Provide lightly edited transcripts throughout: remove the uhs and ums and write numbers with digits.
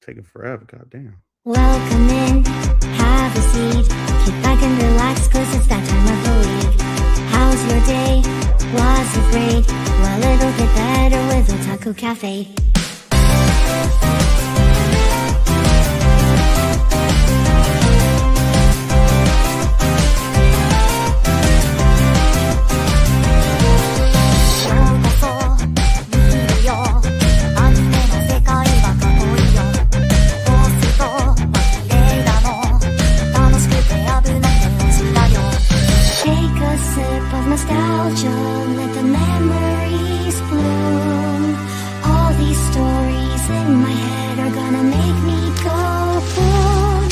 Taking forever, goddamn. Welcome in, have a seat. Kick back and relax, cause it's that time of the week. How's your day? Was it great? Well, it'll get better with Otalku Cafe. Nostalgia, let the memories bloom. All these stories in my head are gonna make me go boom.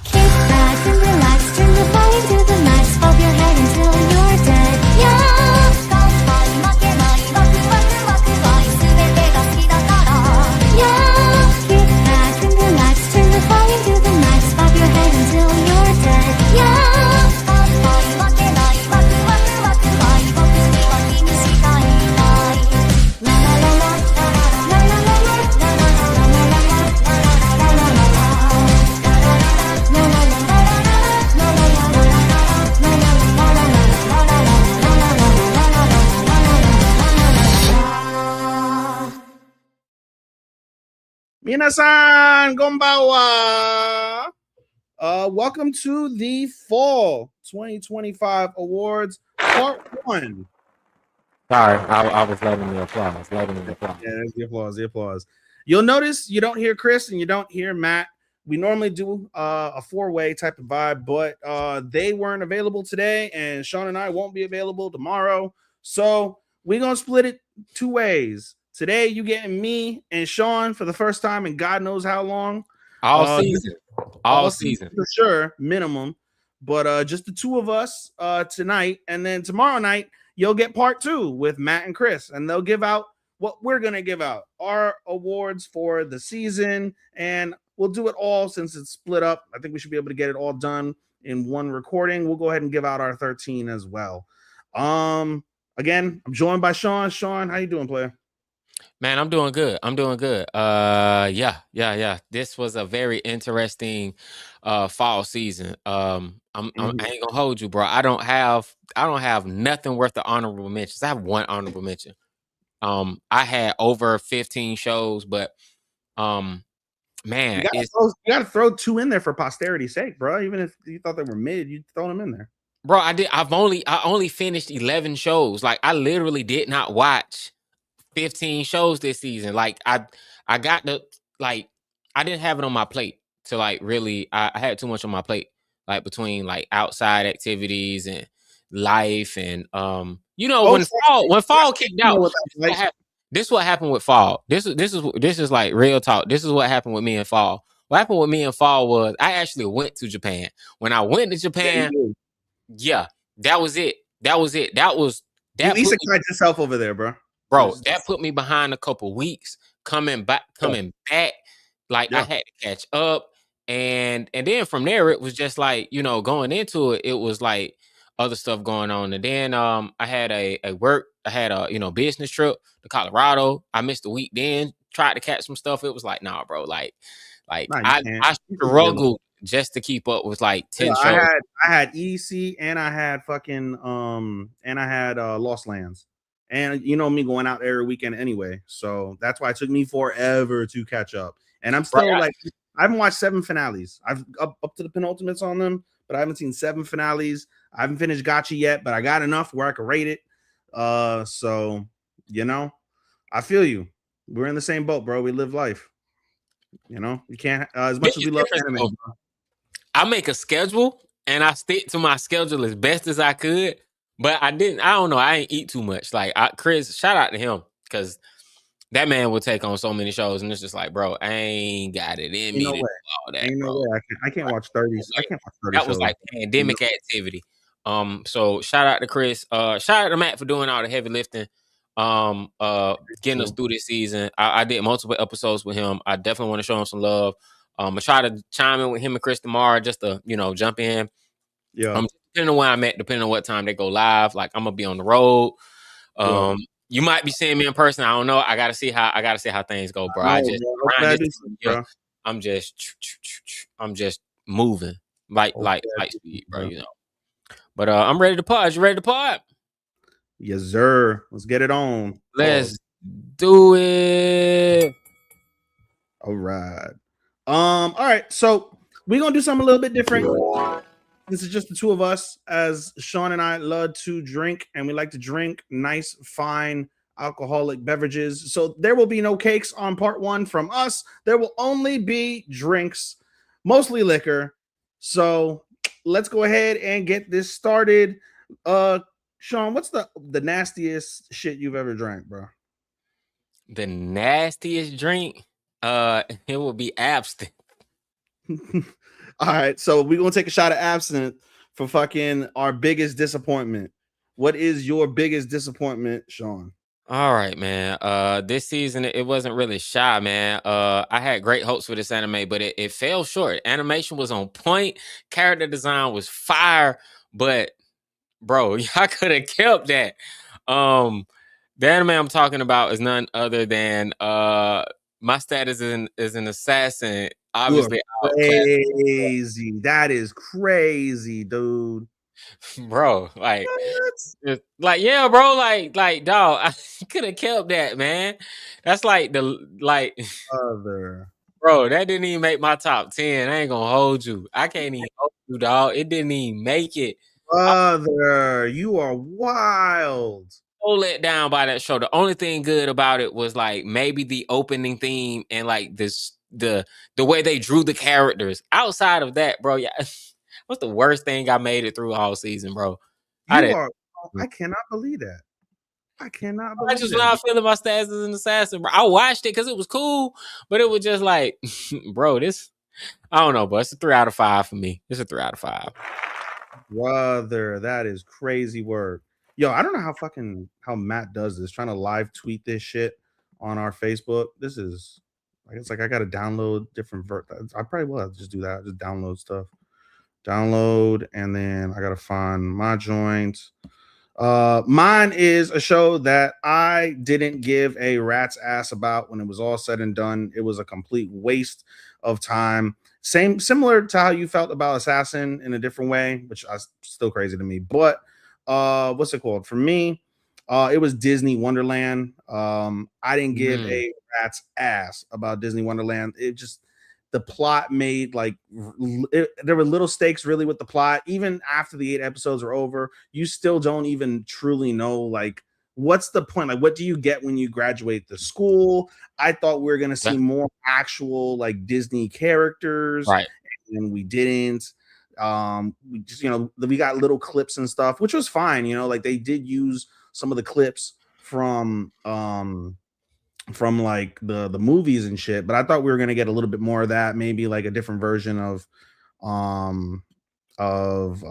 Kick back and relax, turn the volume to the max, bob your head until you're dead. Yeah. Yeah. Kick back and relax, turn the volume to the max, bob your head until you're dead. Yeah. Minasan Gombawa. Welcome to the Fall 2025 Awards Part 1. Sorry, I was letting the applause. Yeah, there's the applause, the applause. You'll notice you don't hear Chris and you don't hear Matt. We normally do a four-way type of vibe, but they weren't available today, and Sean and I won't be available tomorrow. So we're going to split it two ways. Today, you getting me and Sean for the first time in God knows how long. All season. For sure, minimum. But just the two of us tonight. And then tomorrow night, you'll get part 2 with Matt and Chris. And they'll give out what we're going to give out. Our awards for the season. And we'll do it all since it's split up. I think we should be able to get it all done in one recording. We'll go ahead and give out our 13 as well. Again, I'm joined by Sean. Sean, how you doing, player? Man, I'm doing good. Yeah. This was a very interesting fall season. I ain't gonna hold you, bro. I don't have nothing worth of honorable mentions. I have one honorable mention. I had over 15 shows, but man, you gotta throw 2 in there for posterity's sake, bro. Even if you thought they were mid, you throw them in there. Bro, I only finished 11 shows. Like, I literally did not watch 15 shows this season. Like, I got the, like, I didn't have it on my plate to, like, really, I had too much on my plate, like, between, like, outside activities and life and when fall kicked out, this is what happened with fall. This is like real talk. This is what happened with me in fall. What happened with me in fall was I actually went to Japan. When I went to Japan, yeah, that was it. That was it. That was that. You at least excite yourself over there, bro. Bro, that put me behind a couple weeks coming back. Like, I had to catch up. And then from there, it was just like, going into it, it was like other stuff going on. And then I had a business trip to Colorado. I missed a week then, tried to catch some stuff. It was like, nah, bro, I struggled just to keep up with like 10 shows. I had EDC and I had fucking Lost Lands. And you know me going out every weekend anyway. So that's why it took me forever to catch up. And I'm still I haven't watched 7 finales. I've up to the penultimates on them, but I haven't seen 7 finales. I haven't finished Gotcha yet, but I got enough where I could rate it. So I feel you. We're in the same boat, bro. We live life. You can't as much as we love anime. I make a schedule and I stick to my schedule as best as I could. But I don't know. I ain't eat too much. Like, Chris, shout out to him, because that man will take on so many shows, and it's just like, bro, I ain't got it in me. No way. All that, ain't no way. I can't watch 30s. I can't watch 30 That was like pandemic activity. So shout out to Chris. Shout out to Matt for doing all the heavy lifting. Getting us through this season. I did multiple episodes with him. I definitely want to show him some love. I try to chime in with him and Chris tomorrow just to, jump in. Yeah. Depending on where I'm at, depending on what time they go live, like, I'm gonna be on the road. You might be seeing me in person. I don't know. I gotta see how things go, bro. I'm just moving light Okay, speed, bro. bro. But I'm ready to pod. You ready to pod? Yes, sir. Let's get it on. Pause. Let's do it. All right. All right. So we're gonna do something a little bit different. This is just the two of us, as Sean and I love to drink, and we like to drink nice, fine alcoholic beverages. So there will be no cakes on part one from us. There will only be drinks, mostly liquor. So let's go ahead and get this started. Sean, what's the nastiest shit you've ever drank, bro? The nastiest drink, it will be absinthe. All right, so we're gonna take a shot of absinthe for fucking our biggest disappointment. What is your biggest disappointment, Sean? All right, man. This season it wasn't really shy, man. I had great hopes for this anime, but it fell short. Animation was on point, character design was fire, but bro, y'all could have kept that. Um, the anime I'm talking about is none other than my status is an assassin, You are obviously outclassed, crazy. That is crazy, dude. bro. Like, What? yeah, bro. Dog, I could have kept that, man. That's like Other bro. That didn't even make my top 10. I ain't gonna hold you. I can't even hold you, dog. It didn't even make it. brother, you are wild. So let down by that show. The only thing good about it was like maybe the opening theme and like the way they drew the characters. Outside of that, bro, yeah, what's the worst thing I made it through all season, bro? I You didn't. are. I cannot believe that. I cannot I believe just that. not feeling my stats as an assassin, bro. I watched it because it was cool, but it was just like, bro, this I don't know, but it's a 3 out of 5 for me. It's a 3 out of 5. Brother, that is crazy work. Yo, I don't know how Matt does this, trying to live tweet this shit on our Facebook. This is like it's like I gotta download different I probably will just do that. Just download stuff. Download, and then I gotta find my joint. Mine is a show that I didn't give a rat's ass about when it was all said and done. It was a complete waste of time. Similar to how you felt about Assassin in a different way, which is still crazy to me. But what's it called? For me, it was Disney Wonderland. I didn't give Mm. a rat's ass about Disney Wonderland. It just the plot made like there were little stakes really with the plot. Even after the 8 episodes are over, you still don't even truly know like what's the point. Like, what do you get when you graduate the school? I thought we were gonna see Yeah, more actual like Disney characters, right. and we didn't. We just we got little clips and stuff, which was fine. Like they did use some of the clips from like the movies and shit, but I thought we were gonna get a little bit more of that, maybe like a different version um of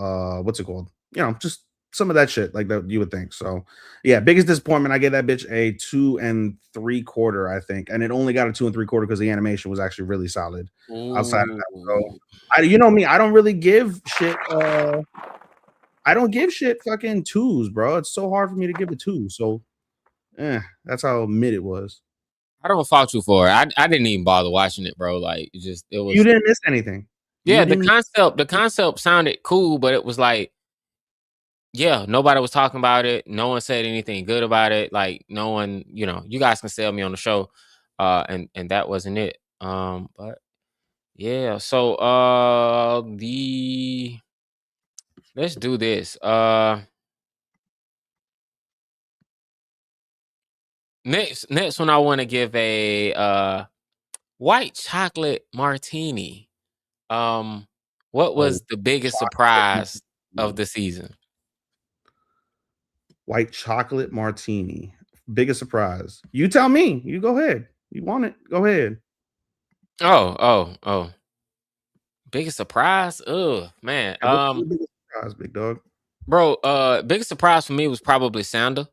what's it called? Just some of that shit like that you would think. So yeah, biggest disappointment. I gave that bitch a 2 3/4, I think, and it only got a 2 3/4 because the animation was actually really solid. Outside of that, so Ooh. you know me, I don't really give shit. I don't give shit fucking twos, bro. It's so hard for me to give a two. So that's how mid it was. I don't fault you for it. I didn't even bother watching it, bro. Like it You was didn't miss anything. You yeah, didn't. the concept sounded cool, but it was like, yeah, nobody was talking about it. No one said anything good about it. Like no one, you guys can sell me on the show. And that wasn't it. But yeah, so the let's do this. Next one I want to give a white chocolate martini. What Oh, was the biggest chocolate surprise of the season? white chocolate martini. Biggest surprise. You tell me. You go ahead. You want it? Go ahead. Oh. Biggest surprise? Oh man. And what's your biggest surprise, big dog? Bro, biggest surprise for me was probably Sounder.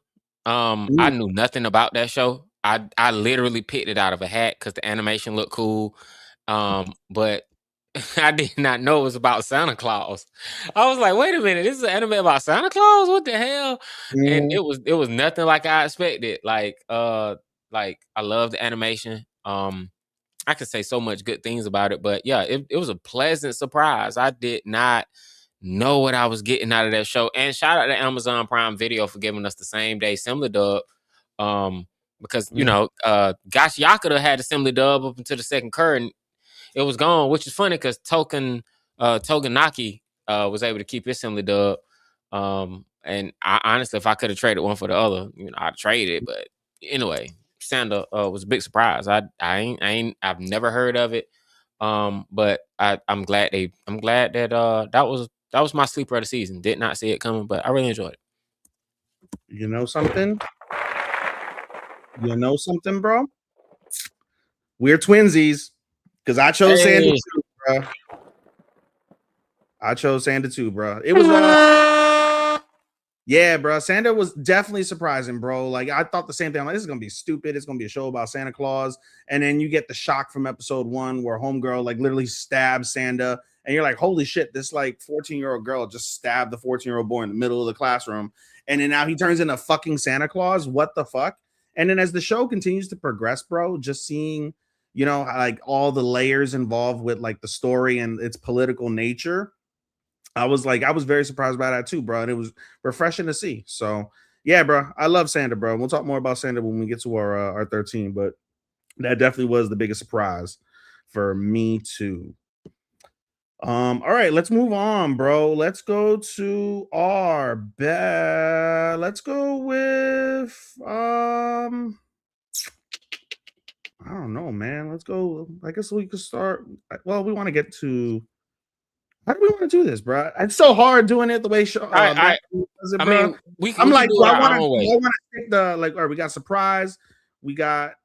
I Ooh, knew nothing about that show. I literally picked it out of a hat because the animation looked cool. But I did not know it was about Santa Claus. I was like, wait a minute, this is an anime about Santa Claus? What the hell? And mhm. it was nothing like I expected. Like I love the animation. I could say so much good things about it, but yeah, it was a pleasant surprise. I did not know what I was getting out of that show. And shout out to Amazon Prime Video for giving us the same day Simla dub. Because Gosh Yakuda had a Simla dub up until the second curtain. It was gone, which is funny because Toganaki was able to keep his Simla dub. And I honestly, if I could have traded one for the other, I'd trade it. But anyway, Sander was a big surprise. I've never heard of it. But I'm glad that that was my sleeper of the season. Did not see it coming, but I really enjoyed it. You know something? You know something, bro? We're twinsies because I chose Sander too, bro. I chose Sander too, bro. It was yeah, bro. Santa was definitely surprising, bro. Like I thought the same thing. I'm like, this is gonna be stupid. It's gonna be a show about Santa Claus, and then you get the shock from episode 1 where Homegirl like literally stabs Santa, and you're like, holy shit, this like 14-year-old girl just stabbed the 14-year-old boy in the middle of the classroom, and then now he turns into fucking Santa Claus. What the fuck? And then as the show continues to progress, bro, just seeing like all the layers involved with like the story and its political nature. I was very surprised by that too, bro. And it was refreshing to see. So yeah, bro. I love Santa, bro. We'll talk more about Santa when we get to our 13, but that definitely was the biggest surprise for me too. All right, let's move on, bro. Let's go to our bet. Let's go with I don't know, man. Let's go. I guess we could start. Well, we want to get to how do we want to do this, bro? It's so hard doing it the way Matt does it, bro. We I'm like, do it our own way. I want to take the like. All right, we got surprise, we got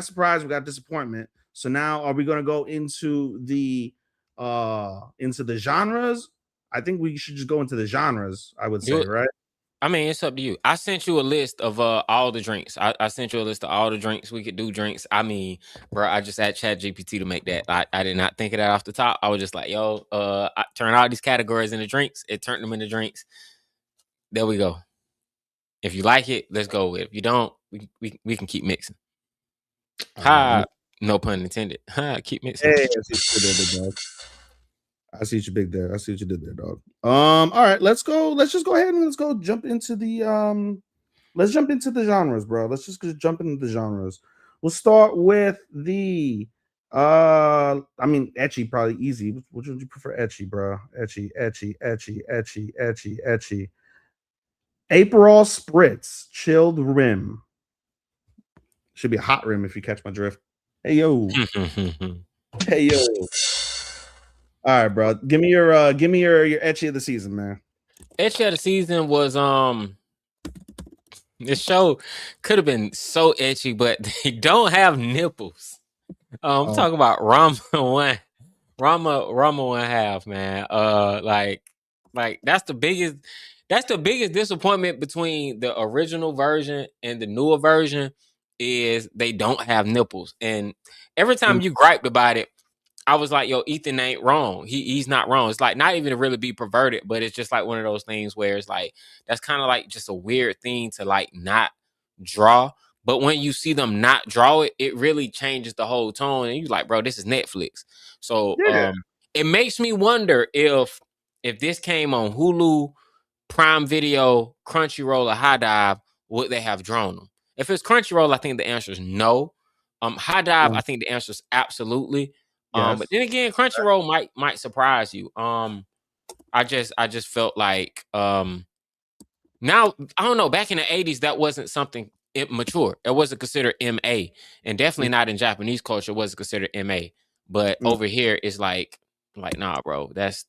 surprise, we got disappointment. So now, are we going to go into the genres? I think we should just go into the genres. I would say, right? I mean, it's up to you. I sent you a list of all the drinks. I sent you a list of all the drinks we could do drinks. I mean, bro, I just had ChatGPT to make that. I did not think of that off the top. I was just like, yo, I turn all these categories into drinks. It turned them into drinks. There we go. If you like it, let's go with it. If you don't, we can keep mixing. Ha, no pun intended. Ha, keep mixing. Hey, I see what you big there. I see what you did there, dog. All right, let's go. Let's just go ahead and jump into the let's jump into the genres, bro. Let's just jump into the genres. We'll start with the I mean etchy, probably easy. Which would you prefer? Etchy, bro. Etchy. Aperol Spritz, chilled rim. Should be a hot rim if you catch my drift. Hey yo. Hey yo. All right, bro. Give me your etchy of the season, man. Etchy of the season was this show could have been so etchy, but they don't have nipples. I'm talking about Rama 1.5, man. Like that's the biggest disappointment between the original version and the newer version is they don't have nipples. And every time you griped about it, I was like, yo, Ethan ain't wrong. He's not wrong. It's like not even to really be perverted, but it's just like one of those things where it's like that's kind of like just a weird thing to like not draw. But when you see them not draw it, it really changes the whole tone. And you're like, bro, this is Netflix. So it makes me wonder if this came on Hulu, Prime Video, Crunchyroll, or High Dive, would they have drawn them? If it's Crunchyroll, I think the answer is no. High Dive, I think the answer is absolutely. Yes. But then again, Crunchyroll might surprise you. I just felt like now I don't know. Back in the 80s, that wasn't something mature. It wasn't considered MA, and definitely not in Japanese culture was considered MA. But over here, it's like nah, bro. That's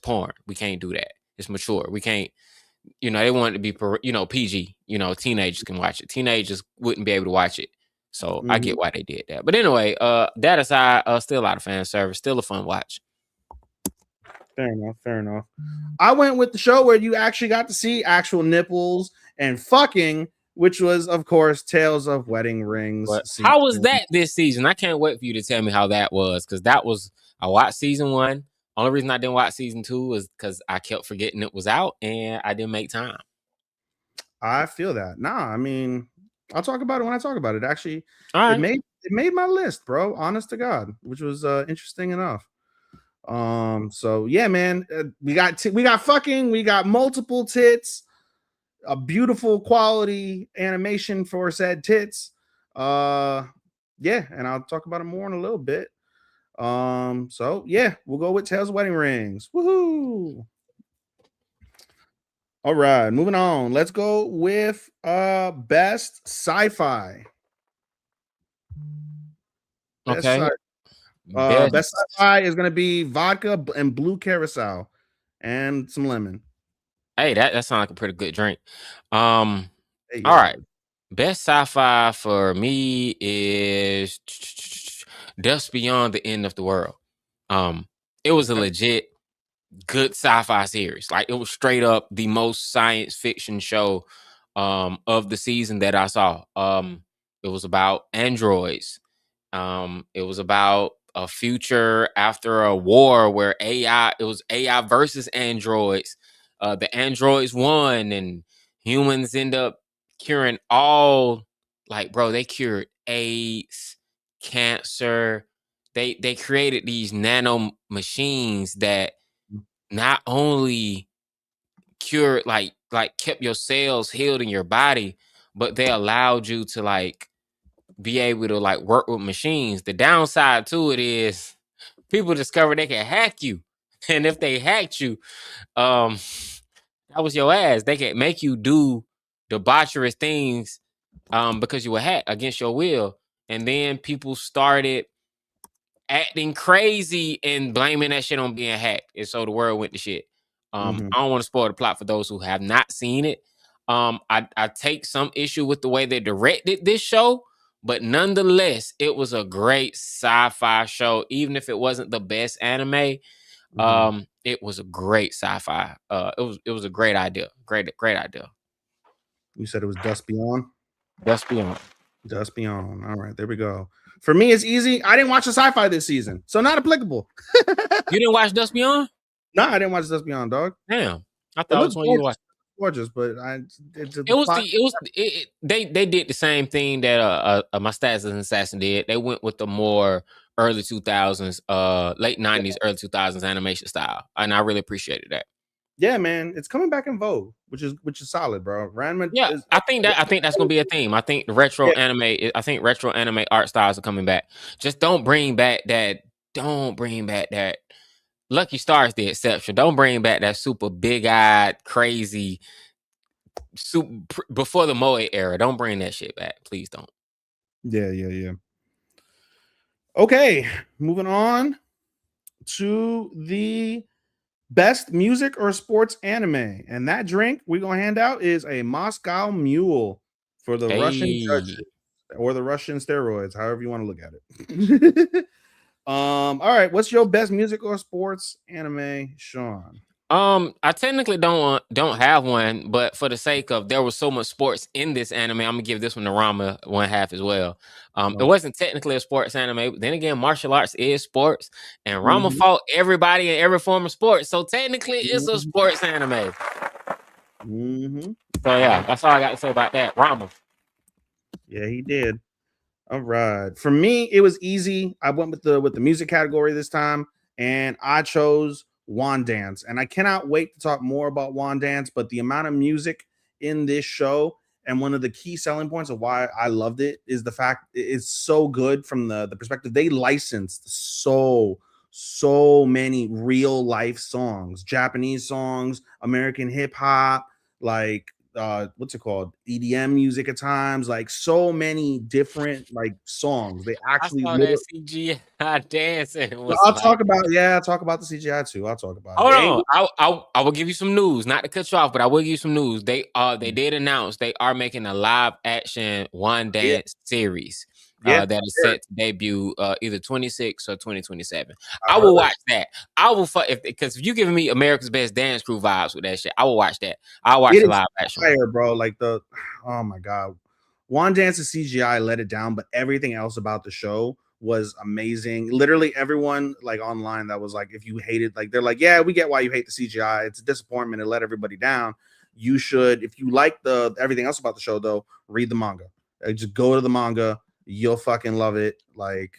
porn. We can't do that. It's mature. We can't. They want it to be PG. Teenagers can watch it. Teenagers wouldn't be able to watch it. So I get why they did that. But anyway, that aside, still a lot of fan service, still a fun watch. Fair enough. I went with the show where you actually got to see actual nipples and fucking, which was, of course, Tales of Wedding Rings. How was that this season? I can't wait for you to tell me how that was, because I watched season 1. Only reason I didn't watch season 2 was because I kept forgetting it was out and I didn't make time. I feel that. Nah, I mean, I'll talk about it when I talk about it. Actually, all right. it made my list, bro. Honest to God, which was interesting enough. So yeah, man, we got fucking, we got multiple tits, a beautiful quality animation for said tits. Yeah, and I'll talk about it more in a little bit. So yeah, we'll go with Tails Wedding Rings. Woohoo! All right, moving on. Let's go with best sci-fi. Best Okay. sci Best. best sci-fi is gonna be vodka and blue curacao and some lemon. Hey, that sounds like a pretty good drink. All Hey right. yo. Best sci-fi for me is Just Beyond the End of the World. Um, it was a Okay. legit good sci-fi series. Like it was straight up the most science fiction show of the season that I saw. It was about androids. It was about a future after a war where it was AI versus androids. The androids won, and humans end up curing all. Like, bro, they cured AIDS, cancer. They created these nano machines that not only cured, like kept your cells healed in your body, but they allowed you to like be able to like work with machines. The downside to it is people discover they can hack you. And if they hacked you, um, that was your ass. They can make you do debaucherous things because you were hacked against your will. And then people started acting crazy and blaming that shit on being hacked. And so the world went to shit. Mm-hmm. I don't want to spoil the plot for those who have not seen it. I take some issue with the way they directed this show, but nonetheless, it was a great sci-fi show. Even if it wasn't the best anime, Mm-hmm. it was a great sci-fi. It was a great idea. Great idea. You said it was Dust Beyond. Just beyond. Dust Beyond. All right, there we go. For me, it's easy. I didn't watch the sci-fi this season, so not applicable. You didn't watch Dust Beyond? No, I didn't watch Dust Beyond, dog. Damn, I It thought it looks was one you gorgeous, watched. gorgeous, but the It was plot. they did the same thing that my stats assassin did. They went with the more early 2000s, late 90s, early 2000s animation style, and I really appreciated that. Yeah, man, it's coming back in vogue, which is solid, bro. Ranma Yeah, is. I think that's gonna be a theme. I think the retro Yeah, anime. I think retro anime art styles are coming back. Just don't bring back that. Don't bring back that. Lucky Star is the exception. Don't bring back that super big eyed, crazy, before the Moe era. Don't bring that shit back, please. Don't. yeah. Okay, moving on to the best music or sports anime, and that drink we're gonna hand out is a Moscow Mule for the Russian Hey. judges or the Russian steroids, however you want to look at it. All right, what's your best music or sports anime, Sean? I technically don't have one, but for the sake of there was so much sports in this anime, I'm gonna give this one to Rama 1/2 as well. It No. wasn't technically a sports anime, but then again, martial arts is sports, and Rama Mhm, fought everybody in every form of sports, so technically it's a mhm, sports anime. mhm. So yeah, that's all I got to say about that. Rama. Yeah, he did. All right. For me, it was easy. I went with the music category this time, and I chose Wand Dance. And I cannot wait to talk more about Wand Dance. But the amount of music in this show, and one of the key selling points of why I loved it, is the fact it's so good from the perspective they licensed so many real life songs, Japanese songs, American hip hop, like what's it called, EDM music at times, like so many different like songs they I actually saw that literally. CGI dancing. It was I'll like, talk about, yeah, I'll talk about the CGI too. I'll talk about it. hold It ain't on. I will give you some news. Not to cut you off, but I will give you some news. They did announce they are making a live action one yeah, dance series yeah, that is sure. set to debut either 26 or 2027. I I will heard watch that. I will if because if you giving me America's Best Dance Crew vibes with that shit, I will watch that. I'll watch it the is live action one. fire, bro. Like the oh my god, Wand Dance's CGI let it down, but everything else about the show was amazing. Literally everyone like online that was like, if you hated, like they're like, yeah, we get why you hate the CGI. It's a disappointment. It let everybody down. You should, if you like the everything else about the show, though, read the manga. Just go to the manga. you'll fucking love it. Like,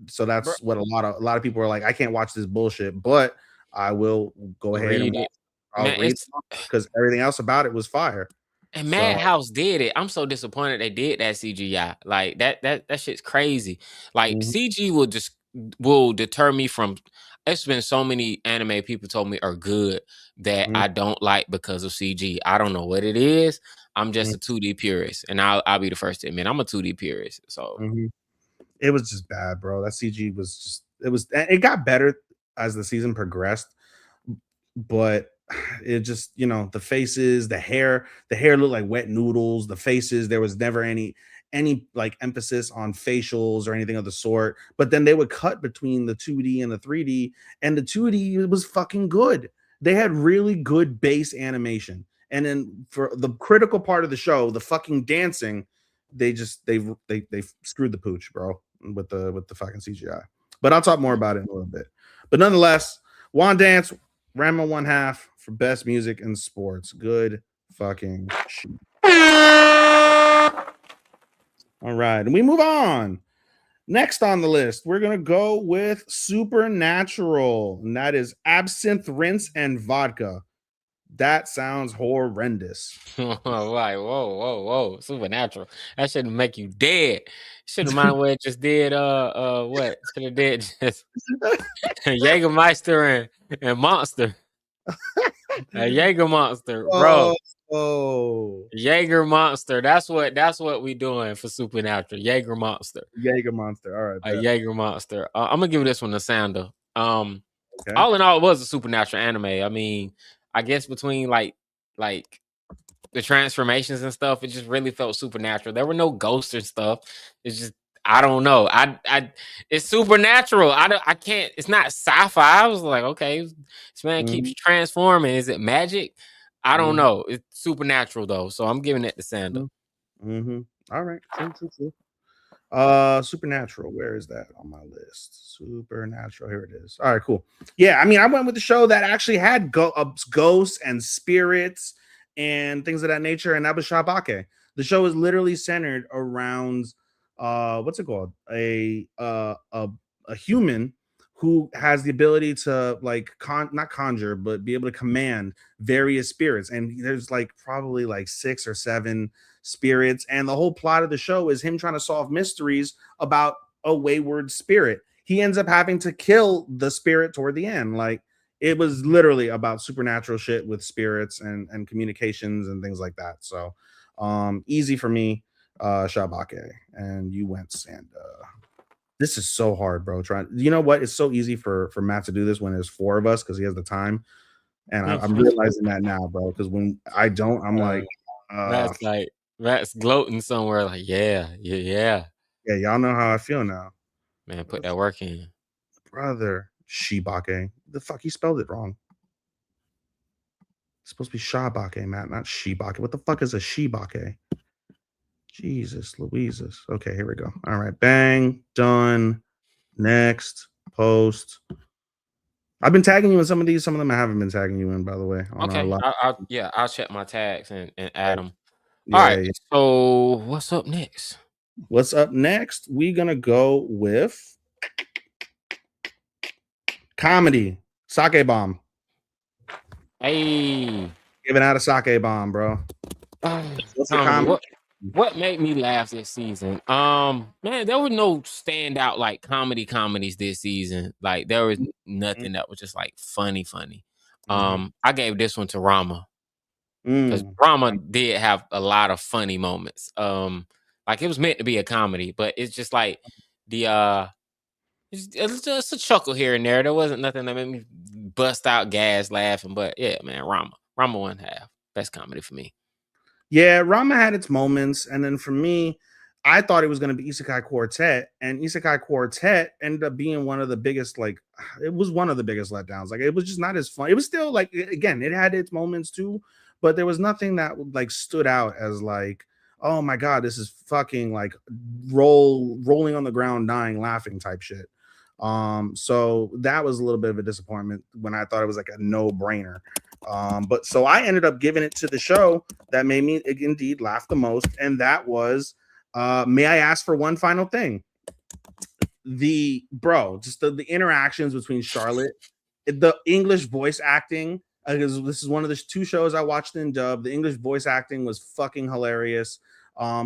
so Bro, that's what a lot of people are like. I can't watch this bullshit, but I will go ahead and read it, watch. I'll man. read because everything else about it was fire. And So Madhouse did it. I'm so disappointed they did that CGI. Like that shit's crazy. Like mhm, CG will deter me from. It's been so many anime people told me are good that mhm, I don't like because of CG. I don't know what it is. I'm just mhm, a 2D purist, and I'll be the first to admit I'm a 2D purist. So mhm. It was just bad, bro. That CG was just it got better as the season progressed, but it just, the faces, the hair looked like wet noodles. The faces, there was never any like emphasis on facials or anything of the sort. But then they would cut between the 2D and the 3D, and the 2D was fucking good. They had really good base animation. And then for the critical part of the show, the fucking dancing, they screwed the pooch, bro, with the fucking CGI. But I'll talk more about it in a little bit. But nonetheless, Wand Dance, Rama one half for best music in sports. Good fucking shit. All right, and we move on. Next on the list, we're gonna go with Supernatural, and that is absinthe, rinse, and vodka. That sounds horrendous. like whoa, supernatural. That shouldn't make you dead. Should have mind what it just did. What should have did just Jägermeister and Monster. Jaeger Monster, bro. Oh, oh, Jaeger Monster. That's what we doing for Supernatural. Jaeger Monster. Jaeger Monster. All right, A bet. Jaeger Monster. I'm gonna give this one to Sander. Okay. All in all, it was a supernatural anime. I mean, I guess between like the transformations and stuff, it just really felt supernatural. There were no ghosts and stuff. It's just I don't know. It's supernatural. I can't. It's not sci-fi. I was like, okay, this man keeps Mm-hmm, transforming. Is it magic? I don't mm-hmm, know. It's supernatural though, so I'm giving it to Sander. mm-hmm. All right. True, true, true. Supernatural. Where is that on my list? Supernatural. Here it is. All right, cool. Yeah, I mean, I went with the show that actually had ghosts and spirits and things of that nature, and that was Shabake. The show is literally centered around what's it called? A human who has the ability to like not conjure, but be able to command various spirits. And there's like probably like 6 or 7 spirits, and the whole plot of the show is him trying to solve mysteries about a wayward spirit. He ends up having to kill the spirit toward the end. Like, it was literally about supernatural shit with spirits and communications and things like that. So easy for me, Shabake. And you went Sanda. This is so hard, bro. You know what? It's so easy for Matt to do this when there's 4 of us because he has the time. And I'm realizing that now, bro. Because when I don't, I'm Uh, like, that's like that's gloating somewhere. Like yeah. yeah, y'all know how I feel now. Man, What the put that work in. brother? Shibake. The fuck, he spelled it wrong. It's supposed to be Shabake, Matt, not Shibake. What the fuck is a Shibake? Jesus, Louises. Okay, here we go. All right, bang, done. Next, post. I've been tagging you in some of these. Some of them I haven't been tagging you in, by the way, on our Okay, live. I'll check my tags and add them. All Yeah, right. yeah. So what's up next? What's up next? We're gonna go with comedy. Sake bomb. Hey, Giving out a sake bomb, bro. What's the comedy. comedy? What made me laugh this season? Man, there was no standout like comedies this season. Like there was nothing that was just like funny. Mm-hmm. I gave this one to Rama because Mm. Rama did have a lot of funny moments. Like it was meant to be a comedy, but it's just like the it's just a chuckle here and there. There wasn't nothing that made me bust out gas laughing. But yeah, man, Rama 1/2 best comedy for me. Yeah, Rama had its moments, and then for me, I thought it was going to be Isekai Quartet, and Isekai Quartet ended up being one of the biggest, like, it was one of the biggest letdowns. Like, it was just not as fun. It was still like, again, it had its moments too, but there was nothing that like stood out as like, oh my god, this is fucking like rolling on the ground, dying, laughing type shit. So that was a little bit of a disappointment when I thought it was like a no brainer. But so I ended up giving it to the show that made me indeed laugh the most, and that was May I ask for one final thing? Just the interactions between Charlotte, the English voice acting, because this is one of the two shows I watched in dub. The English voice acting was fucking hilarious.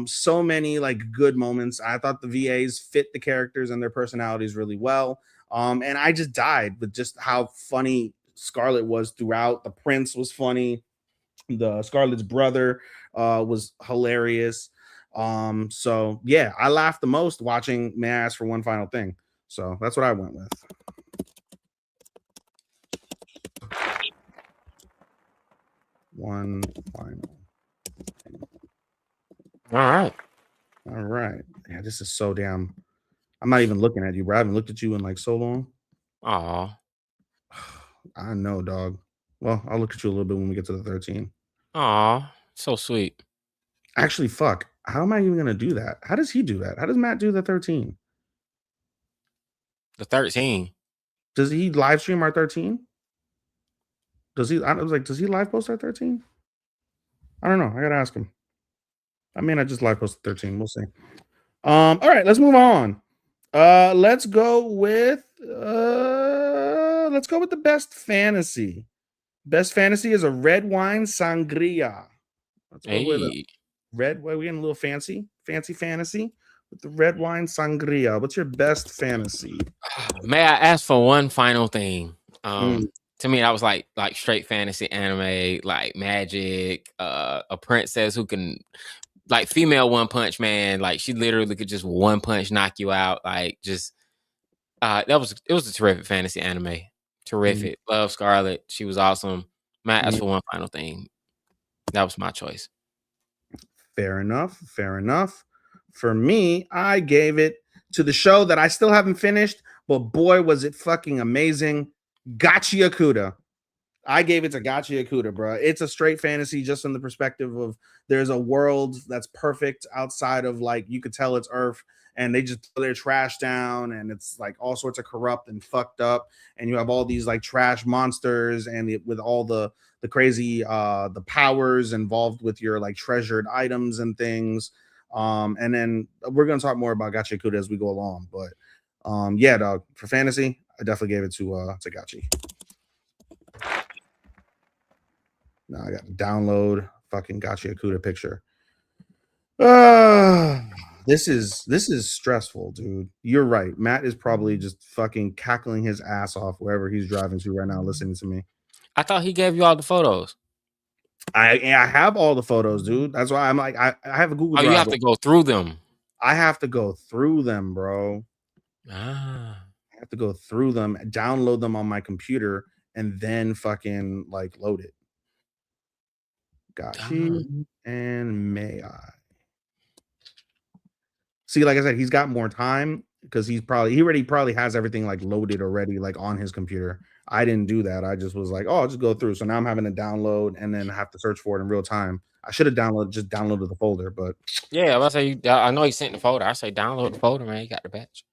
So many like good moments. I thought the VAs fit the characters and their personalities really well. And I just died with just how funny Scarlet was throughout. The Prince was funny. The Scarlet's brother was hilarious. So yeah, I laughed the most watching May I Ask for One Final Thing. So that's what I went with. One final. All right. All right. Yeah, this is so damn. I'm not even looking at you, bro. I haven't looked at you in like so long. Aw. I know, dog. Well, I'll look at you a little bit when we get to the 13. Aw. So sweet. Actually, fuck. How am I even gonna do that? How does he do that? How does Matt do the 13? The 13. Does he live stream our 13? Does he? I was like, does he live post our 13? I don't know. I gotta ask him. I mean, I just live post 13. We'll see. All right, let's move on. Let's go with the best fantasy. Best fantasy is a red wine sangria. Let's go with a Hey. red. We're getting a little fancy fantasy with the red wine sangria. What's your best fantasy? May I ask for one final thing? Mm. To me, that was like straight fantasy anime, like magic, a princess who can like female One Punch Man, like she literally could just one punch knock you out. Like just it was a terrific fantasy anime. Terrific. Love Scarlet. She was awesome. Matt, as for one final thing. That was my choice. Fair enough. Fair enough. For me, I gave it to the show that I still haven't finished, but boy, was it fucking amazing. Gachi Akuda. I gave it to Gachi Akuda, bro. It's a straight fantasy just from the perspective of there's a world that's perfect outside of like you could tell it's Earth, and they just throw their trash down, and it's like all sorts of corrupt and fucked up, and you have all these like trash monsters, and with all the crazy the powers involved with your like treasured items and things. And then we're gonna talk more about Gachi Akuda as we go along, but yeah, dog, for fantasy, I definitely gave it to Gachi. Now I got to download fucking Gachi Akuda picture. This is stressful, dude. You're right. Matt is probably just fucking cackling his ass off wherever he's driving to right now, listening to me. I thought he gave you all the photos. I have all the photos, dude. That's why I'm like, I have a Google Oh, Drive. you have to go through them. I have to go through them, bro. Ah. I have to go through them, download them on my computer, and then fucking like load it. Gachi and May I. See, like I said, he's got more time because he already probably has everything like loaded already, like on his computer. I didn't do that. I just was like, oh, I'll just go through. So now I'm having to download and then have to search for it in real time. I should have downloaded the folder, but Yeah, I say I know he sent the folder. I say download the folder, man. You got the batch.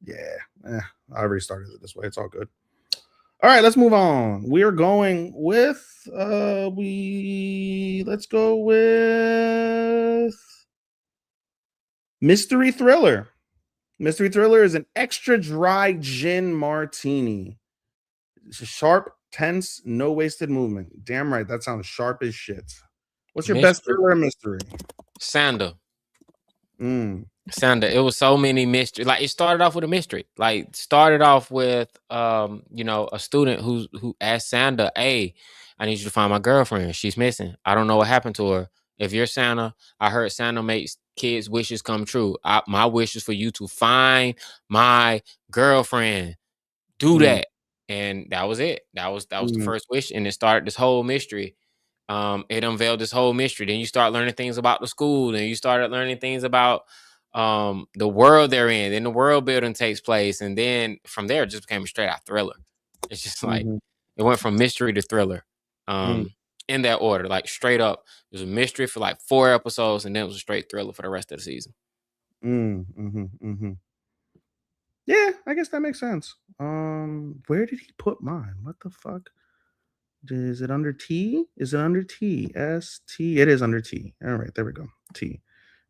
yeah, I already started it this way. It's all good. All right, let's move on. We are going with let's go with Mystery Thriller. Mystery Thriller is an extra dry gin martini. It's a sharp, tense, no wasted movement. Damn right, that sounds sharp as shit. What's your best thriller mystery? Sander. Mm. Sander. It was so many mystery. Like it started off with a mystery. Like started off with a student who asked Sander, "Hey, I need you to find my girlfriend. She's missing. I don't know what happened to her. If you're Santa, I heard Santa makes kids' wishes come true. My wish is for you to find my girlfriend. Do that." And that was it. That was the first wish, and it started this whole mystery. It unveiled this whole mystery. Then you start learning things about the school, and you started learning things about the world they're in. Then the world building takes place, and then from there, it just became a straight out thriller. It's just like it went from mystery to thriller, in that order, like straight up. It was a mystery for like 4 episodes, and then it was a straight thriller for the rest of the season. Yeah, I guess that makes sense. Where did he put mine? What the fuck? Is it under T? Is it under T? S T? It is under T. All right, there we go. T.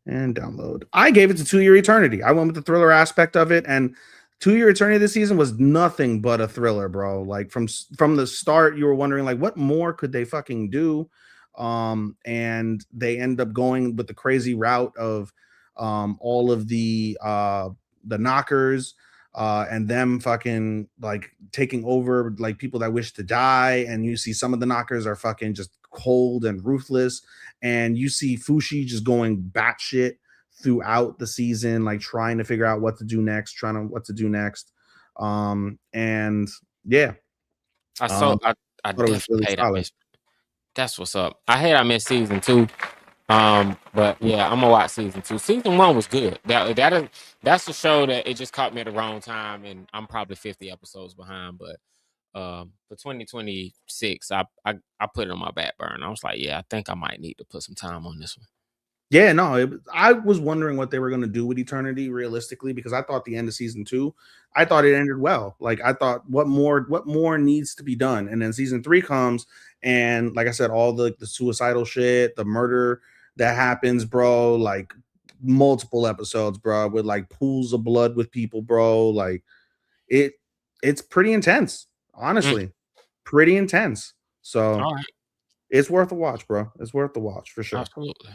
and download. I gave it to 2-Year Eternity. I went with the thriller aspect of it, and 2-Year Eternity this season was nothing but a thriller, bro. Like from the start, you were wondering like, what more could they fucking do? And they end up going with the crazy route of all of the knockers. And them fucking like taking over like people that wish to die, and you see some of the knockers are fucking just cold and ruthless, and you see Fushi just going batshit throughout the season, like trying to figure out what to do next, what to do next. And yeah, I um, so I thought it was definitely really hate I solid. missed. That's what's up. I hate I missed season 2. But yeah, I'm gonna watch season 2. Season 1 was good. That's the show that it just caught me at the wrong time, and I'm probably 50 episodes behind. But for 2026, I put it on my back burner. I was like, yeah, I think I might need to put some time on this one. Yeah, no, I was wondering what they were going to do with Eternity realistically, because I thought the end of season 2, I thought it ended well. Like I thought, what more needs to be done? And then season 3 comes, and like I said, all the suicidal shit, the murder that happens, bro, like multiple episodes, bro, with like pools of blood with people, bro. Like it, it's pretty intense, Mm, honestly, pretty intense. So all right, it's worth a watch, bro. It's worth the watch for sure. absolutely.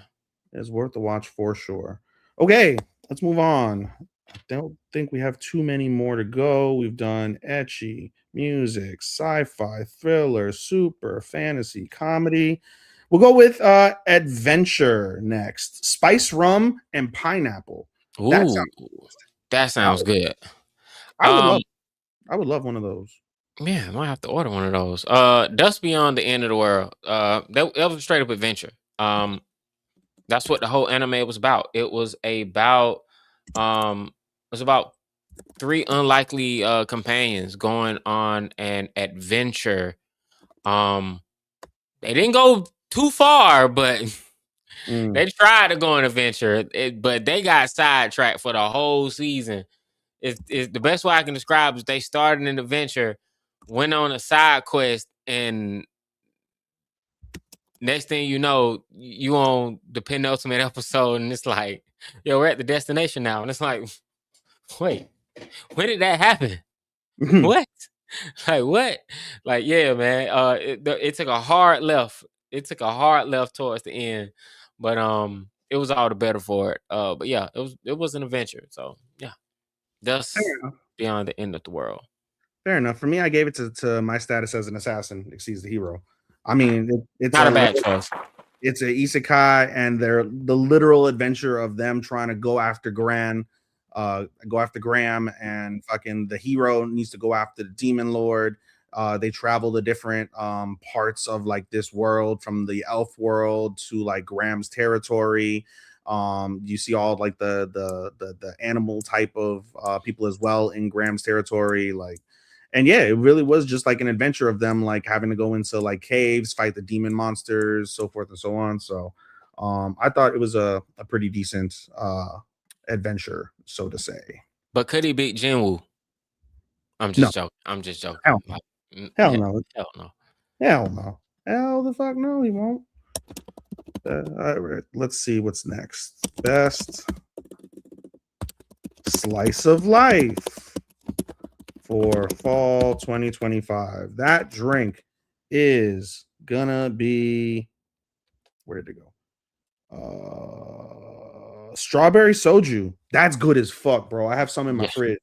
Is worth the watch for sure. Okay, let's move on. I don't think we have too many more to go. We've done etchy, music, sci-fi, thriller, super, fantasy, comedy. We'll go with adventure next. Spice rum and pineapple. That Ooh, sounds that sounds I, good. I would Um, love I would love one of those. Man, I might have to order one of those. Dust Beyond the End of the World. That was a straight up adventure. That's what the whole anime was about. It was about three unlikely companions going on an adventure. Um, they didn't go too far, but Mm. they tried to go on an adventure. But they got sidetracked for the whole season. It's the best way I can describe is they started an adventure, went on a side quest, and next thing you know, you on the penultimate episode, and it's like, yo, we're at the destination now, and it's like, wait, when did that happen? What? Like what? Like yeah, man. It took a hard left. It took a hard left towards the end, but it was all the better for it. But yeah, it was an adventure. So yeah, Fair that's enough. beyond the end of the world. Fair enough. For me, I gave it to my status as an assassin exceeds the hero. I mean, it's Not a a bad choice. it's a isekai, and they're the literal adventure of them trying to go after Graham, and fucking the hero needs to go after the demon lord. They travel to different parts of like this world, from the elf world to like Graham's territory. You see all like the animal type of people as well in Graham's territory, like. And yeah, it really was just like an adventure of them like having to go into like caves, fight the demon monsters, so forth and so on. So I thought it was a pretty decent adventure, so to say. But could he beat Jinwoo? I'm No, just joking. I'm just joking. hell no. Like, Hell yeah, no. hell no. Hell no. Hell the fuck no, he won't. All right, let's see what's next. Best slice of life for fall 2025. That drink is gonna be, where did it go? Strawberry soju. That's good as fuck, bro. I have some in my Yeah. fridge.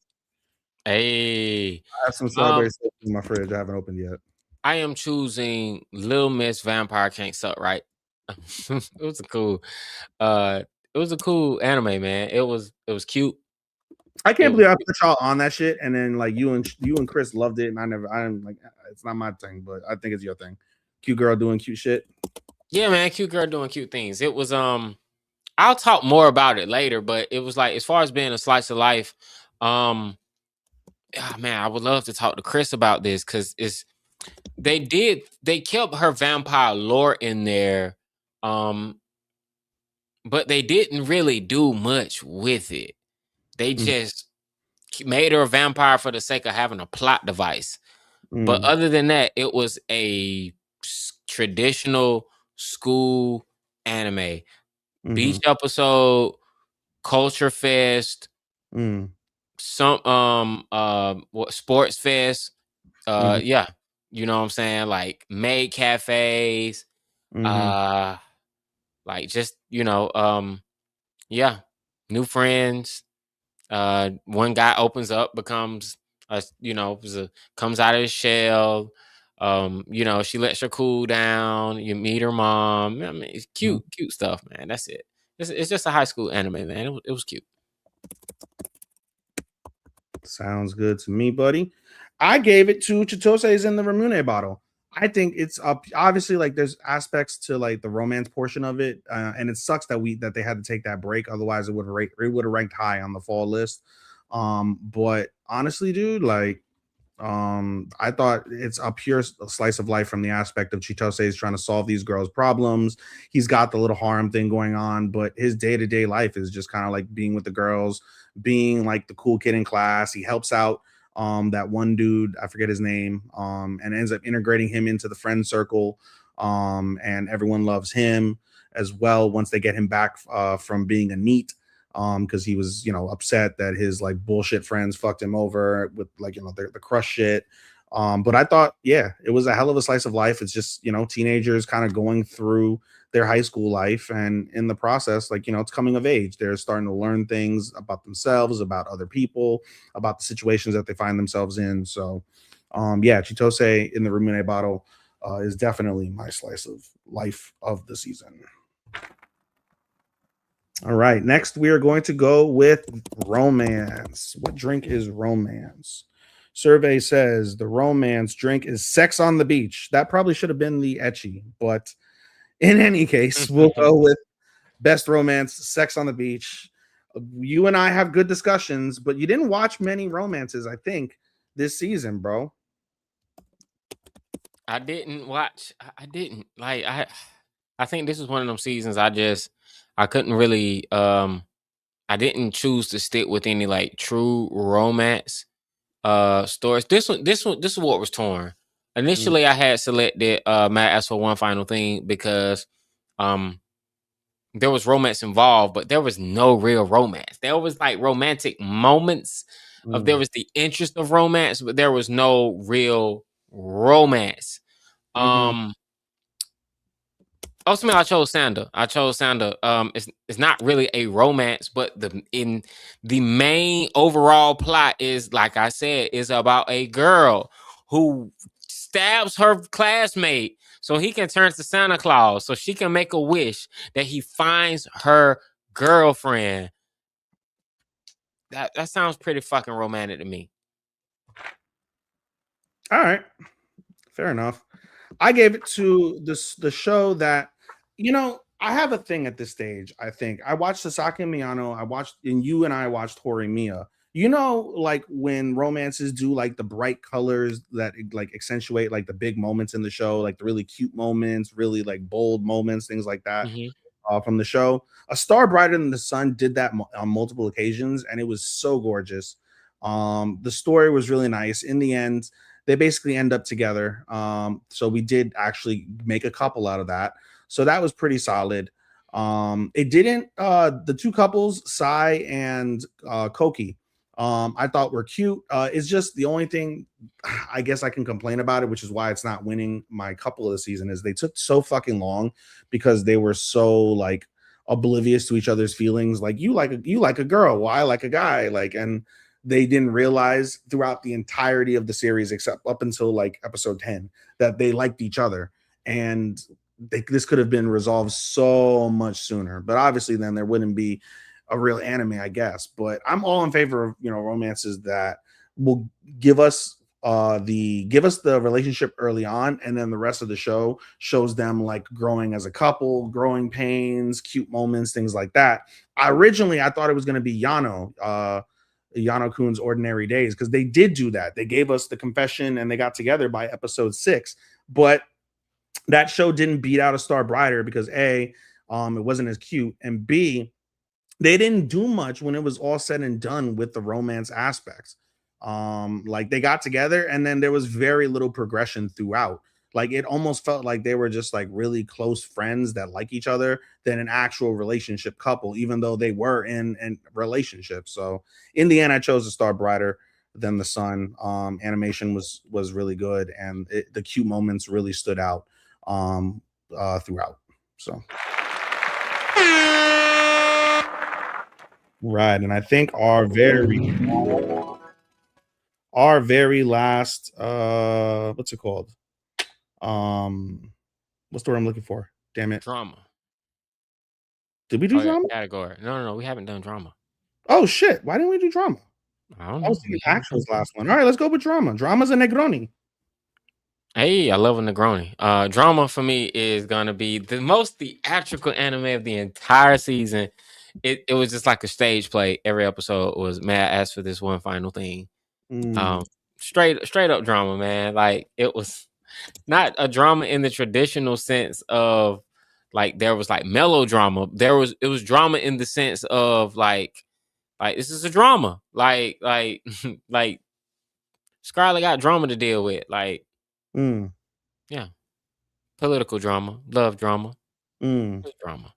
Hey, I have some strawberry soju in my fridge. I haven't opened yet. I am choosing Little Miss Vampire Can't Suck Right. It was a cool, uh, it was a cool anime, man. It was cute. I It can't was believe I put y'all on that shit, and then like you and Chris loved it, and I'm like, it's not my thing, but I think it's your thing. Cute girl doing cute shit. yeah, man. Cute girl doing cute things. It was I'll talk more about it later, but it was like as far as being a slice of life, um, man, I would love to talk to Chris about this because they kept her vampire lore in there, um, but they didn't really do much with it. They Mm, just made her a vampire for the sake of having a plot device. But mm, other than that, it was a traditional school anime. beach episode, culture fest, some what sports fest. Yeah, you know what I'm saying? Like maid cafes, like just yeah, new friends. One guy opens up, becomes comes out of his shell. She lets her cool down. You meet her mom. I mean, it's cute stuff, man. That's it. It's just a high school anime, man. It was cute. Sounds good to me, buddy. I gave it to Chitose's in the Ramune bottle. I think it's up. Obviously, like there's aspects to like the romance portion of it, and it sucks that they had to take that break. Otherwise, it would have ranked high on the fall list. But honestly, dude, like I thought it's a pure slice of life from the aspect of Chitose is trying to solve these girls' problems. He's got the little harem thing going on, but his day-to-day life is just kind of like being with the girls, being like the cool kid in class. He helps out that one dude, I forget his name, and ends up integrating him into the friend circle. And everyone loves him as well once they get him back from being a NEET, because he was upset that his like bullshit friends fucked him over with like the crush shit. But I thought, yeah, it was a hell of a slice of life. It's just teenagers kind of going through their high school life, and in the process, like it's coming of age. They're starting to learn things about themselves, about other people, about the situations that they find themselves in. So yeah, Chitose in the Rumine bottle is definitely my slice of life of the season. All right. Next, we are going to go with romance. What drink is romance? Survey says the romance drink is sex on the beach. That probably should have been the ecchi, but in any case, we'll go with best romance, sex on the beach. You and I have good discussions, but you didn't watch many romances, I think, this season, bro. I didn't watch. I didn't like. I think this is one of them seasons. I couldn't really. I didn't choose to stick with any like true romance stories. This is what was torn. Initially, I had selected Matt as for one final thing because there was romance involved, but there was no real romance. There was like romantic moments there was the interest of romance, but there was no real romance. Ultimately, I chose Sander. It's not really a romance, but the main overall plot is, like I said, is about a girl who stabs her classmate so he can turn to Santa Claus, so she can make a wish that he finds her girlfriend. That sounds pretty fucking romantic to me. All right, fair enough. I gave it to the show that I have a thing at this stage. I think I watched Sasaki and Miyano. And you and I watched Horimiya. Like when romances do like the bright colors that like accentuate like the big moments in the show, like the really cute moments, really like bold moments, things like that. From the show, A Star Brighter Than the Sun did that on multiple occasions, and it was so gorgeous. The story was really nice. In the end, they basically end up together. So we did actually make a couple out of that. So that was pretty solid. It didn't the two couples, Sai and Koki, I thought were cute. It's just the only thing I guess I can complain about it, which is why it's not winning my couple of the season, is they took so fucking long because they were so like oblivious to each other's feelings. Like you like a girl, well, I like a guy, like, and they didn't realize throughout the entirety of the series, except up until like episode 10, that they liked each other. And this could have been resolved so much sooner. But obviously, then there wouldn't be a real anime, I guess. But I'm all in favor of romances that will give us the relationship early on, and then the rest of the show shows them like growing as a couple, growing pains, cute moments, things like that. Originally, I thought it was going to be Yano Kun's Ordinary Days, because they did do that. They gave us the confession and they got together by episode 6, but that show didn't beat out A Star Brighter because A, it wasn't as cute, and B, they didn't do much when it was all said and done with the romance aspects. Like they got together and then there was very little progression throughout. Like it almost felt like they were just like really close friends that like each other than an actual relationship couple, even though they were in relationships. So in the end, I chose to star brighter than the sun. Animation was really good, and the cute moments really stood out throughout. So right, and I think our very last what's it called? What's the word I'm looking for? Damn it. Drama. Did we do Oh yeah, drama? category. No, we haven't done drama. Oh shit. Why didn't we do drama? I don't I was know. thinking action was the last one. All right, let's go with drama. Drama's a Negroni. Hey, I love a Negroni. Drama for me is gonna be the most theatrical anime of the entire season. It was just like a stage play. Every episode was, may I ask for this one final thing? Mm, Um, straight up drama, man. Like it was not a drama in the traditional sense of like there was like melodrama. It was drama in the sense of like this is a drama. Like like Scarlett got drama to deal with. Like mm, yeah, political drama, love drama, mm. just drama.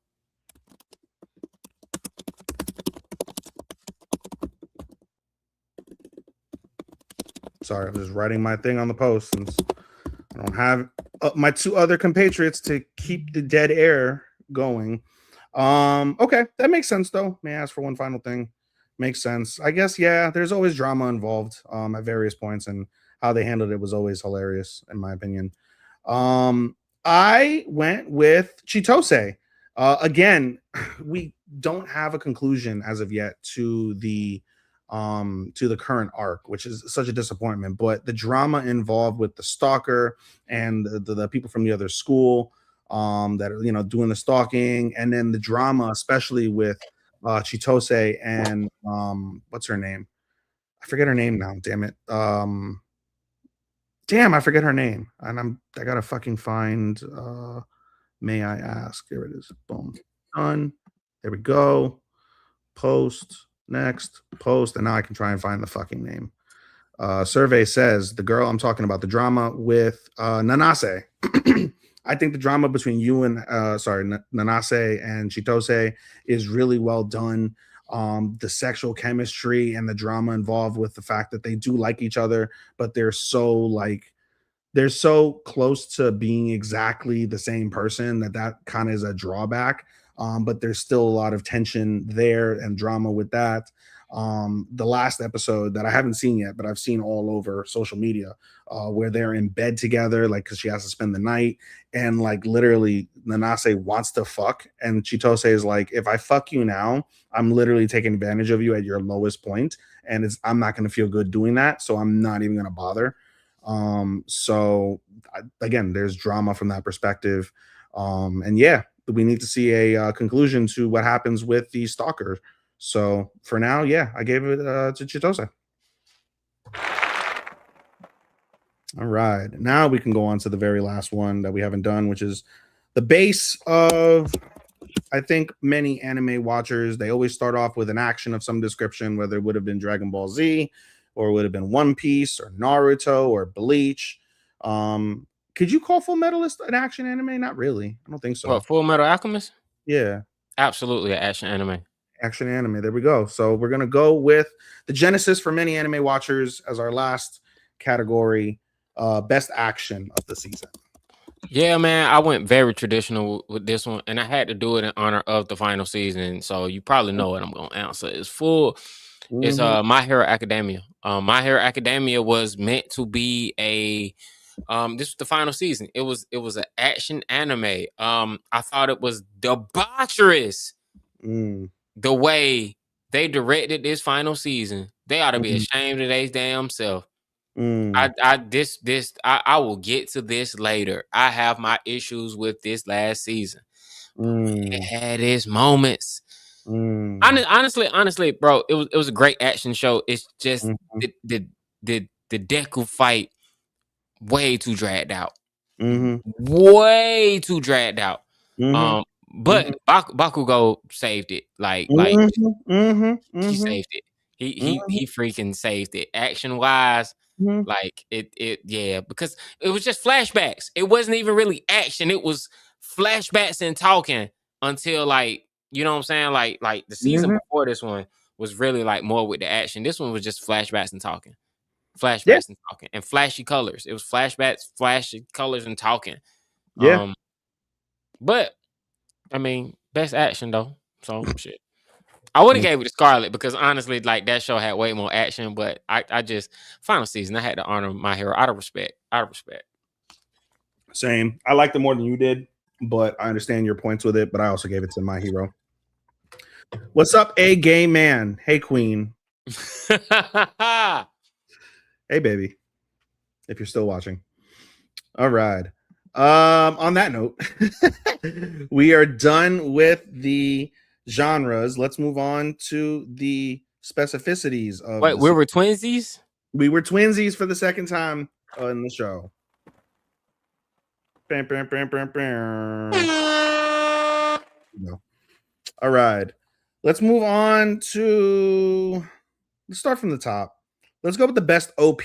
Sorry, I'm just writing my thing on the post since I don't have my two other compatriots to keep the dead air going. Okay, that makes sense though. May I ask for one final thing? Makes sense. I guess yeah, there's always drama involved at various points, and how they handled it was always hilarious, in my opinion. Um, I went with Chitose. Again, we don't have a conclusion as of yet to the current arc, which is such a disappointment. But the drama involved with the stalker and the people from the other school that are doing the stalking, and then the drama, especially with Chitose and what's her name? I forget her name now. Damn it. Damn, I forget her name, and I gotta fucking find. May I ask? Here it is. Boom. Done. There we go. Post. Next. Post. And now I can try and find the fucking name. Survey says the girl I'm talking about, the drama with Nanase. I think the drama between you and Nanase and Chitose is really well done. The sexual chemistry and the drama involved with the fact that they do like each other, but they're so close to being exactly the same person that kind of is a drawback. But there's still a lot of tension there and drama with that. The last episode that I haven't seen yet, but I've seen all over social media, where they're in bed together, like because she has to spend the night, and like literally Nanase wants to fuck, and Chitose is like, if I fuck you now, I'm literally taking advantage of you at your lowest point, and I'm not going to feel good doing that, so I'm not even going to bother. Again, there's drama from that perspective. And yeah, we need to see a conclusion to what happens with the stalker. So for now, yeah, I gave it to Chitose. All right, now we can go on to the very last one that we haven't done, which is the base of, I think, many anime watchers. They always start off with an action of some description, whether it would have been Dragon Ball Z, or it would have been One Piece, or Naruto, or Bleach. Could you call Full Metalist an action anime? Not really. I don't think so. What, Full Metal Alchemist? Yeah, Absolutely, an action anime. action anime. There we go. So we're gonna go with the genesis for many anime watchers as our last category, best action of the season. Yeah, man, I went very traditional with this one, and I had to do it in honor of the final season. So you probably know what I'm gonna answer. It's Mhm, My Hero Academia. My Hero Academia was meant to be a this was the final season. It was an action anime. I thought it was debaucherous mm, the way they directed this final season. They ought to be mm, ashamed of their damn self. mm, I will get to this later. I have my issues with this last season. It mm, had its moments. mm, Honestly, bro, it was a great action show. It's just mhm, the Deku fight way too dragged out. mhm, Way too dragged out. mhm, Um, mhm, but Bakugo saved it. Like mhm, mhm, she mhm, saved it. He mhm, he he freaking saved it. Action wise, Mhm. Like yeah, because it was just flashbacks. It wasn't even really action. It was flashbacks and talking until like, you know what I'm saying? Like the season Mhm. before this one was really like more with the action. This one was just flashbacks and talking. Yeah. Flashbacks and talking. And flashy colors. It was flashbacks, flashy colors and talking. Yeah. But I mean, best action though. So shit. I would have Me- gave it to Scarlet because honestly, like that show had way more action. But I just final season, I had to honor my hero out of respect. Out of respect. Same. I liked it more than you did, but I understand your points with it. But I also gave it to my hero. What's up, a gay man? Hey, queen. Hey, baby. If you're still watching. All right. On that note, we are done with the genres. Let's move on to the specificities of Wait, the we season. were twinsies? We were twinsies for the second time in the show. Bam, bam, bam, bam, bam. No. All right. Let's move on to. Let's start from the top. Let's go with the best OP,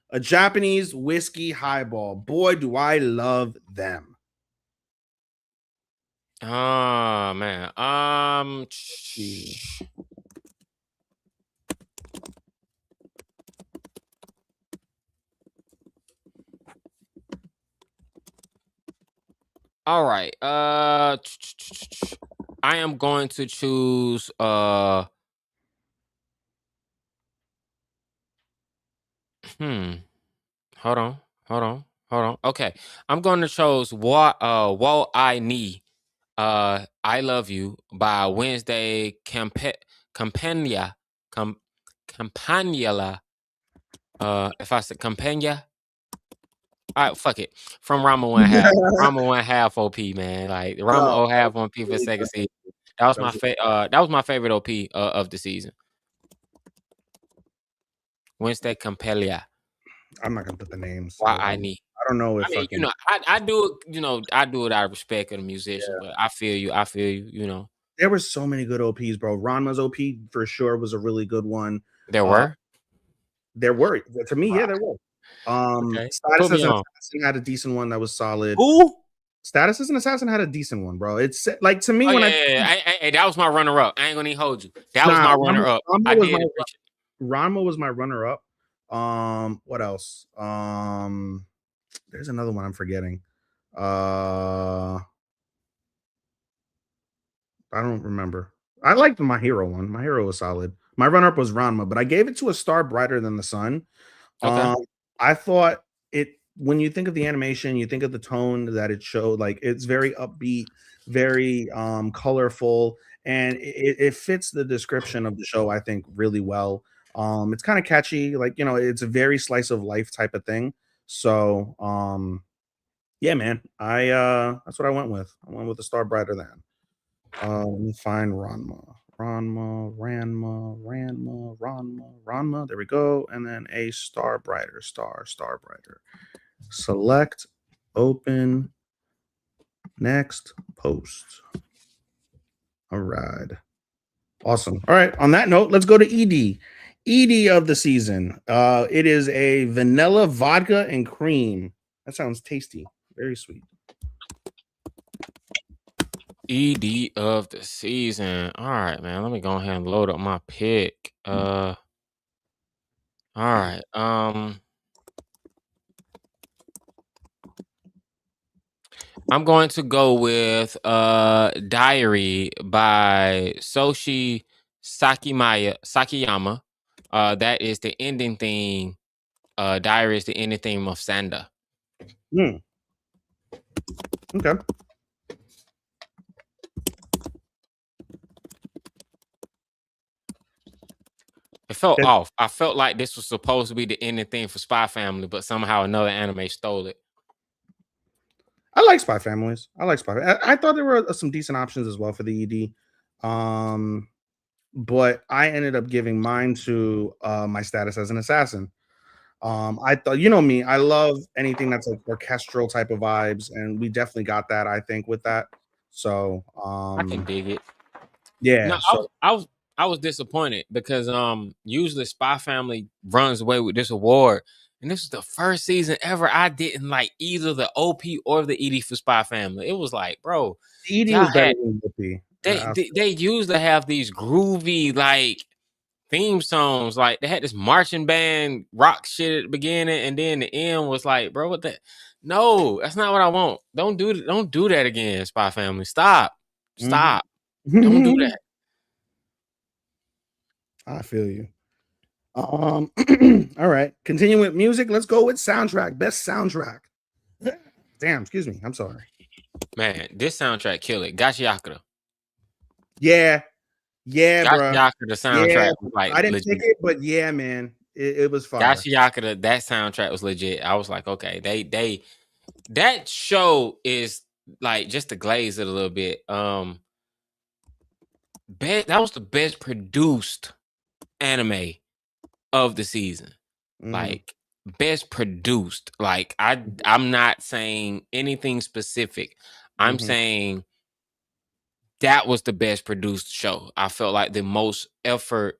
a Japanese whiskey highball. Boy, do I love them. Oh man. All right. I am going to choose hold on. Hold on. Hold on. Okay. I'm going to choose Wo I Ni I Love You by Wednesday Campania Com Campanula. If I said Campania. All right, fuck it. From Rama One Half. Rama One Half OP, man. Like Rama Oh, O that Half was OP for really second good. season. That was That my was, that was my favorite OP of the season. Wednesday Campelia. I'm not gonna put the names. Why I need. I don't know I if mean, fucking I do it, I do it out of respect of the musician, but I feel you. I feel you, there were so many good OPs, bro. Ranma's OP for sure was a really good one. There Uh, were. there were to me, yeah, Wow. there were. Okay. Status Put me as an on. assassin had a decent one that was solid. Who? Status as an assassin had a decent one, bro. It's like to me Oh when yeah, I yeah, yeah. That was my runner up. I ain't gonna even hold you. That was nah my runner up. I did appreciate. Ranma was my runner up. What else? There's another one I'm forgetting. Uh, I don't remember. I liked my hero one. My hero was solid. My runner up was Ranma, but I gave it to A Star Brighter Than the Sun. Okay. Um, I thought it when you think of the animation, you think of the tone that it showed, like it's very upbeat, very colorful, and it fits the description of the show, I think, really well. It's kind of catchy, like it's a very slice of life type of thing. So yeah, man. I that's what I went with. I went with The Star Brighter Than. Let me find Ranma. Ranma. There we go. And then A Star Brighter, Star Brighter. Select, open, next, post. All right. Awesome. All right. On that note, let's go to ED. ED of the season. It is a vanilla vodka and cream. That sounds tasty. Very sweet. ED of the season. All right, man. Let me go ahead and load up my pick. All right. I'm going to go with Diary by Soshi Sakiyama. That is the ending theme. Diary is the ending theme of Sanda. Okay. It felt off. I felt like this was supposed to be the ending theme for Spy Family, but somehow another anime stole it. I like Spy Families. I thought there were some decent options as well for the ED. But I ended up giving mine to my status as an assassin. I thought, me, I love anything that's like orchestral type of vibes, and we definitely got that, I think, with that. So I can dig it. No, yeah, so I was disappointed because usually Spy Family runs away with this award, And this was the first season ever I didn't like either the OP or the ED for Spy Family. It was like, bro, ED y'all was better had than Whoopi. they used to have these groovy like theme songs. Like they had this marching band rock shit at the beginning, and then the end was like, bro, what the? No, that's not what I want. Don't do that again, Spy Family. Stop. Stop. Don't do that. I feel you. All right. Continue with music. Let's go with soundtrack. Best soundtrack. Damn, excuse me. I'm sorry. Man, this soundtrack kill it. Gachi Yakura. Yeah, bro. Gachi Yakura, the soundtrack was like I didn't legit. pick it, but yeah, man, it was fire. Gachi Yakura, that soundtrack was legit. I was like, okay, they that show is like just to glaze it a little bit. That was the best produced anime of the season. Like best produced. Like I'm not saying anything specific. I'm saying that was the best produced show. I felt like the most effort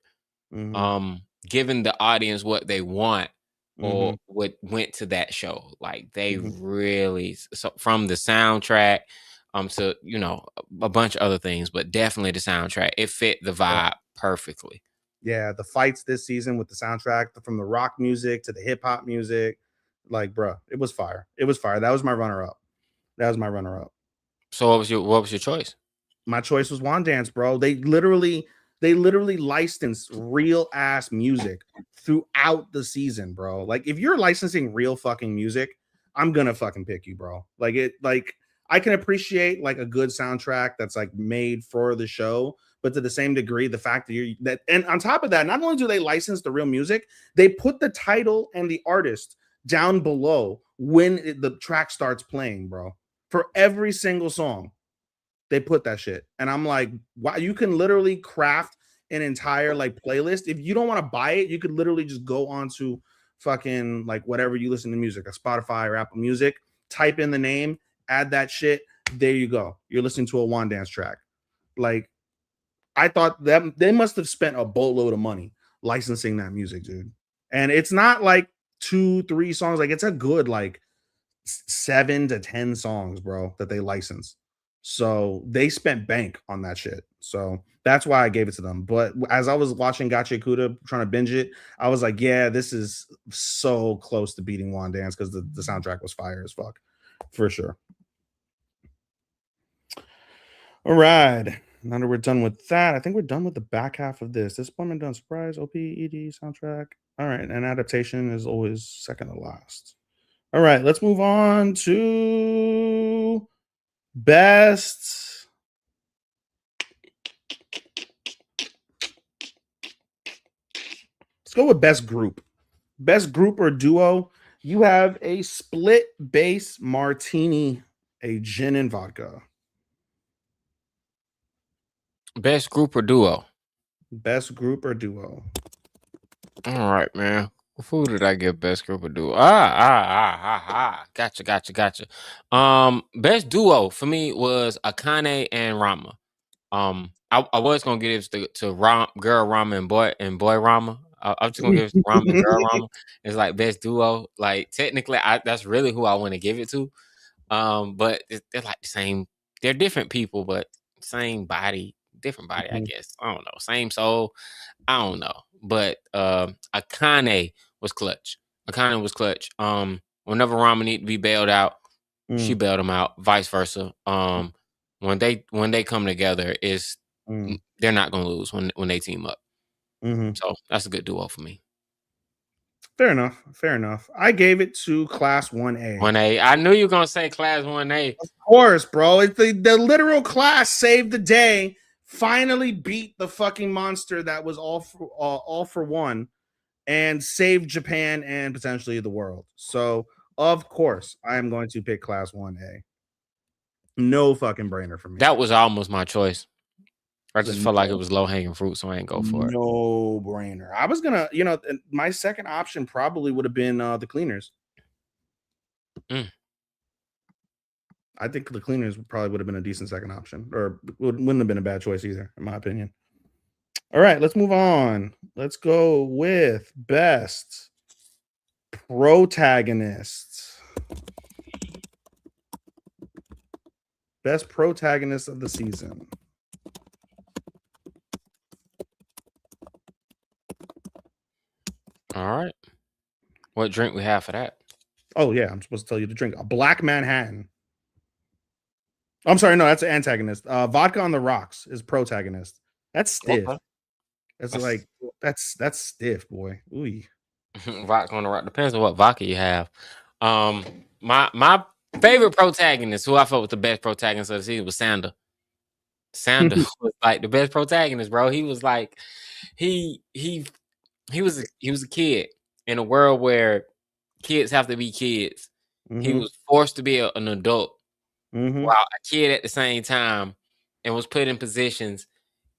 giving the audience what they want or what went to that show. Like they really, so from the soundtrack to a bunch of other things, but definitely the soundtrack, it fit the vibe perfectly. Yeah, the fights this season with the soundtrack, from the rock music to the hip hop music, like, bro, it was fire. It was fire. That was my runner up. So what was your choice? My choice was Wand Dance, bro. They literally licensed real ass music throughout the season, bro. Like, if you're licensing real fucking music, I'm gonna fucking pick you, bro. Like I can appreciate like a good soundtrack that's like made for the show, but to the same degree, the fact that and on top of that, not only do they license the real music, they put the title and the artist down below when the track starts playing, bro. For every single song, they put that shit. And I'm like, wow, you can literally craft an entire like playlist. If you don't want to buy it, you could literally just go onto fucking like whatever you listen to music, a Spotify or Apple Music, type in the name, add that shit. There you go. You're listening to a Wand Dance track. Like, I thought that they must have spent a boatload of money licensing that music, dude. And it's not like 2-3 songs. Like, it's a good like 7 to 10 songs, bro, that they license. So they spent bank on that shit. So that's why I gave it to them. But as I was watching Gachi Kuda trying to binge it, I was like, yeah, this is so close to beating Wand Dance because the soundtrack was fire as fuck. For sure. All right. Now that we're done with that, I think we're done with the back half of this. Disappointment, done, surprise, OP, ED, soundtrack. All right. And adaptation is always second to last. All right. Let's move on to best. Let's go with best group. Best group or duo. You have a split base martini, a gin and vodka. Best group or duo? Best group or duo. All right, man. Who did I give best group or duo? Gotcha. Best duo for me was Akane and Rama. I was gonna give it to girl Rama and boy Rama. I'm just gonna give it to Rama and girl Rama. It's like best duo. Like technically, that's really who I want to give it to. But they're like the same. They're different people, but same body, different body. I guess I don't know. Same soul. I don't know. But Akane was clutch. Whenever Rama need to be bailed out, she bailed him out. Vice versa. When they come together, they're not gonna lose when they team up. So that's a good duo for me. Fair enough. I gave it to Class 1A. 1A. I knew you were gonna say Class 1A. Of course, bro. It's the literal class saved the day. Finally beat the fucking monster that was all for one, and saved Japan and potentially the world. So of course, I am going to pick Class 1A. No fucking brainer for me. That was almost my choice. I just felt like it was low hanging fruit, so I ain't go for it. No brainer. I was gonna, my second option probably would have been the Cleaners. I think the Cleaners probably would have been a decent second option, or wouldn't have been a bad choice either, in my opinion. All right, let's move on. Let's go with best Protagonist. Best protagonist of the season. All right. What drink we have for that? Oh yeah, I'm supposed to tell you to drink a Black Manhattan. I'm sorry, no, that's an antagonist. Vodka on the rocks is protagonist. That's stiff. Okay. That's like that's stiff, boy. Ooh. Vodka on the rock. Depends on what vodka you have. My favorite protagonist, who I felt was the best protagonist of the season, was Sander. Sander was like the best protagonist, bro. He was like he was a kid in a world where kids have to be kids. He was forced to be an adult while a kid at the same time, and was put in positions.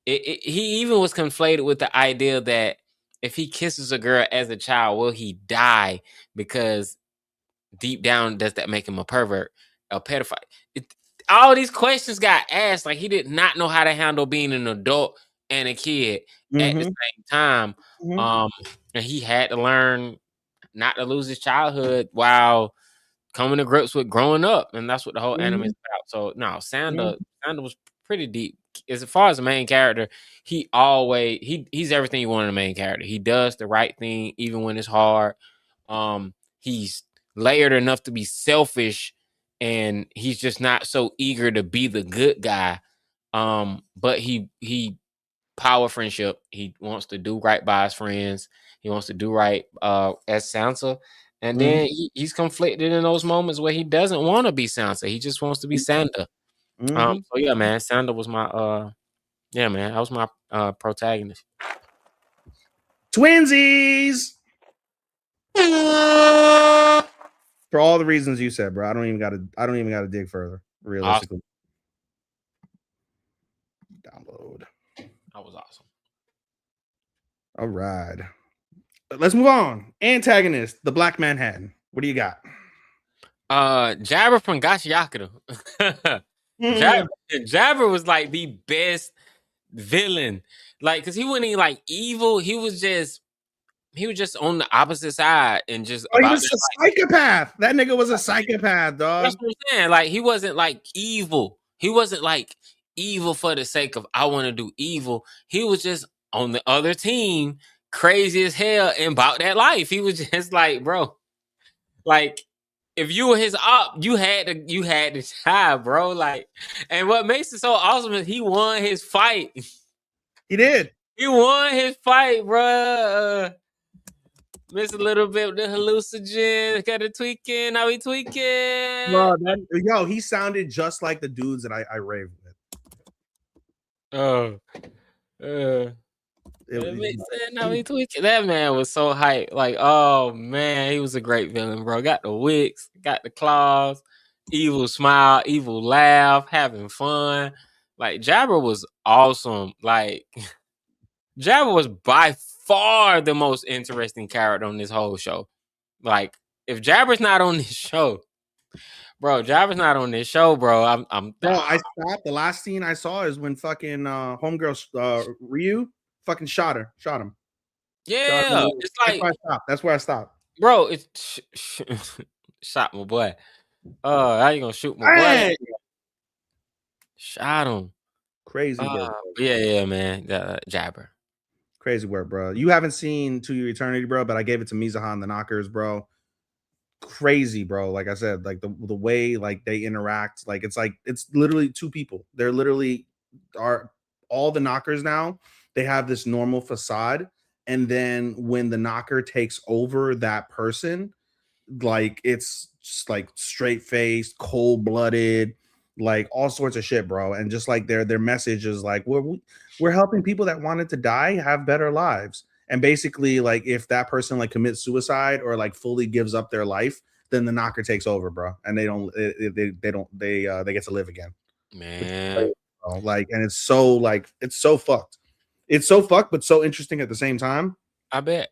He even was conflated with the idea that if he kisses a girl as a child, will he die? Because deep down, does that make him a pervert, a pedophile? All these questions got asked. Like, he did not know how to handle being an adult and a kid at the same time. And he had to learn not to lose his childhood while coming to grips with growing up, and that's what the whole anime is about. So no, Sander was pretty deep. As far as the main character, he's everything you want in a main character. He does the right thing even when it's hard. He's layered enough to be selfish, and he's just not so eager to be the good guy. But he power friendship. He wants to do right by his friends. He wants to do right as Sansa. And then he's conflicted in those moments where he doesn't want to be Sansa. He just wants to be Sander. So yeah, man, Sander was my that was my protagonist. Twinsies. For all the reasons you said, bro. I don't even gotta dig further, realistically. Awesome. Download. That was awesome. All right. Let's move on. Antagonist, the Black Manhattan. What do you got? Jabber from Gachiakura. Jabber was like the best villain. Like, cause he wasn't even like evil. He was just on the opposite side and just he was a psychopath. That nigga was a psychopath, dog. That's what I'm saying. Like, he wasn't like evil. He wasn't like evil for the sake of I want to do evil. He was just on the other team, crazy as hell, and about that life. He was just like, bro, like, if you were his op, you had to die, bro. Like, and what makes it so awesome is he won his fight. He did. He won his fight, bro. Missed a little bit with the hallucinogen. Got it tweaking. How we tweaking? Yo, he sounded just like the dudes that I raved with. That man was so hyped. Like, oh man, he was a great villain, bro. Got the wigs, got the claws, evil smile, evil laugh, having fun. Like, Jabber was awesome. Like, Jabber was by far the most interesting character on this whole show. Like, if Jabber's not on this show, bro, Jabber's not on this show, bro. I stopped. The last scene I saw is when fucking homegirl Ryu fucking shot him. Yeah, it's like that's where I stopped. Bro, it's shot my boy. How you gonna shoot my boy? Shot him. Crazy work. Yeah, man. Jabber. Crazy work, bro. You haven't seen To Your Eternity, bro, but I gave it to Mizahan the Knockers, bro. Crazy, bro. Like I said, like the way like they interact, like it's literally two people. They're literally are all the Knockers now. They have this normal facade, and then when the Knocker takes over that person, like it's just like straight faced, cold blooded, like all sorts of shit, bro. And just like their message is like we're helping people that wanted to die have better lives. And basically, like if that person like commits suicide or like fully gives up their life, then the Knocker takes over, bro, and they get to live again. Man, like, and it's so fucked. It's so fucked, but so interesting at the same time. I bet.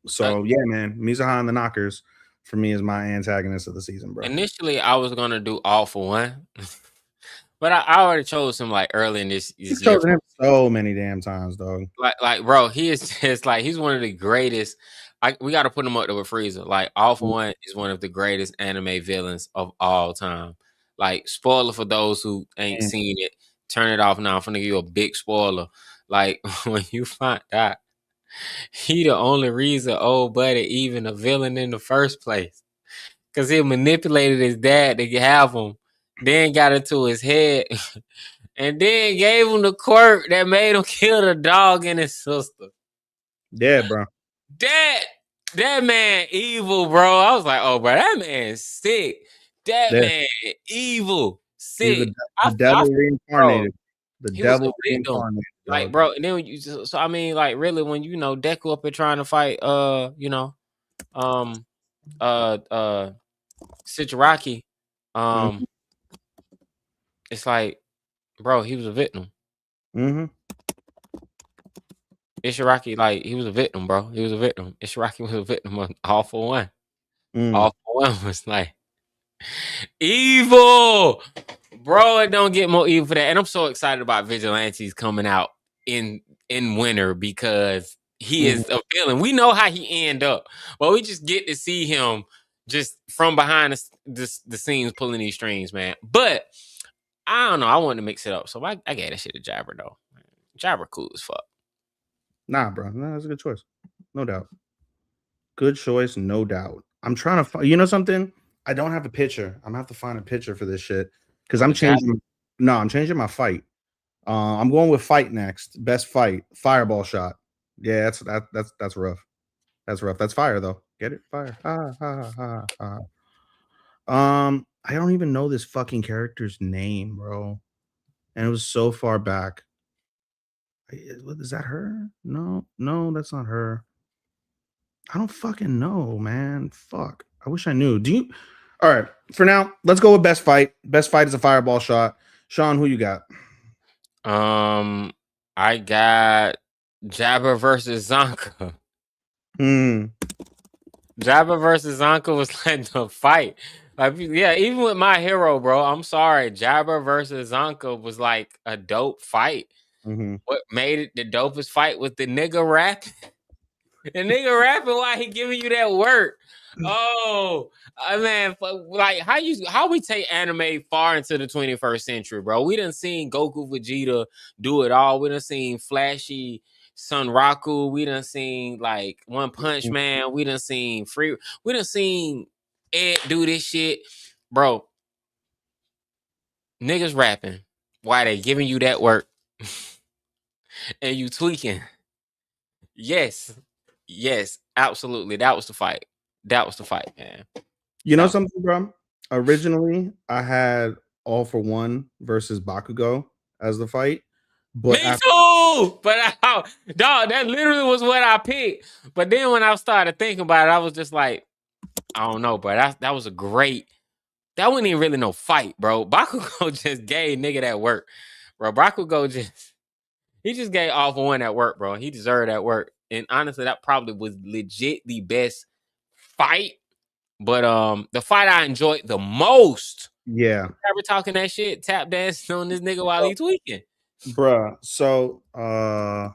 So yeah, man, Mizahan the Knockers for me is my antagonist of the season, bro. Initially, I was gonna do All for One, but I already chose him like early in this year. Chosen him so many damn times, dog. Like, bro, he is just like he's one of the greatest we got to put him up there with Frieza. Like, All for One is one of the greatest anime villains of all time. Like, spoiler for those who ain't seen it. Turn it off now. I'm finna give you a big spoiler. Like, when you find out he the only reason old buddy even a villain in the first place. Cause he manipulated his dad to have him, then got into his head, and then gave him the quirk that made him kill the dog and his sister. Yeah, bro. That man evil, bro. I was like, oh, bro, that man's sick. That Yeah. man evil, He's sick. the devil reincarnated. The He was a devil victim. reincarnated. Like, Dog. bro, and then when you so I mean, like, really, when you know Deku up here trying to fight, Shigaraki, it's like, bro, he was a victim. Mm-hmm. Ishiraki, like, he was a victim, bro. He was a victim. Ishiraki was a victim of All for One. Mm. All for One was like evil, bro. It don't get more evil for that. And I'm so excited about Vigilantes coming out in winter because he is a villain. We know how he end up, but we just get to see him just from behind the scenes pulling these strings, man. But I don't know. I wanted to mix it up, so I gave that shit to Jabber though. Jabber cool as fuck. Nah, bro. No, that's a good choice. No doubt. Good choice, no doubt. I'm trying to find, you know something? I don't have a picture. I'm gonna have to find a picture for this shit. Because I'm changing. No, I'm changing my fight. I'm going with fight next. Best fight. Fireball shot. Yeah, that's rough. That's rough. That's fire though. Get it? Fire. Ha ha ha ha. I don't even know this fucking character's name, bro. And it was so far back. Is that her? No, that's not her. I don't fucking know, man. Fuck. I wish I knew. Do you? All right. For now, let's go with best fight. Best fight is a fireball shot. Sean, who you got? I got Jabber versus Zonka. Jabber versus Zonka was like the fight. Like, yeah, even with My Hero, bro. I'm sorry. Jabber versus Zonka was like a dope fight. What made it the dopest fight was the nigga rapping. The nigga rapping while he giving you that work. Oh, man, like how we take anime far into the 21st century, bro. We done seen Goku Vegeta do it all. We done seen flashy Sun Raku. We done seen like One Punch Man. We done seen Ed do this shit, bro. Niggas rapping while they giving you that work and you tweaking. Yes, absolutely. That was the fight. Man. You know something, bro? Originally, I had All for One versus Bakugo as the fight. But me too. But dog, that literally was what I picked. But then when I started thinking about it, I was just like, I don't know, bro. That was a great. That wasn't even really no fight, bro. Bakugo just gave nigga that work, bro. Bakugo just gave All for One that work, bro. He deserved that work. And honestly, that probably was legit the best fight. But the fight I enjoyed the most. Yeah. Ever talking that shit, tap dancing on this nigga while he tweaking. Bruh. So I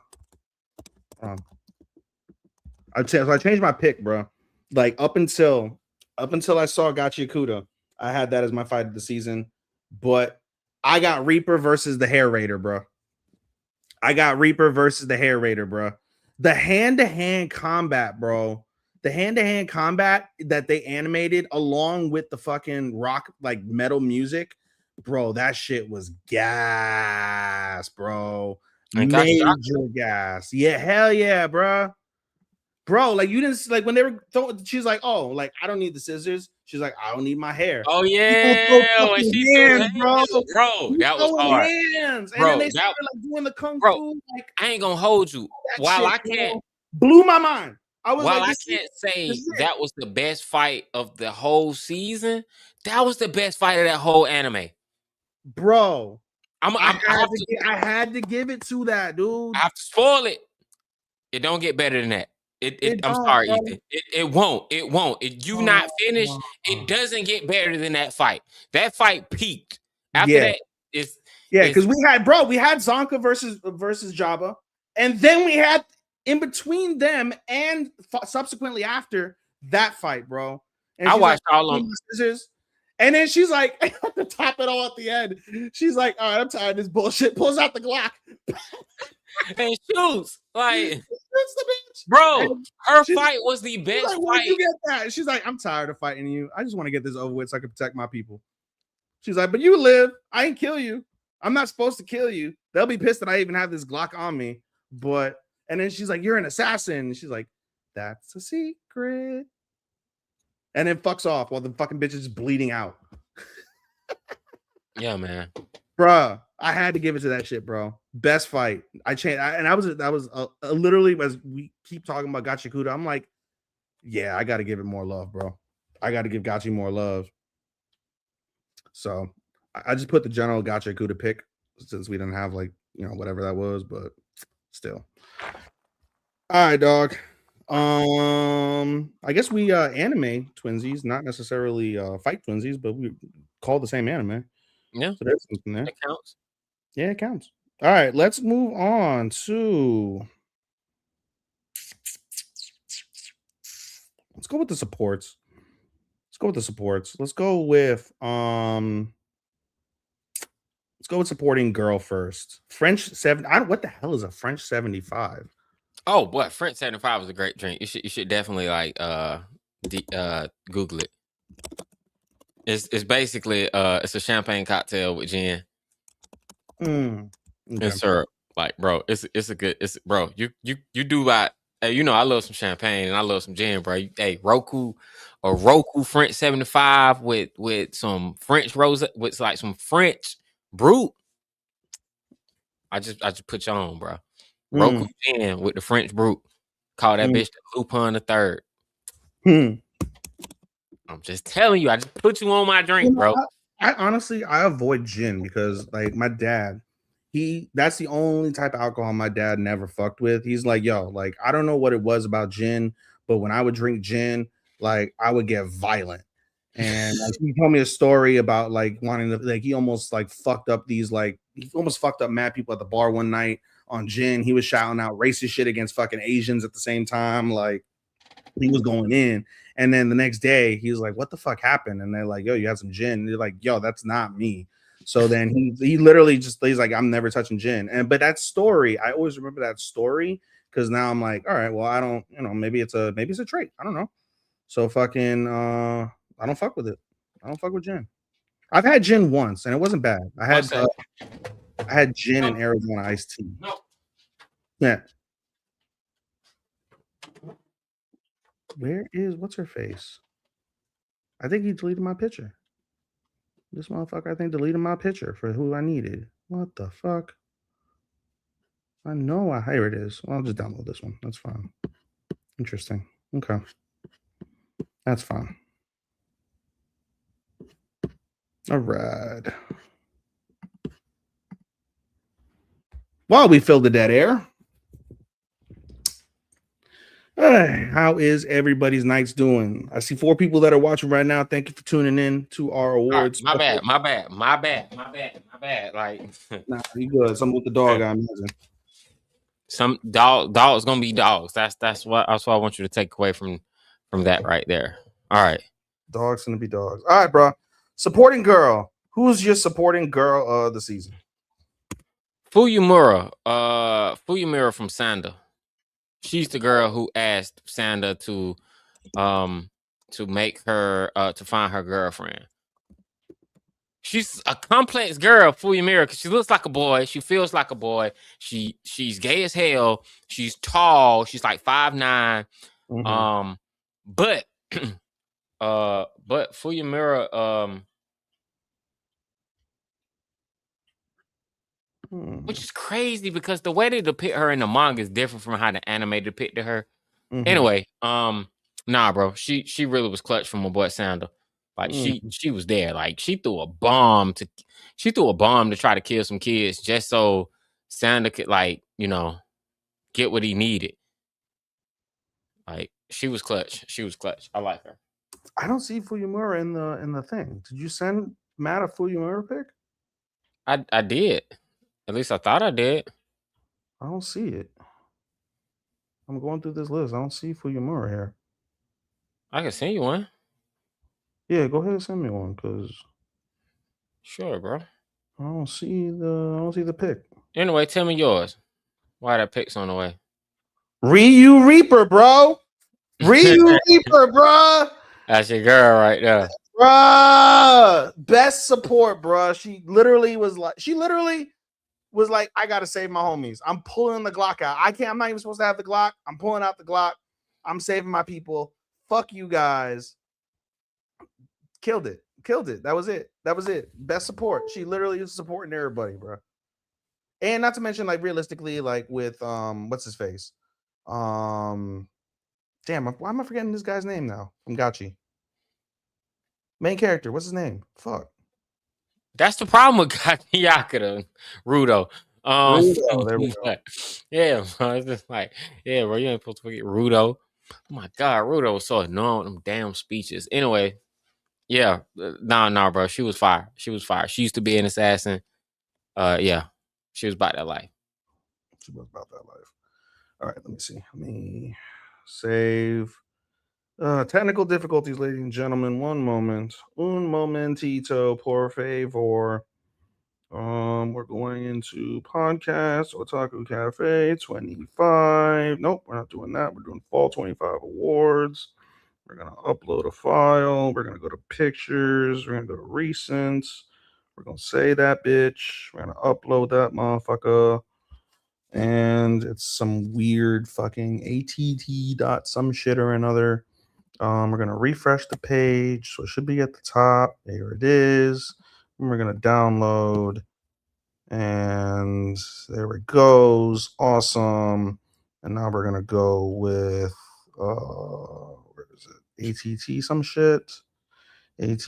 changed my pick, bro. Like up until I saw Gachi Kuda, I had that as my fight of the season. But I got Reaper versus the Hair Raider, bro. The hand-to-hand combat, bro. The hand-to-hand combat that they animated along with the fucking rock, like metal music, bro, that shit was gas, bro. Major gas. Yeah, hell yeah, bro. Bro, like you didn't like when they were throwing, she's like, oh, like I don't need the scissors. She's like, I don't need my hair. Oh yeah, when she hands, bro, that was hard. Hands. And then they started like doing the kung fu. Like, I ain't gonna hold you. While shit, I can't, blew my mind. I was while like, I can't say that was the best fight of the whole season, that was the best fight of that whole anime, bro. I had to give it to that dude. I have to spoil it. It don't get better than that. I'm sorry, Ethan. It won't. You not finished. It doesn't get better than that fight. That fight peaked. After that, because we had Zonka versus Jabba, and then we had in between them and subsequently after that fight, bro. And I she's like, watched all "Give of me my scissors." And then she's like, to top it all at the end, she's like, "All right, I'm tired of this bullshit." Pulls out the Glock, and shoots. Like, shoots the bitch. bro, And her she's fight was the She's best like, "Where'd you fight. get that?" She's like, "I'm tired of fighting you. I just want to get this over with so I can protect my people." She's like, "But you live. I ain't kill you. I'm not supposed to kill you. They'll be pissed that I even have this Glock on me." But and then she's like, "You're an assassin." She's like, "That's a secret." And then fucks off while the fucking bitch is bleeding out. Yeah, man. Bruh, I had to give it to that shit, bro. Best fight. I changed, and I was that was literally as we keep talking about Gachi I'm like, yeah, I got to give it more love, bro. I got to give Gachi more love. So I just put the general Gachi pick since we didn't have like whatever that was, but still. All right, dog. I guess we anime twinsies, not necessarily fight twinsies, but we call the same anime. Yeah, So there's something there. it counts. Yeah, it counts. All right, let's move on to let's go with the supports. Let's go with supporting girl first. French 7. What the hell is a French 75? Oh, boy, French 75 was a great drink. You should definitely like Google it. It's basically it's a champagne cocktail with gin Okay. and syrup. Like, bro, it's a good bro. You do like hey, I love some champagne and I love some gin, bro. Hey, Roku French 75 with some French rose with like some French brute. I just put you on, bro. Roku gin with the French brute. Call that bitch the Lupin the Third. I'm just telling you, I just put you on my drink, bro. I honestly avoid gin because like my dad, that's the only type of alcohol my dad never fucked with. He's like, yo, like I don't know what it was about gin, but when I would drink gin, like I would get violent. And like he told me a story about like wanting to like he almost fucked up mad people at the bar one night on gin. He was shouting out racist shit against fucking Asians at the same time. Like he was going in. And then the next day, he was like, "What the fuck happened?" And they're like, "Yo, you had some gin." And they're like, "Yo, that's not me." So then he literally he's like, "I'm never touching gin." But that story, I always remember that story because now I'm like, all right, well, I don't, maybe it's a trait. I don't know. So fucking, I don't fuck with it. I don't fuck with gin. I've had gin once and it wasn't bad. I had gin and Arizona iced tea. No. Yeah. What's her face? I think he deleted my picture. This motherfucker, I think, deleted my picture for who I needed. What the fuck? I know here it is. Well, I'll just download this one. That's fine. Interesting. Okay. That's fine. All right. While we fill the dead air, how is everybody's nights doing? I see 4 people that are watching right now. Thank you for tuning in to our awards. My bad. Like, Nah, you good. Something with the dog, I imagine. some dogs gonna be dogs. That's what I want you to take away from that right there. All right. Dogs gonna be dogs. All right, bro. Supporting girl. Who's your supporting girl of the season? Fuyumura from Sanda. She's the girl who asked Sanda to make her to find her girlfriend. She's a complex girl, Fuyumura, because she looks like a boy. She feels like a boy. She's gay as hell. She's tall. She's like 5'9". But Fuyumura which is crazy because the way they depict her in the manga is different from how the anime depicted her. Anyway, nah, bro, she really was clutch from my boy Sandal. Like she was there. Like she threw a bomb to try to kill some kids just so Sandal could get what he needed. Like she was clutch. I like her. I don't see Fuyumura in the thing. Did you send Matt a Fuyumura pic? I did. At least I thought I did. I don't see it. I'm going through this list. I don't see Fuyamura here. I can send you one. Yeah, go ahead and send me one because Sure, bro. I don't see the pick. Anyway, tell me yours. Why that pick's on the way? Ryu Reaper, bro. Ryu Reaper, bro. That's your girl right there. Bruh. Best support, bruh. She literally was like, I gotta save my homies. I'm pulling the Glock out. I'm not even supposed to have the Glock. I'm pulling out the Glock. I'm saving my people. Fuck you guys. Killed it. That was it. Best support. She literally is supporting everybody, bro. And not to mention, like, realistically, like with what's his face? Damn, why am I forgetting this guy's name now? From Gachi. Main character, what's his name? Fuck. That's the problem with Yakuda, Rudo. Rudo, there we go. Yeah, bro, it's just like, yeah, bro, you ain't supposed to forget Rudo. Oh my god, Rudo was so annoying with them damn speeches. Anyway, yeah, no, bro, she was fire. She used to be an assassin. Yeah, she was about that life. She was about that life. All right, let me see. Let me save. Technical difficulties, ladies and gentlemen. One moment. Un momentito, por favor. We're going into podcast Otalku Cafe 25. Nope, we're not doing that. We're doing Fall 25 awards. We're gonna upload a file. We're gonna go to pictures. We're gonna go to recents. We're gonna say that bitch. We're gonna upload that motherfucker. And it's some weird fucking att dot some shit or another. We're gonna refresh the page, so it should be at the top. There it is. And we're gonna download, and there it goes. Awesome. And now we're gonna go with where is it? Some shit. And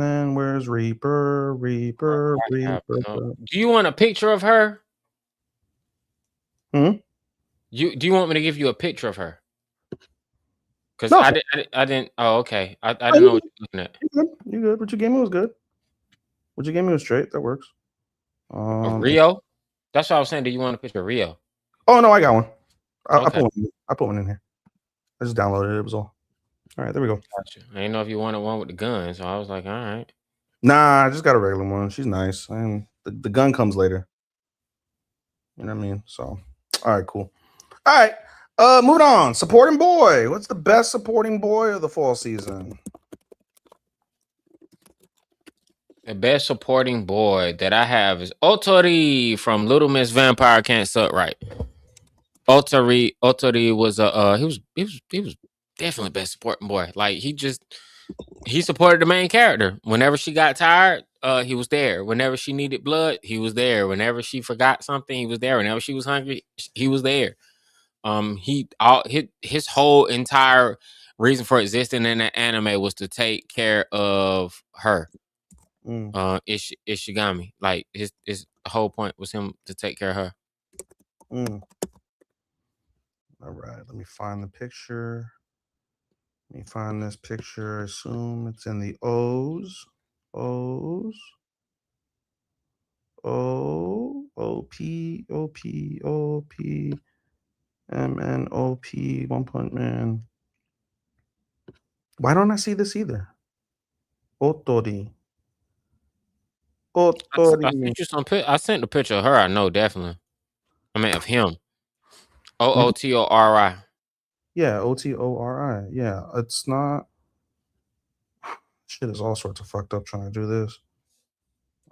then where's Reaper? Do you want a picture of her? Hmm? Do you want me to give you a picture of her? Because No, I didn't. Oh, okay. I didn't know what you're looking at. you good. What you gave me was good. What you gave me was straight. That works. Rio? That's what I was saying. Do you want a picture of Rio? Oh no, I got one. I Okay. put one in here. I just downloaded it. It was all right. There we go. Gotcha. I didn't know if you wanted one with the gun, so I was like, all right. Nah, I just got a regular one. She's nice. And the gun comes later. You know what I mean? So, all right, cool. All right, moving on. Supporting boy. What's the best supporting boy of the fall season? The best supporting boy that I have is Otori from Little Miss Vampire Can't Suck Right. Otori was he was definitely best supporting boy. Like he supported the main character. Whenever she got tired, he was there. Whenever she needed blood, he was there. Whenever she forgot something, he was there. Whenever she was hungry, he was there. His whole entire reason for existing in the anime was to take care of her. Ishigami. Like his whole point was him to take care of her. All right, let me find the picture. Let me find this picture. Assume it's in the O's. O P M N O P 1 Punch Man. Why don't I see this either? Otori. I sent you some. I sent the picture of her. I know definitely. I mean of him. Otori. Yeah, Otori. Yeah, it's not. Shit is all sorts of fucked up trying to do this.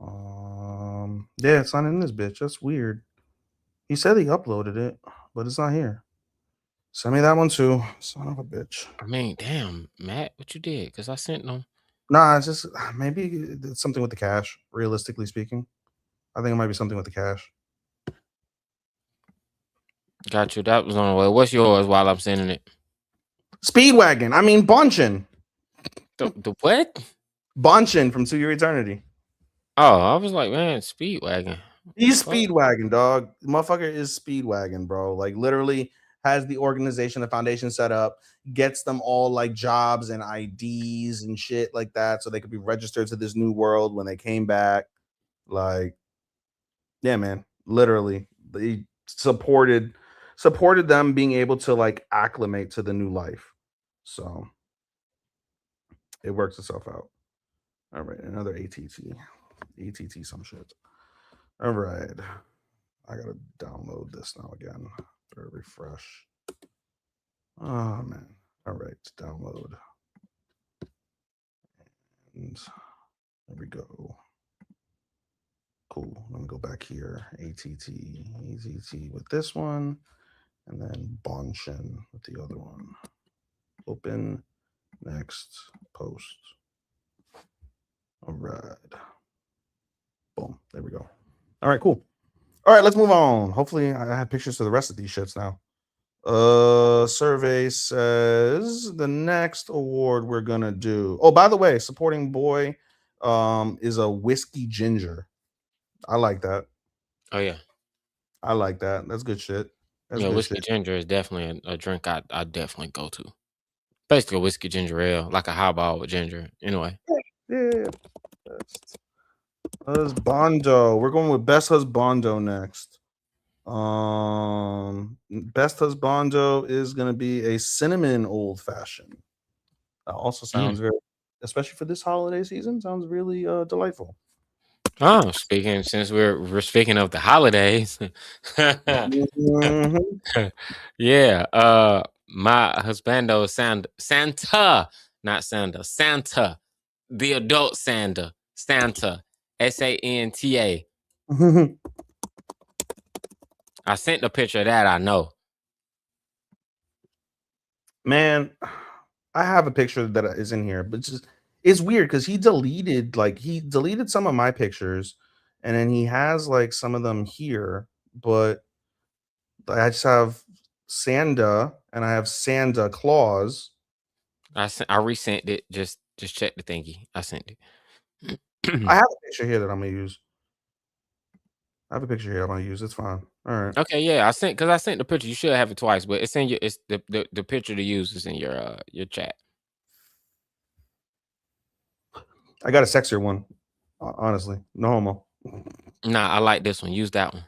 Yeah, it's not in this bitch. That's weird. He said he uploaded it, but it's not here. Send me that one too. Son of a bitch. I mean, damn, Matt, what you did? Because I sent them. Nah, it's just maybe it's something with the cache. Realistically speaking, I think it might be something with the cache. Got you. That was on the way. What's yours while I'm sending it? Speedwagon. I mean, Bonchin. The what? Bonchin from To Your Eternity. Oh, I was like, man, Speedwagon. He's Speedwagon, dog. The motherfucker is Speedwagon, bro. Like, literally has the organization, the foundation set up, gets them all like jobs and IDs and shit like that, so they could be registered to this new world when they came back. Like, yeah, man. Literally, they supported supported them being able to like acclimate to the new life. So it works itself out. All right, another ATT some shit. All right, I gotta download this now again. Refresh. Oh man. All right, download. And there we go. Cool. Let me go back here. ATT with this one, and then Bonshin with the other one. Open, next, post. All right. Boom. There we go. All right, cool. All right, let's move on. Hopefully, I have pictures of the rest of these shits now. Survey says the next award we're gonna do. Oh, by the way, supporting boy is a whiskey ginger. I like that. Oh yeah. I like that. That's good shit. That's good Whiskey shit. ginger is definitely a drink I definitely go to. Basically, a whiskey ginger ale, like a highball with ginger. Anyway. Yeah. Best husbando. We're going with best husbando next. Best husbando is gonna be a cinnamon old fashioned. That also sounds very, especially for this holiday season, sounds really delightful. Oh, since we're speaking of the holidays. Mhm. Yeah, my husbando Santa, not Santa, the adult Santa, Santa, Santa. I sent the picture of that, I know. Man, I have a picture that is in here, but it's weird because he deleted some of my pictures, and then he has like some of them here, but I just have Santa and I have Santa Claus. I resent it. Just check the thingy. I sent it. I have a picture here that I'm gonna use. I have a picture here I'm gonna use. It's fine. All right. Okay, yeah, I sent the picture. You should have it twice, but it's in your it's the picture to use is in your chat. I got a sexier one. Honestly, no homo. Nah, I like this one. Use that one.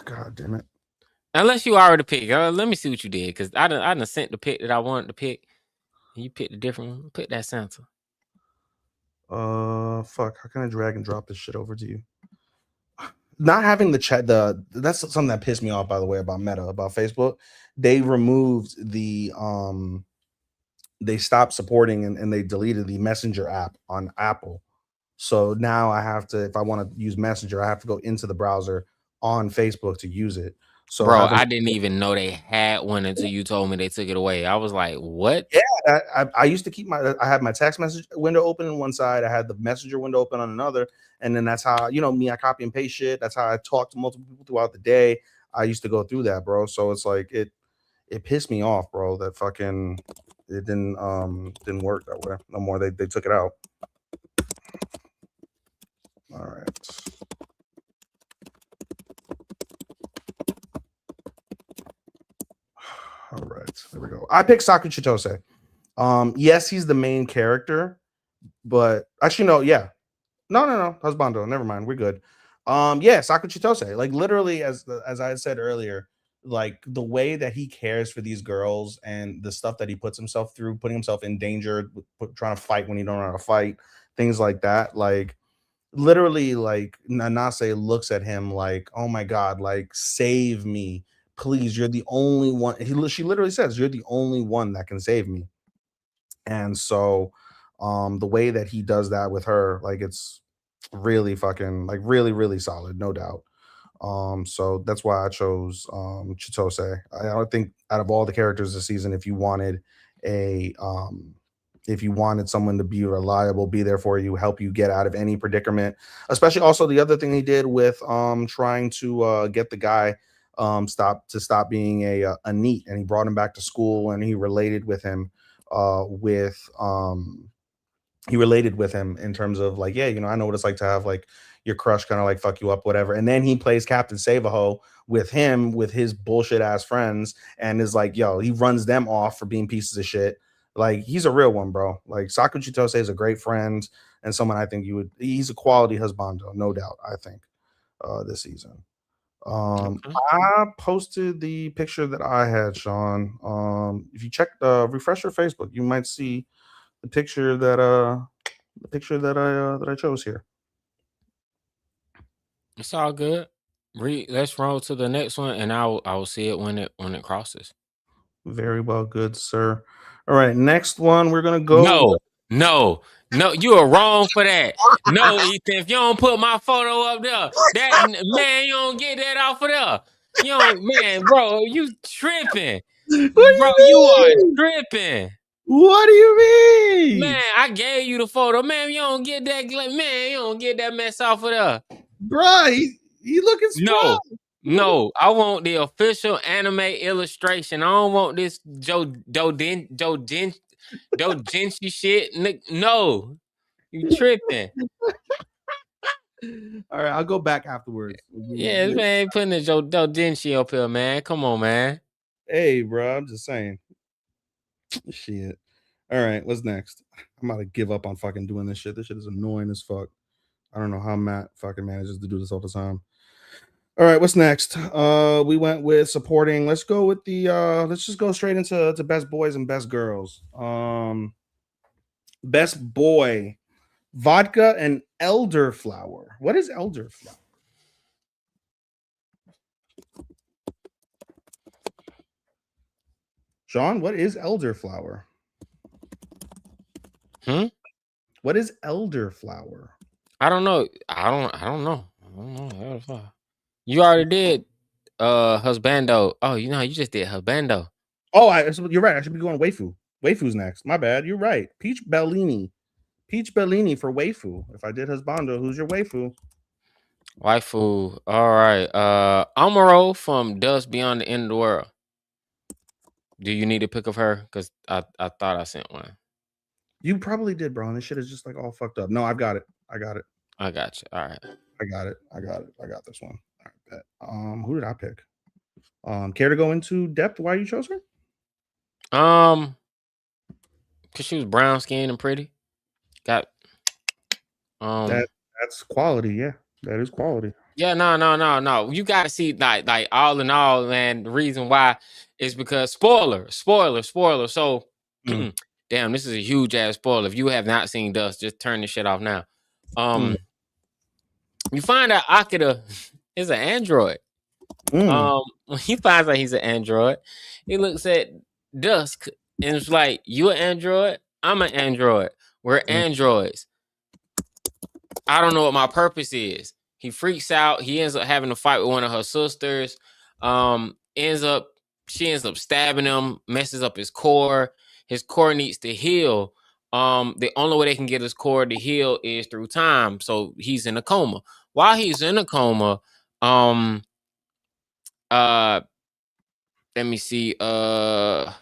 God damn it. Unless you already picked. Let me see what you did, because I done sent the pick that I wanted to pick. And you picked a different one. Pick that Santa. Fuck. How can I drag and drop this shit over to you? Not having the chat. That's something that pissed me off, by the way, about Meta, about Facebook. They removed they stopped supporting and they deleted the Messenger app on Apple. So now I have to, if I want to use Messenger, I have to go into the browser on Facebook to use it. So Bro, I didn't even know they had one until you told me they took it away. I was like, what? Yeah, I used to keep I had my text message window open on one side, I had the Messenger window open on another, and then that's how, me, I copy and paste shit. That's how I talk to multiple people throughout the day. I used to go through that, bro. So it's like it pissed me off, bro, that fucking it didn't work that way no more. They took it out. All right. All right, there we go. I picked Saku Chitose. Yes, he's the main character, but actually, no, yeah. No. Husbando. Never mind. We're good. Yeah, Saku Chitose. Like literally, as I had said earlier, like the way that he cares for these girls and the stuff that he puts himself through, putting himself in danger, trying to fight when he don't know how to fight, things like that. Like literally, like Nanase looks at him like, "Oh my god, like save me, please! You're the only one." She literally says, "You're the only one that can save me." And so the way that he does that with her, like it's really fucking like really solid, no doubt. So that's why I chose Chitose. I don't think out of all the characters this season, a if you wanted someone to be reliable, be there for you, help you get out of any predicament, especially also the other thing he did with trying to get the guy stop being a neat, and he brought him back to school, and he related with him in terms of like, yeah, I know what it's like to have like your crush kind of like fuck you up, whatever. And then he plays Captain Savaho with his bullshit ass friends, and is like, yo, he runs them off for being pieces of shit. Like he's a real one, bro. Like Saku Chitose is a great friend and someone I think he's a quality husbando, no doubt. I think this season. Okay. I posted the picture that I had, Sean. If you check refresh your Facebook, you might see the picture that I chose here. It's all good. Let's roll to the next one, and I will see it when it crosses. Very well, good sir. All right, next one we're gonna go with. No, no, no. You are wrong for that. No, Ethan. If you don't put my photo up there, man, you don't get that off of there. You don't, man, bro. You tripping, What do bro? you You are mean? tripping. What do you mean, Man, I gave you the photo. Man, you don't get that. Man, you don't get that mess off of there. bro? He looking No, sprung. no. I want the official anime illustration. I don't want this Jinchi shit. No, you tripping. All right, I'll go back afterwards. Yeah, this man ain't putting the Jinchi up here, man. Come on, man. Hey, bro, I'm just saying. Shit. All right, what's next? I'm about to give up on fucking doing this shit. This shit is annoying as fuck. I don't know how Matt fucking manages to do this all the time. All right, what's next? We went with supporting. Let's go with the let's just go straight into best boys and best girls. Best boy, vodka and elderflower. What is elderflower? Sean, what is elderflower? What is elderflower? I don't know. I don't know. You already did husbando. Oh, you just did husbando. Oh, you're right. I should be going waifu. Waifu's next. My bad. You're right. Peach Bellini. Peach Bellini for waifu. If I did husbando, who's your waifu? Waifu. All right. Amuro from Dust Beyond the End of the World. Do you need a pic of her? Because I thought I sent one. You probably did, bro. And this shit is just like all fucked up. No, I've got it. I got it. I got you. All right. I got it. I got it. I got this one. All right, bet. Who did I pick? Care to go into depth why you chose her? Cause she was brown skinned and pretty. Got That's quality. Yeah, that is quality. Yeah, no. You gotta see like all in all, man. The reason why is because spoiler. So damn, this is a huge ass spoiler. If you have not seen Dust, just turn this shit off now. You find out Akira is an android. When he finds out he's an android, he looks at Dusk and it's like, you an android? I'm an android. We're androids. I don't know what my purpose is. He freaks out. He ends up having a fight with one of her sisters. She ends up stabbing him, messes up his core. His core needs to heal. The only way they can get his core to heal is through time. So he's in a coma. While he's in a coma, let me see. Cause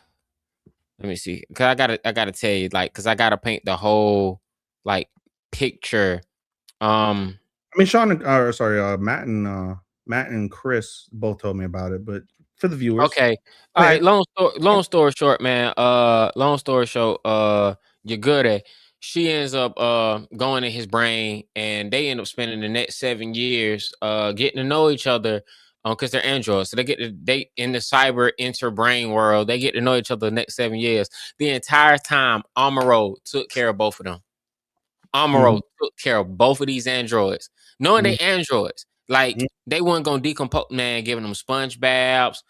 I gotta tell you, like, cause I gotta paint the whole like picture. I mean, Matt and Chris both told me about it, but for the viewers, Okay. All right. Long story short, man. Long story short, Yagure, she ends up going in his brain, and they end up spending the next 7 years getting to know each other. Because they're androids, so they in the cyber inter-brain world, they get to know each other the next 7 years. The entire time, Amuro took care of both of them. Amuro took care of both of these androids, knowing they androids. Like they weren't gonna decompose, man. Giving them sponge baths,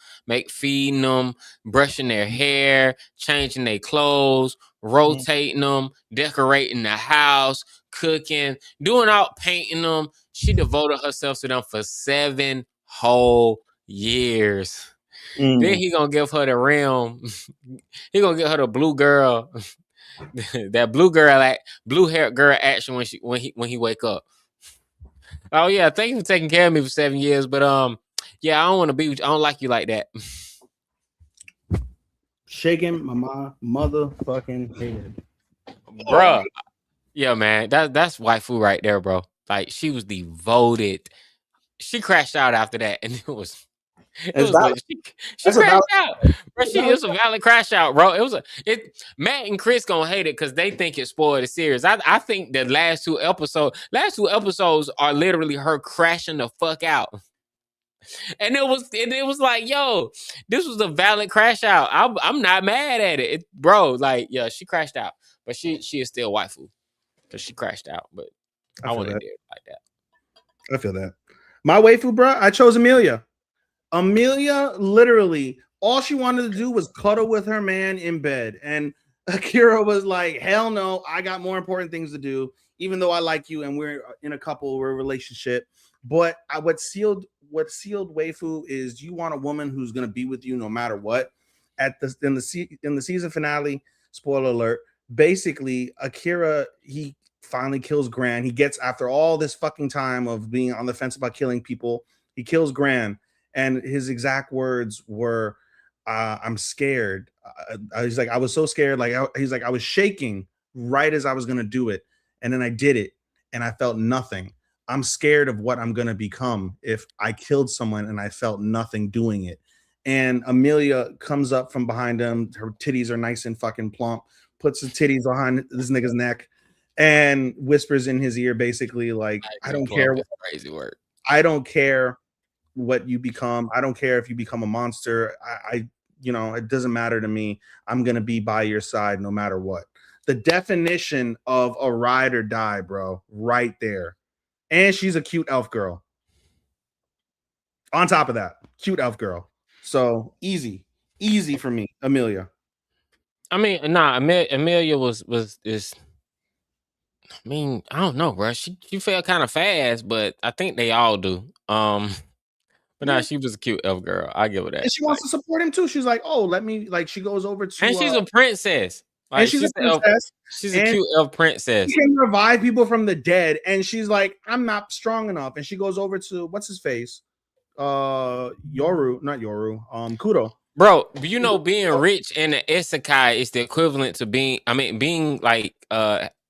feeding them, brushing their hair, changing their clothes, rotating them, decorating the house, cooking, doing all, painting them. She devoted herself to them for 7 whole years. Then he gonna give her the realm. He gonna give her the blue girl. That blue hair girl action when he wake up. Oh yeah, thank you for taking care of me for 7 years, but yeah, I don't want to be with you. I don't like you like that. Shaking my motherfucking head, Bruh. Yeah, man, that's waifu right there, bro. Like she was devoted. She crashed out after that, and it was she crashed out. Bro, it was a valid crash out, bro. Matt and Chris gonna hate it because they think it spoiled the series. I think the last two episodes are literally her crashing the fuck out. And it was like, yo, this was a valid crash out. I'm not mad at bro. Like, yeah, she crashed out, but she is still waifu because she crashed out. But I I feel wouldn't that. do it like that. I feel that. My waifu, bro, I chose Amelia. Amelia, literally, all she wanted to do was cuddle with her man in bed. And Akira was like, hell no, I got more important things to do, even though I like you and we're in a couple, we're a relationship. But what sealed waifu is you want a woman who's gonna be with you no matter what. In the season finale, spoiler alert, basically Akira he finally kills Gran. He gets after all this fucking time of being on the fence about killing people, he kills Gran, and his exact words were, "I'm scared." He's like, "I was so scared." He's like, "I was shaking right as I was gonna do it, and then I did it, and I felt nothing. I'm scared of what I'm gonna become if I killed someone and I felt nothing doing it." And Amelia comes up from behind him. Her titties are nice and fucking plump. Puts the titties behind this nigga's neck and whispers in his ear, basically like, Nice "I and don't plump care. is crazy work. I don't care what you become. I don't care if you become a monster. It doesn't matter to me. I'm gonna be by your side no matter what." The definition of a ride or die, bro, right there. And she's a cute elf girl. On top of that, cute elf girl. So easy for me, Amelia. I mean, nah, Amelia was is. I mean, I don't know, bro. She fell kind of fast, but I think they all do. But nah, Yeah. she was a cute elf girl. I give her And that. she wants to support him too. She's like, "Oh, let me," like, she goes over And to she's a princess. and Like she's a princess, she's a and cute elf she princess. can revive people from the dead. And she's like, "I'm not strong enough." And she goes over to what's his face? Yoru, not Yoru, Kudo. Bro, you know, being rich in the isekai is the equivalent to being like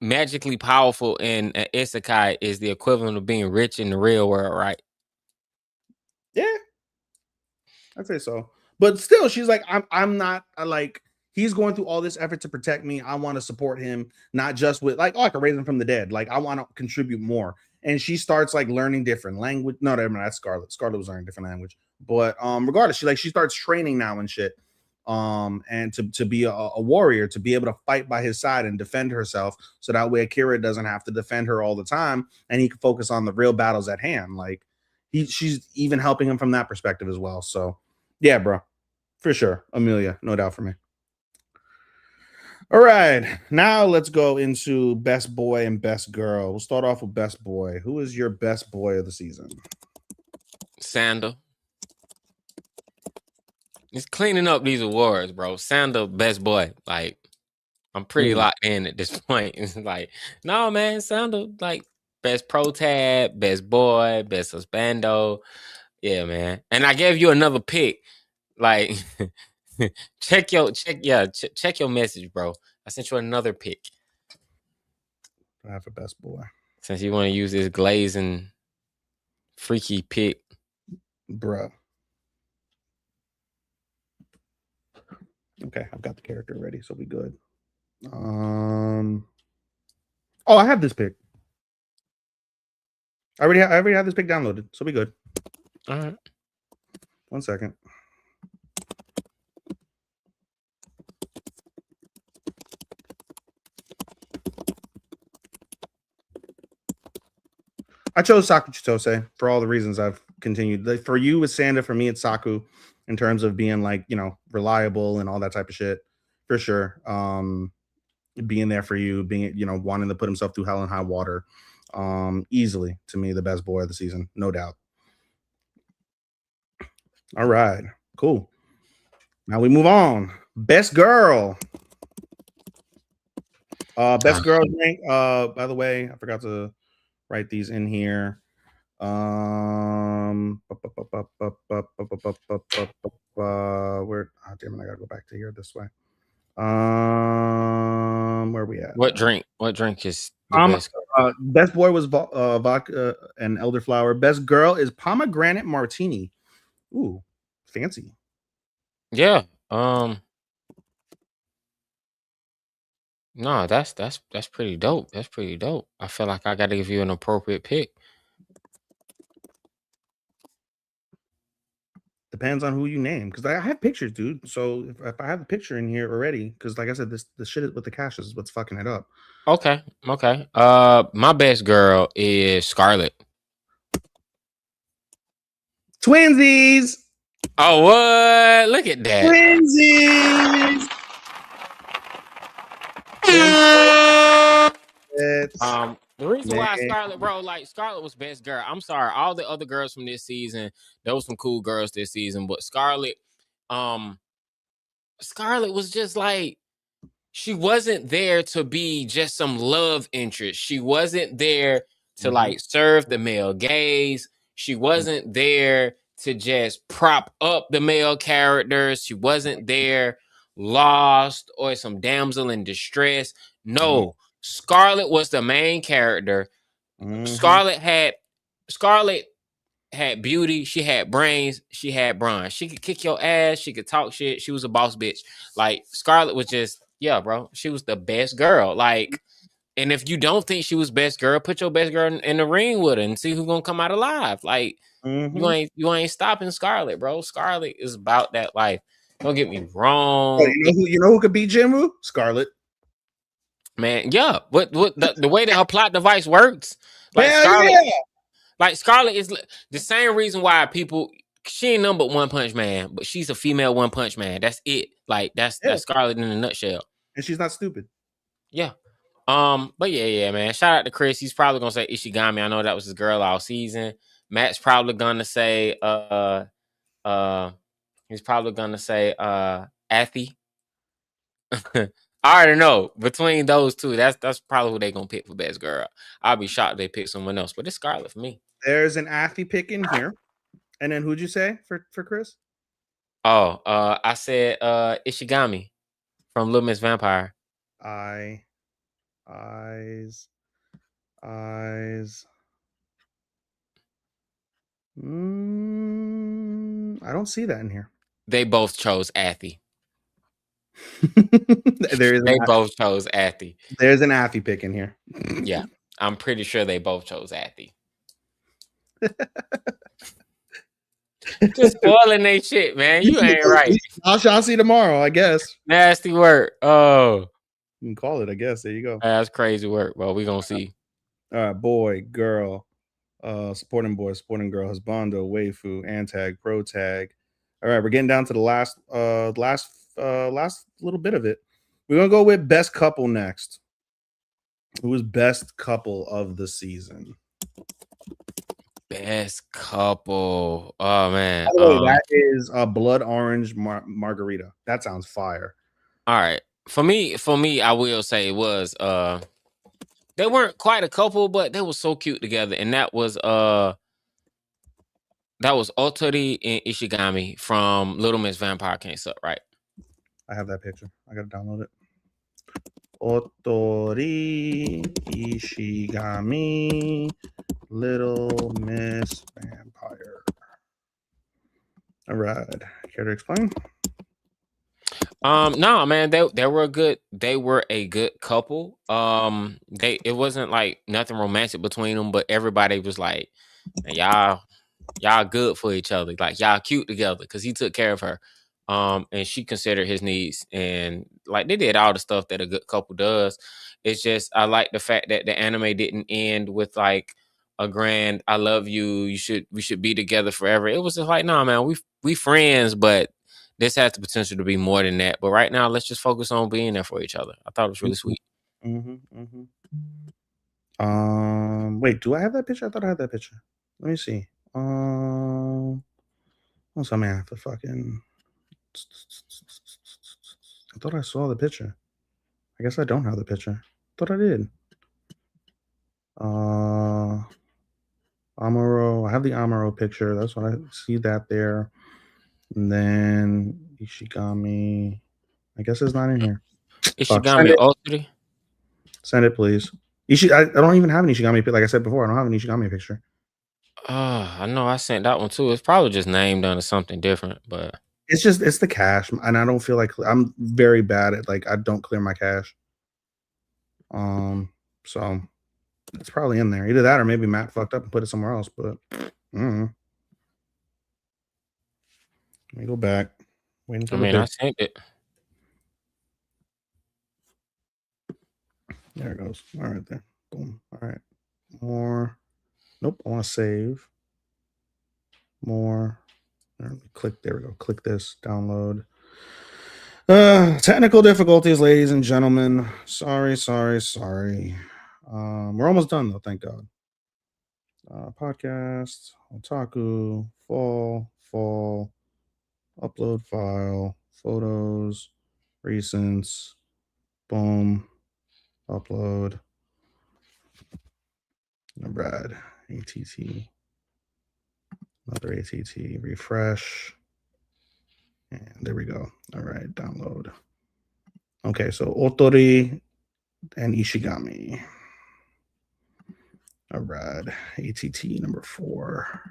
magically powerful in an isekai is the equivalent of being rich in the real world, right? Yeah, I'd say so. But still, she's like, I'm not like, he's going through all this effort to protect me. I want to support him, not just with like, oh, I can raise him from the dead. Like, I want to contribute more. And she starts like learning different language. No, never mind, that's Scarlet. Scarlet was learning different language. But regardless, she starts training now and shit. And to be a warrior, to be able to fight by his side and defend herself, so that way Akira doesn't have to defend her all the time, and he can focus on the real battles at hand. Like, she's even helping him from that perspective as well. So yeah, bro, for sure. Amelia, no doubt for me. All right, now let's go into best boy and best girl. We'll start off with best boy. Who is your best boy of the season? Sandal. He's cleaning up these awards, bro. Sandal, best boy. Like, I'm pretty locked in at this point. It's like, no, man, Sandal, like, best pro tab, best boy, best husbando. Yeah, man. And I gave you another pick. Like, check your message, bro. I sent you another pick. I have a best boy, Since you want to use this glazing freaky pick. bro. Okay, I've got the character ready, so we good. Oh, I have this pick. I already have this pick downloaded, so we good. All right. 1 second. I chose Saku Chitose for all the reasons I've continued. Like, for you, it's Sanda. For me, it's Saku, in terms of being like, reliable and all that type of shit. For sure. Being there for you, being, wanting to put himself through hell and high water. Easily, to me, the best boy of the season, no doubt. All right, cool. Now we move on. Best girl. Best girl rank. By the way, I forgot to write these in here. Where? Oh, damn it! I gotta go back to here this way. Where are we at? What drink? What drink is the best? Best boy was vodka and elderflower. Best girl is pomegranate martini. Ooh, fancy. Yeah. No, that's pretty dope. That's pretty dope. I feel like I got to give you an appropriate pick. depends on who you name. Because I have pictures, dude. So if I have the picture in here already, because like I said, this shit with the caches is what's fucking it up. Okay. My best girl is Scarlett. Twinsies. Oh, what? Look at that. Twinsies. The reason Man. why Scarlett, bro, like Scarlett was best girl. I'm sorry, all the other girls from this season, there was some cool girls this season, but um, Scarlett was just like, she wasn't there to be just some love interest. She wasn't there to like serve the male gaze. She wasn't there to just prop up the male characters. She wasn't there lost or some damsel in distress. No, Scarlett was the main character. Scarlett had beauty, she had brains, she had brawn. She could kick your ass, she could talk shit. She was a boss bitch. Like Scarlett was just, yeah, bro. She was the best girl. Like, and if you don't think she was best girl, put your best girl in the ring with her and see who's gonna come out alive. Like, you ain't stopping Scarlett, bro. Scarlett is about that life. Don't get me wrong. Oh, you know who could beat Jinwoo? Scarlett. Man, yeah. What the way that her plot device works, like Hell Scarlett. yeah. Like Scarlett is the same reason why she ain't nothing but One Punch Man, but she's a female One Punch Man. That's it. Like that's Scarlett in a nutshell. And she's not stupid. Yeah. But yeah, man. Shout out to Chris. He's probably gonna say Ishigami. I know that was his girl all season. Matt's probably gonna say he's probably gonna say Athie. I already know. Between those two, that's probably who they gonna pick for best girl. I'll be shocked if they pick someone else, but it's Scarlett for me. There's an Athie pick in here. And then who'd you say for Chris? Oh, I said Ishigami from Little Miss Vampire. Eyes. I don't see that in here. They both chose Athie. They both chose Athie. There's an Athie pick in here. Yeah, I'm pretty sure they both chose Athie. Just spoiling they shit, man. You ain't right. I'll see tomorrow, I guess. Nasty work. Oh, you can call it, I guess. There you go. That's crazy work, bro. We gonna see. All right, boy, girl, supporting boy, supporting girl, husbando, waifu, antag, pro tag. All right, we're getting down to the last little bit of it. We're gonna go with best couple next. Who is best couple of the season? Best couple. Oh man. By the way, that is a blood orange margarita. That sounds fire. All right. For me, I will say it was they weren't quite a couple, but they were so cute together. And that was Otori and Ishigami from Little Miss Vampire Can't Suck, right? I have that picture. I gotta download it. Otori Ishigami Little Miss Vampire. All right. Care to explain? No, man, they were a good couple. It wasn't like nothing romantic between them, but everybody was like, y'all good for each other. Like y'all cute together because he took care of her. And she considered his needs, and like they did all the stuff that a good couple does. It's just I like the fact that the anime didn't end with like a grand "I love you, we should be together forever." It was just like, nah, man, we friends, but this has the potential to be more than that. But right now, let's just focus on being there for each other. I thought it was really sweet. Wait, do I have that picture? I thought I had that picture. Let me see. Also, man, I have to fucking. I thought I saw the picture. I guess I don't have the picture. I thought I did. Amuro. I have the Amuro picture. That's what I see that there. And then Ishigami. I guess it's not in here. Ishigami Otori. Send it, please. I don't even have an Ishigami. Like I said before, I don't have an Ishigami picture. I know I sent that one too. It's probably just named under something different, but it's the cache, and I don't feel like I'm very bad at I don't clear my cache. So it's probably in there. Either that or maybe Matt fucked up and put it somewhere else. But Let me go back. Waiting for I the mean, I big. sent it. There it goes. All right, there. Boom. All right. More. Nope. I want to save. More. Click. There we go. Click this. Download. Technical difficulties, ladies and gentlemen. Sorry. We're almost done though. Thank God. Podcast. Otaku. Fall. Upload file. Photos. Recents. Boom. Upload. Brad. ATT. Another ATT. Refresh. And there we go. All right. Download. Okay. So Otori and Ishigami. All right. ATT number 4.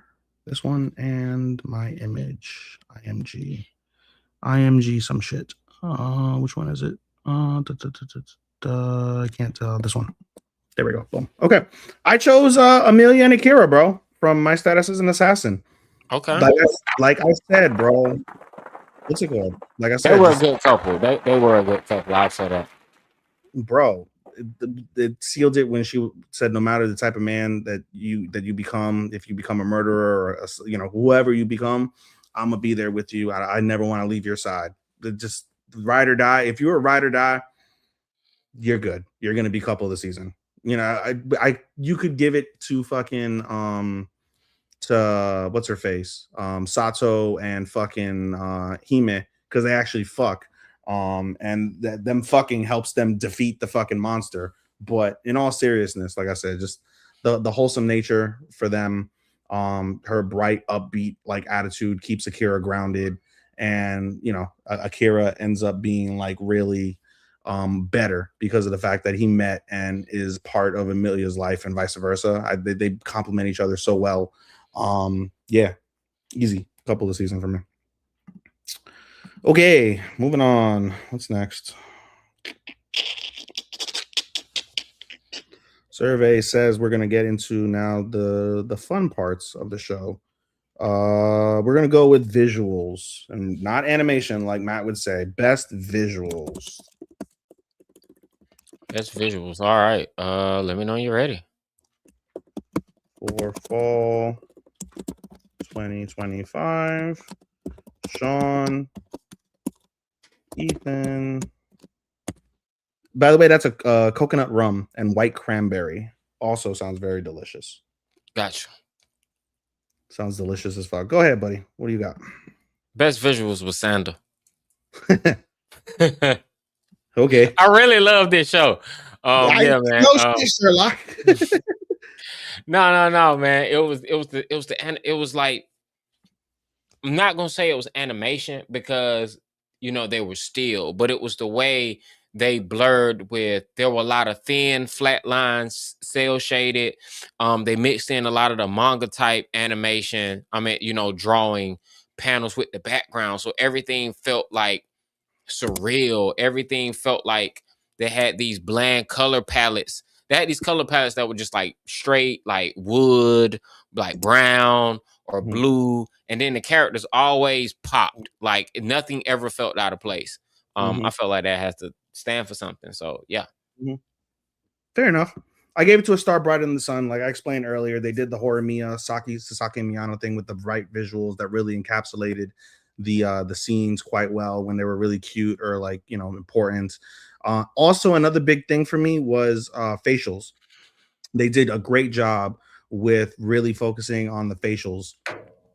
This one and my image. IMG some shit. Which one is it? I can't tell. This one. There we go. Boom. Okay. I chose Amelia and Akira, bro, from My Status as an Assassin. Okay. Like I said, bro. What's it called? Like I They said, were a good couple. They were a good couple. I'll say that. bro, it sealed it when she said, no matter the type of man that you become, if you become a murderer or whoever you become, I'm gonna be there with you. I never want to leave your side. Just ride or die. If you're a ride or die, you're good. You're gonna be couple of the season. You could give it to fucking to what's her face, Sato and fucking Hime, because they actually fuck, and them fucking helps them defeat the fucking monster. But in all seriousness, like I said, just the wholesome nature for them, her bright, upbeat like attitude keeps Akira grounded, and Akira ends up being like really better because of the fact that he met and is part of Emilia's life and vice versa. They complement each other so well. Yeah, easy couple of season for me. Okay, moving on. What's next? Survey says we're gonna get into now the fun parts of the show. We're gonna go with visuals and not animation, like Matt would say. Best visuals. Best visuals. All right. Let me know you're ready. For fall 2025. Sean, Ethan. By the way, that's a coconut rum and white cranberry. Also sounds very delicious. Gotcha. Sounds delicious as fuck. Go ahead, buddy. What do you got? Best visuals was Sandra. Okay. I really love this show. Yeah, man. No shit, Sherlock. No, man. It was like, I'm not gonna say it was animation because they were still, but it was the way they blurred with. There were a lot of thin, flat lines, cell shaded. They mixed in a lot of the manga type animation. I mean, drawing panels with the background, so everything felt like surreal. Everything felt like they had these bland color palettes. They had these color palettes that were just like straight, like wood, like brown or blue, and then the characters always popped. Like nothing ever felt out of place. I felt like that has to stand for something. So yeah. Fair enough. I gave it to A Star Brighter Than the Sun. Like I explained earlier, they did the Horimiya Sasaki Miyano thing with the bright visuals that really encapsulated the scenes quite well when they were really cute or like important. Also, another big thing for me was facials. They did a great job with really focusing on the facials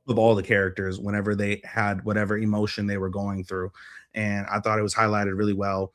of all the characters whenever they had whatever emotion they were going through, and I thought it was highlighted really well.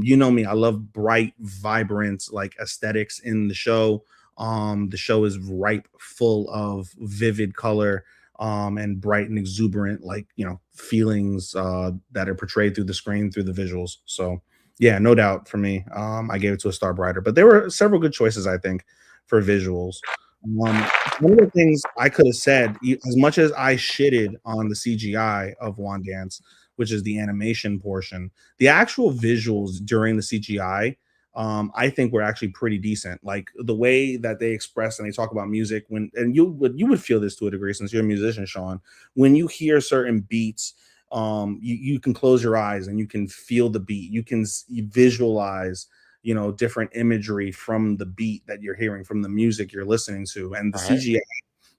You know me, I love bright, vibrant like aesthetics in the show. The show is ripe full of vivid color, and bright and exuberant like feelings that are portrayed through the screen, through the visuals. So yeah, no doubt for me. I gave it to A Star Brighter, but there were several good choices I think for visuals. One of the things I could have said, as much as I shitted on the CGI of Wand Dance, which is the animation portion, the actual visuals during the CGI I think were actually pretty decent. Like the way that they express and they talk about music and you would feel this to a degree since you're a musician, Sean. When you hear certain beats, you can close your eyes and you can feel the beat. You can visualize, different imagery from the beat that you're hearing from the music you're listening to, and the All right. CGI,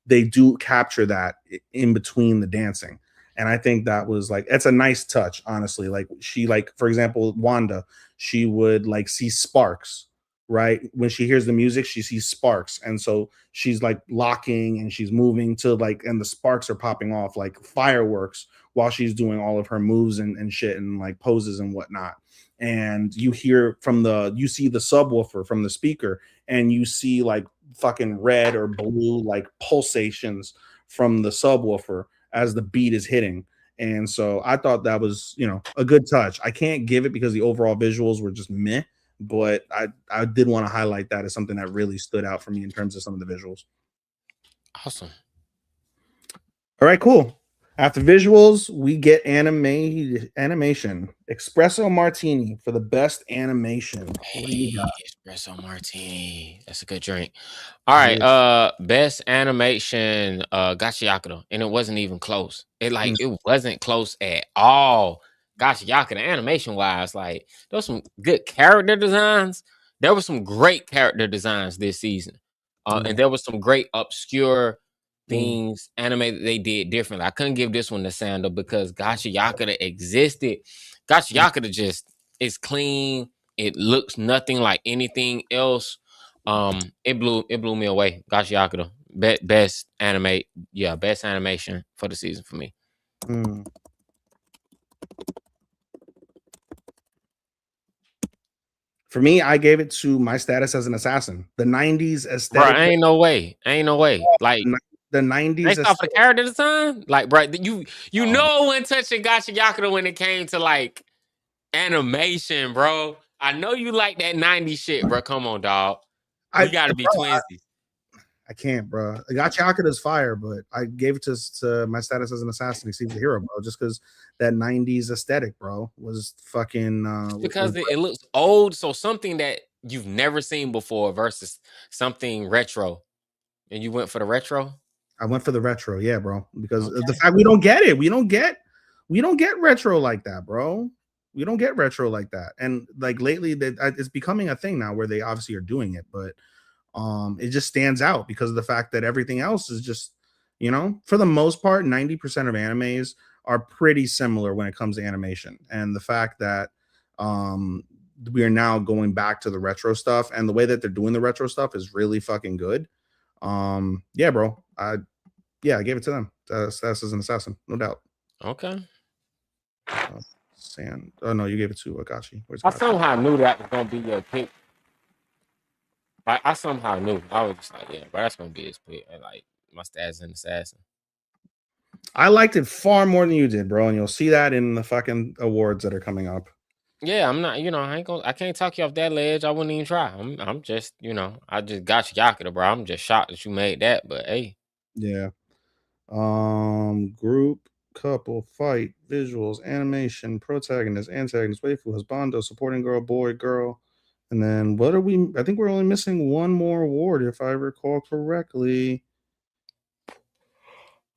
they do capture that in between the dancing. And I think that was like, it's a nice touch, honestly. Like she, like, for example, Wanda, she would like see sparks, right? When she hears the music, she sees sparks. And so she's like locking and she's moving to like, and the sparks are popping off like fireworks while she's doing all of her moves and shit and like poses and whatnot. And you see the subwoofer from the speaker, and you see like fucking red or blue like pulsations from the subwoofer as the beat is hitting. And so I thought that was, a good touch. I can't give it because the overall visuals were just meh, but I did want to highlight that as something that really stood out for me in terms of some of the visuals. Awesome. All right, cool. After visuals, we get animation. Espresso Martini for the best animation. What do you Hey, got? espresso martini. That's a good drink. All right. Yeah. Best animation, Gacha Yakuto. And it wasn't even close. Mm, It wasn't close at all. Gacha Yakuto, animation wise, like there was some good character designs. There were some great character designs this season. And mm, there was some great obscure mm, things anime that they did differently. I couldn't give this one to Sandal because Gacha Yakuta existed. Gacha mm, Yakuta just is clean. It looks nothing like anything else. It blew me away. Gacha Yakuta. Best animate, yeah, best animation for the season for me. mm. For me, I gave it to My Status as an Assassin. The 90s Bro, aesthetic, ain't no way. Ain't no way. Like the 90s based off of the aesthetic. character design, like bro, you um, know when touching Gacha Yakuta when it came to like animation, bro. I know you like that 90s shit, bro. Come on, dog. We gotta be bro, twinsies. I can't, bro. Yakuza's fire, but I gave it to My Status as an Assassin. He seems the hero, bro, just because that 90s aesthetic, bro, was fucking Because it looks old, so something that you've never seen before versus something retro. And you went for the retro? I went for the retro, yeah, bro, because of the Okay. fact we don't get it. We don't get retro like that, bro. We don't get retro like that. And like lately that it's becoming a thing now where they obviously are doing it, but it just stands out because of the fact that everything else is just, for the most part, 90% of animes are pretty similar when it comes to animation. And the fact that um we are now going back to the retro stuff, and the way that they're doing the retro stuff is really fucking good. Yeah, bro. I gave it to them. That's as an assassin, no doubt. Okay. Sand. Oh no, you gave it to Agachi. Where's I Agachi? somehow knew that was gonna be your pick. I somehow knew. I was just like, yeah, but that's gonna be his pick. And like my stats and assassin. I liked it far more than you did, bro, and you'll see that in the fucking awards that are coming up. Yeah, I'm not, I can't talk you off that ledge. I wouldn't even try. I'm just, I just got you Yakuta, bro. I'm just shocked that you made that, but hey. Yeah. Group, couple, fight, visuals, animation, protagonist, antagonist, waifu, husbando, supporting girl, boy, girl. And then what are we? I think we're only missing one more award, if I recall correctly.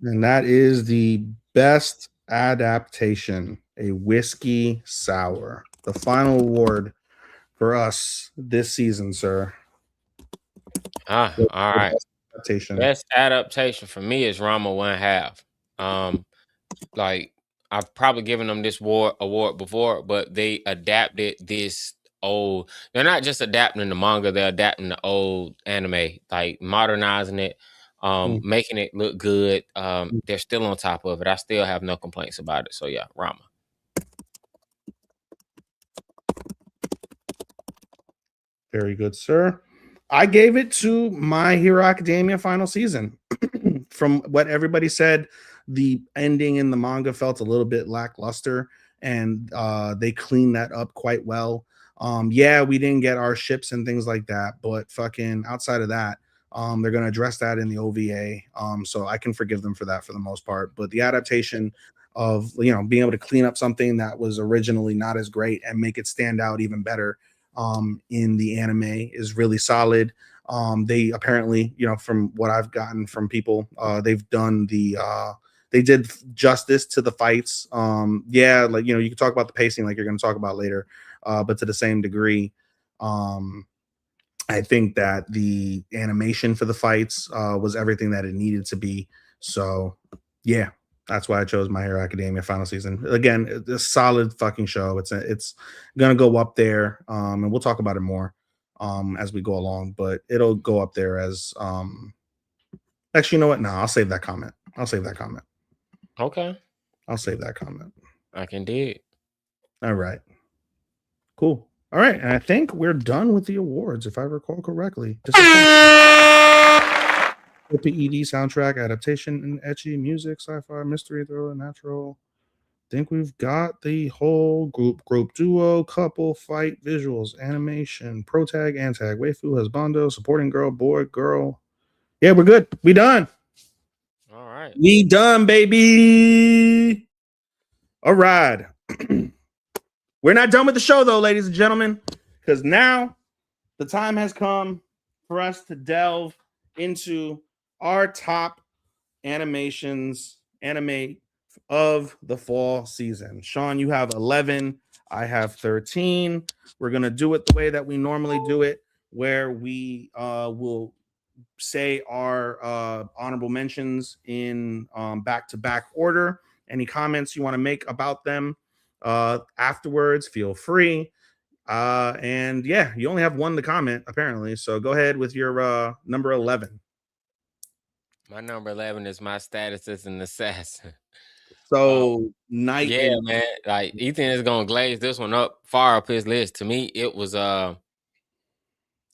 And that is the best adaptation, a whiskey sour. The final award for us this season, sir. All The right. best adaptation. Best adaptation for me is Rama One Half. Like I've probably given them this award before, but they adapted this old. They're not just adapting the manga; they're adapting the old anime, like modernizing it, Mm, making it look good. mm. They're still on top of it. I still have no complaints about it. So yeah, Rama. Very good, sir. I gave it to My Hero Academia final season. From what everybody said, the ending in the manga felt a little bit lackluster, and they cleaned that up quite well. Yeah, we didn't get our ships and things like that, but fucking outside of that, they're gonna address that in the OVA. So I can forgive them for that for the most part. But the adaptation of being able to clean up something that was originally not as great and make it stand out even better, in the anime is really solid. They apparently, from what I've gotten from people, they've done they did justice to the fights. Yeah, like you can talk about the pacing, like you're going to talk about later, but to the same degree. Um, I think that the animation for the fights was everything that it needed to be. So, yeah, that's why I chose My Hero Academia final season. Again, it's a solid fucking show. It's gonna go up there, and we'll talk about it more as we go along. But it'll go up there as actually, you know what? No, I'll save that comment. I'll save that comment. Okay, I'll save that comment. I can dig. All right, cool. All right, and I think we're done with the awards, if I recall correctly. PED soundtrack, adaptation, and etchy music, sci-fi, mystery, thriller, natural. Think we've got the whole group duo, couple, fight, visuals, animation, pro tag, antag, waifu, husbando, supporting girl, boy, girl. Yeah, we're good. We done. All right. We done, baby. All right. We're not done with the show, though, ladies and gentlemen, because now the time has come for us to delve into our top anime of the fall season. Sean, you have 11. I have 13. We're going to do it the way that we normally do it, where we will say our honorable mentions in back-to-back order. Any comments you want to make about them afterwards, feel free. And yeah, you only have one to comment, apparently. So go ahead with your number 11. My number 11 is My Status as an Assassin. So night Yeah, and man. Like Ethan is gonna glaze this one up far up his list. To me, it was yeah,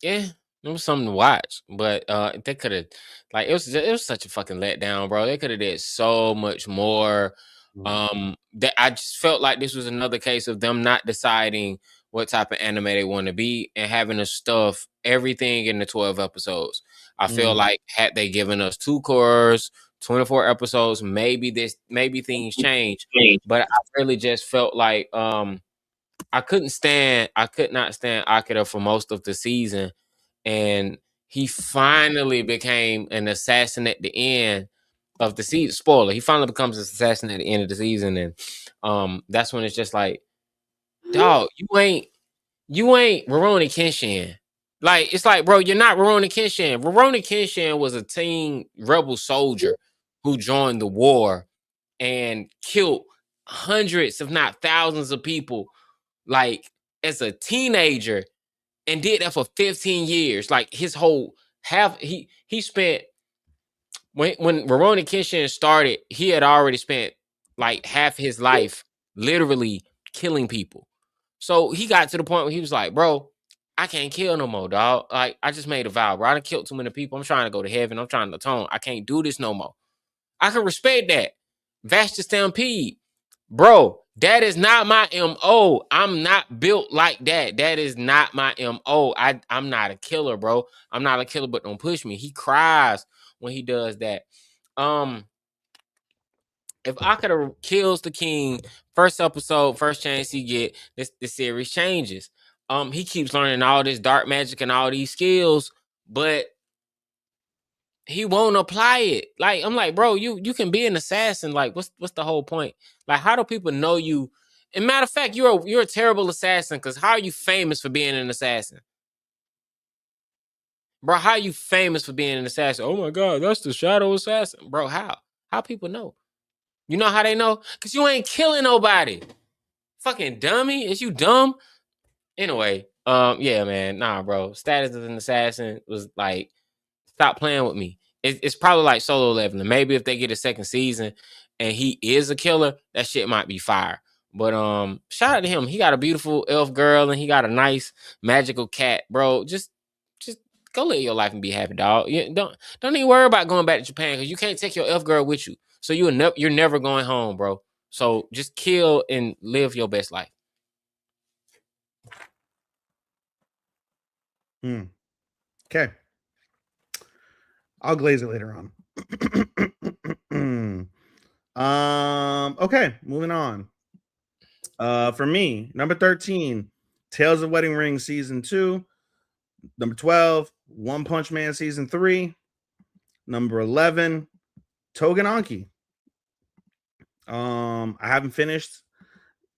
it was something to watch. But they could have like it was such a fucking letdown, bro. They could have did so much more. That I just felt like this was another case of them not deciding what type of anime they want to be and having to stuff everything in the 12 episodes. I feel like had they given us 2 cores, 24 episodes, maybe things change. But I really just felt like I could not stand Akira for most of the season, and he finally became an assassin at the end of the season. Spoiler: he finally becomes an assassin at the end of the season, and that's when it's just like, dog, you ain't Rurouni Kenshin. Like it's like, bro, you're not Rurouni Kenshin. Rurouni Kenshin was a teen rebel soldier who joined the war and killed hundreds, if not thousands, of people. Like as a teenager, and did that for 15 years. Like his whole he spent when Rurouni Kenshin started, he had already spent like half his life literally killing people. So he got to the point where he was like, bro, I can't kill no more, dog. Like I just made a vow, bro. I done killed too many people. I'm trying to go to heaven. I'm trying to atone. I can't do this no more. I can respect that. Vash the Stampede. Bro, that is not my MO. I'm not built like that. That is not my MO. I'm not a killer, bro. I'm not a killer, but don't push me. He cries when he does that. If Akira kills the king, first episode, first chance he get, the series changes. He keeps learning all this dark magic and all these skills, but he won't apply it. Like I'm like, bro, you can be an assassin. Like, what's the whole point? Like, how do people know you? And matter of fact, you're a terrible assassin. Because how are you famous for being an assassin, bro? How are you famous for being an assassin? Oh my god, that's the shadow assassin, bro. How people know? You know how they know? Because you ain't killing nobody. Fucking dummy, is you dumb? Anyway, yeah, man, nah, bro. Status as an assassin was like, stop playing with me. It's probably like Solo Leveling. Maybe if they get a second season and he is a killer, that shit might be fire. But shout out to him. He got a beautiful elf girl and he got a nice magical cat, bro. Just go live your life and be happy, dog. You don't even worry about going back to Japan because you can't take your elf girl with you. So you're never going home, bro. So just kill and live your best life. Okay. I'll glaze it later on. Okay, moving on. For me, number 13, Tales of Wedding Ring season 2. Number 12, One Punch Man season 3. Number 11, Togenanki. I haven't finished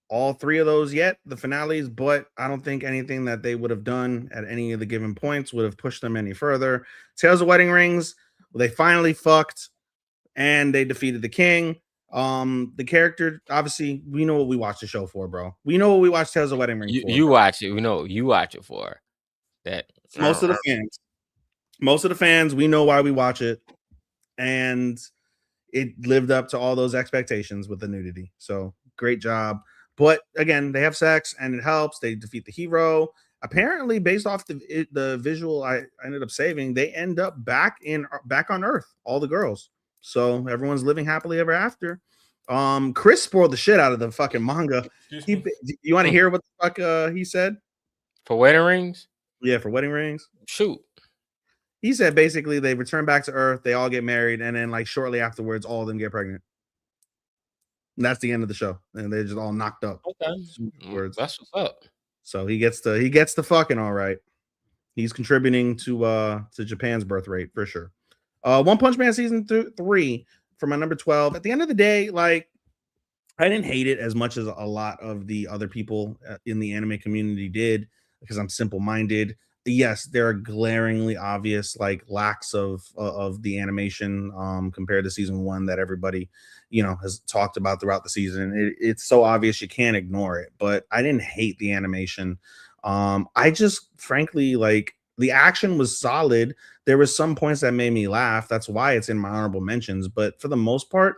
all 3 of those yet, the finales, but I don't think anything that they would have done at any of the given points would have pushed them any further. Tales of Wedding Rings, well, they finally fucked and they defeated the king. The character, obviously, we know what we watch the show for, bro. We know what we watch Tales of Wedding Ring for. You watch it. We know you watch it for that. Most of the fans, we know why we watch it, and it lived up to all those expectations with the nudity. So great job. But again, they have sex and it helps. They defeat the hero. Apparently, based off the visual I ended up saving, they end up back on Earth, all the girls. So everyone's living happily ever after. Chris spoiled the shit out of the fucking manga. You want to hear what the fuck he said? For wedding rings? Yeah, for wedding rings. Shoot. He said basically they return back to Earth, they all get married, and then like shortly afterwards, all of them get pregnant. And that's the end of the show, and they're just all knocked up. Okay, that's what's up. So he gets the fucking all right. He's contributing to Japan's birth rate for sure. One Punch Man season 3 for my number 12. At the end of the day, like I didn't hate it as much as a lot of the other people in the anime community did because I'm simple-minded. Yes, there are glaringly obvious like lacks of the animation compared to season 1 that everybody has talked about throughout the season. It's so obvious you can't ignore it, but I didn't hate the animation. I just frankly like the action was solid. There was some points that made me laugh. That's why it's in my honorable mentions, but for the most part,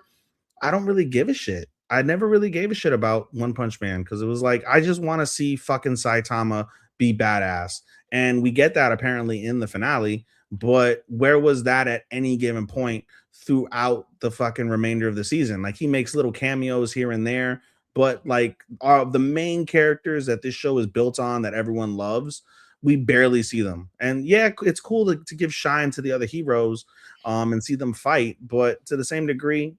I don't really give a shit. I never really gave a shit about One Punch Man because it was like I just want to see fucking Saitama be badass. And we get that apparently in the finale, but where was that at any given point throughout the fucking remainder of the season? Like he makes little cameos here and there, but like the main characters that this show is built on that everyone loves, we barely see them. And yeah, it's cool to give shine to the other heroes and see them fight, but to the same degree,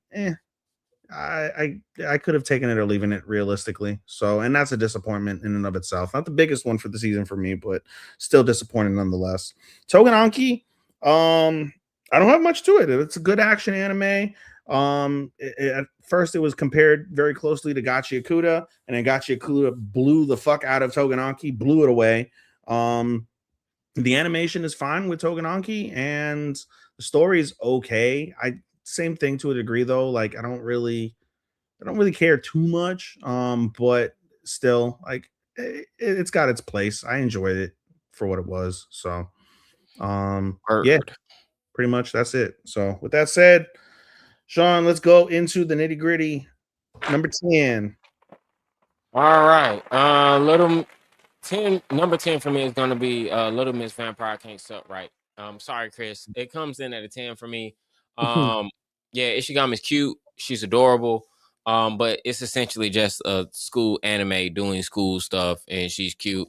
I could have taken it or leaving it realistically. So, and that's a disappointment in and of itself. Not the biggest one for the season for me, but still disappointing nonetheless. Togenanki, I don't have much to it. It's a good action anime. At first it was compared very closely to Gachi Akuta, and then Gachi Akuta blew the fuck out of Togenanki, blew it away. The animation is fine with Togenanki, and the story is okay. Same thing to a degree though. Like I don't really care too much. But still, like it's got its place. I enjoyed it for what it was. So, yeah, pretty much that's it. So with that said, Sean, let's go into the nitty gritty. Number 10. All right. Number 10 for me is gonna be Little Miss Vampire Can't Suck Right. Sorry, Chris. It comes in at a 10 for me. Yeah, Ishigami's cute. She's adorable. But it's essentially just a school anime doing school stuff, and she's cute.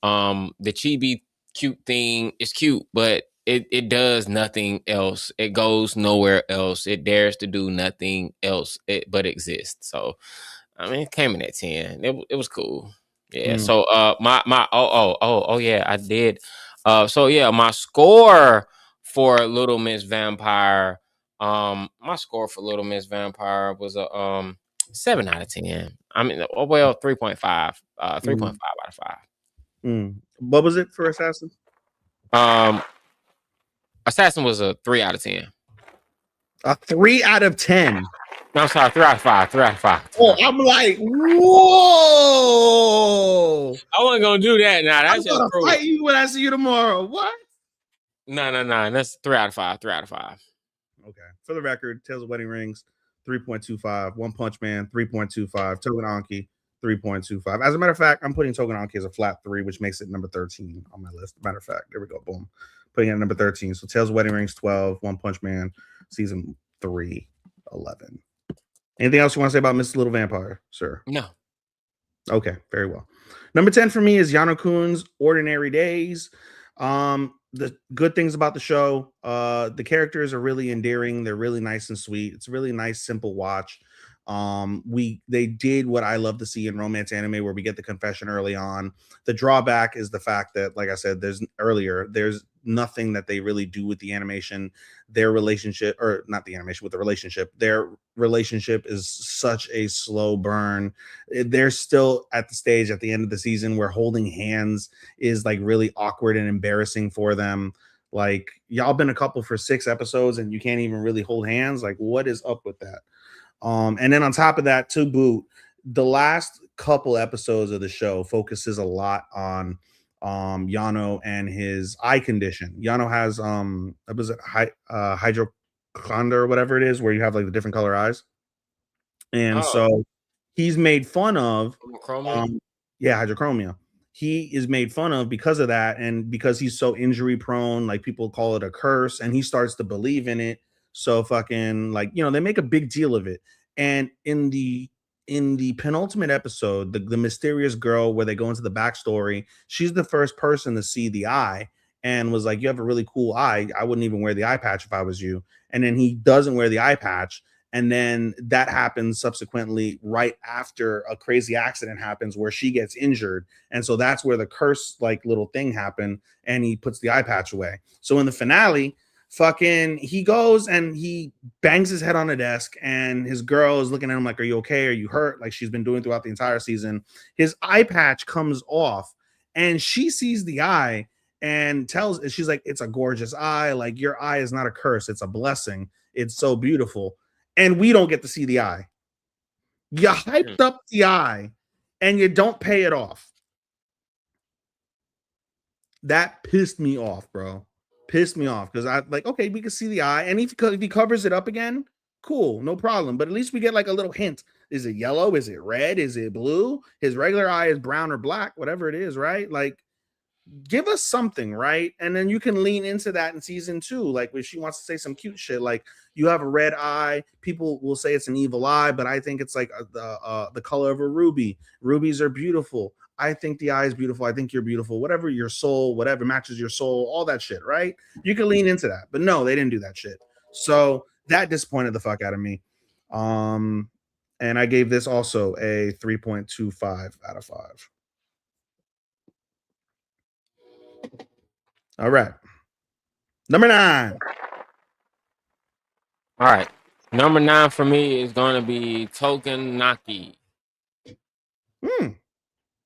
The chibi cute thing is cute, but it does nothing else. It goes nowhere else. It dares to do nothing else but exist. So, I mean, it came in at 10. It was cool. Yeah. So yeah, I did. So yeah, my score for Little Miss Vampire, my score for Little Miss Vampire was a 7 out of 10. I mean, well, 3.5. 3.5 out of 5. What was it for Assassin? Assassin was a 3 out of 10. A 3 out of 10. No, I'm sorry, 3 out of 5. 3 out of 5. Oh, I'm like, whoa! I wasn't gonna do that now. That's I'm gonna fight you when I see you tomorrow. What? No. That's 3 out of 5. 3 out of 5. Okay. For the record, Tales of Wedding Rings, 3.25. One Punch Man, 3.25. Togenanki, 3.25. As a matter of fact, I'm putting Togenanki as a flat 3, which makes it number 13 on my list. Matter of fact, there we go. Boom. Putting it at number 13. So Tales of Wedding Rings, 12. One Punch Man, season 3, 11. Anything else you want to say about Miss Little Vampire, sir? No. Okay, very well. Number 10 for me is Yano-kun's Ordinary Days. The good things about the show, the characters are really endearing. They're really nice and sweet. It's a really nice, simple watch. They did what I love to see in romance anime, where we get the confession early on. The drawback is the fact that, like I said, there's nothing that they really do with the animation. Their relationship, or not the animation, with the relationship, their relationship is such a slow burn. They're still at the stage at the end of the season where holding hands is like really awkward and embarrassing for them. Like, y'all been a couple for 6 episodes and you can't even really hold hands. Like, what is up with that? And then on top of that, to boot, the last couple episodes of the show focuses a lot on Yano and his eye condition. Yano has what was it, hydrochondra or whatever it is, where you have like the different color eyes. And Oh, so he's made fun of. chromia. um yeah, hydrochromia. He is made fun of because of that, and because he's so injury prone, like people call it a curse, and he starts to believe in it. So fucking, like, they make a big deal of it. And in the penultimate episode, the mysterious girl, where they go into the backstory, she's the first person to see the eye, and was like, you have a really cool eye. I wouldn't even wear the eye patch if I was you. And then he doesn't wear the eye patch, and then that happens subsequently right after a crazy accident happens where she gets injured. And so that's where the curse like little thing happened, and he puts the eye patch away. So in the finale, fucking, he goes and he bangs his head on the desk, and his girl is looking at him like, are you okay? Are you hurt? Like she's been doing throughout the entire season. His eye patch comes off, and she sees the eye and she's like, it's a gorgeous eye. Like, your eye is not a curse, it's a blessing. It's so beautiful. And we don't get to see the eye. You hyped up the eye and you don't pay it off. That pissed me off, bro. Pissed me off, because I like, okay, we can see the eye, and if he covers it up again, cool, no problem. But at least we get like a little hint. Is it yellow? Is it red? Is it blue? His regular eye is brown or black, whatever it is, right? Like, give us something, right? And then you can lean into that in season 2. Like, if she wants to say some cute shit, like, you have a red eye, people will say it's an evil eye, but I think it's like the color of a ruby. Rubies are beautiful. I think the eye is beautiful. I think you're beautiful. Whatever your soul, whatever matches your soul, all that shit, right? You can lean into that. But no, they didn't do that shit. So that disappointed the fuck out of me. And I gave this also a 3.25 out of 5. All right. Number 9. All right. Number 9 for me is going to be Token Naki.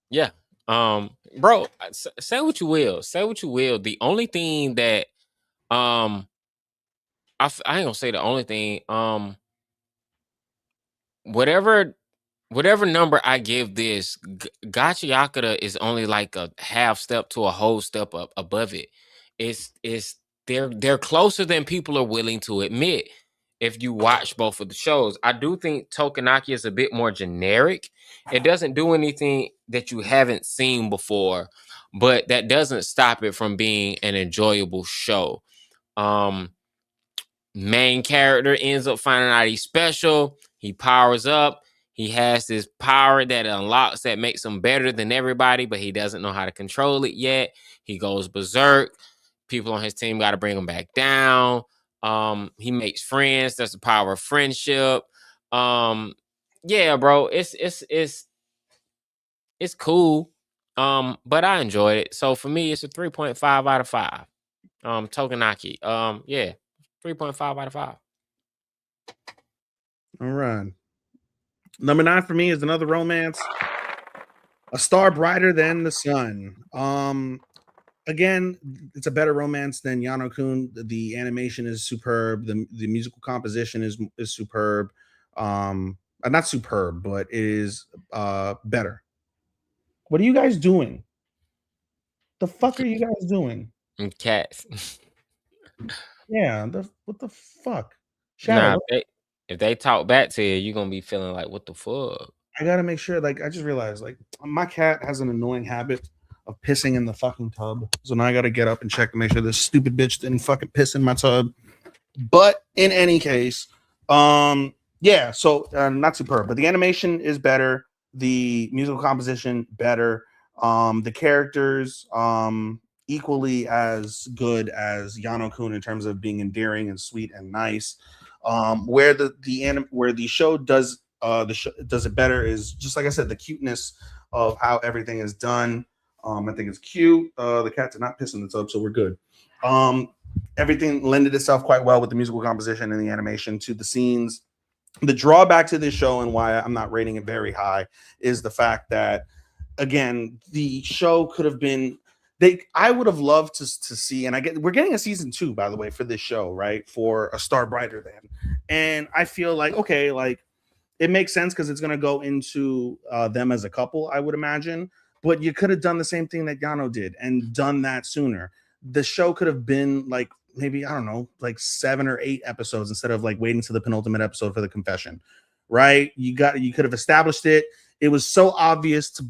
Yeah. Bro, say what you will. Say what you will. The only thing that I ain't gonna say the only thing. Whatever number I give this, Gacha Yakuza is only like a half step to a whole step up above it. It's they're closer than people are willing to admit. If you watch both of the shows, I do think Tokanaki is a bit more generic. It doesn't do anything that you haven't seen before, but that doesn't stop it from being an enjoyable show. Main character ends up finding out he's special. He powers up. He has this power that unlocks that makes him better than everybody, but he doesn't know how to control it yet. He goes berserk. People on his team got to bring him back down. He makes friends. That's the power of friendship. Yeah, bro, it's cool. But I enjoyed it. So for me, it's a 3.5 out of 5. Tokanaki. Yeah. 3.5 out of 5. All right. Number 9 for me is another romance. A Star Brighter Than the Sun. Again, it's a better romance than Yano-kun. The animation is superb. The musical composition is superb. Not superb, but it is better. What are you guys doing? The fuck are you guys doing? Cats. Yeah, what the fuck? Nah, Shadow, if they talk back to you, you're gonna be feeling like, what the fuck? I gotta make sure. Like, I just realized, like, my cat has an annoying habit of pissing in the fucking tub. So now I gotta get up and check to make sure this stupid bitch didn't fucking piss in my tub. But in any case, yeah. So not superb, but the animation is better. The musical composition better. The characters equally as good as Yano-kun in terms of being endearing and sweet and nice. Where the show does does it better is just like I said, the cuteness of how everything is done. I think it's cute. The cat did not piss in the tub, so we're good. Um, Everything lended itself quite well with the musical composition and the animation to the scenes. The drawback to this show and why I'm not rating it very high is the fact that, again, the show could have been, I would have loved to see, and we're getting a season 2, by the way, for this show, right, for A Star Brighter Than. And I feel like, okay, like it makes sense because it's going to go into them as a couple, I would imagine. But you could have done the same thing that Yano did and done that sooner. The show could have been like, maybe, I don't know, like 7 or 8 episodes instead of like waiting to the penultimate episode for the confession, right? You could have established it. It was so obvious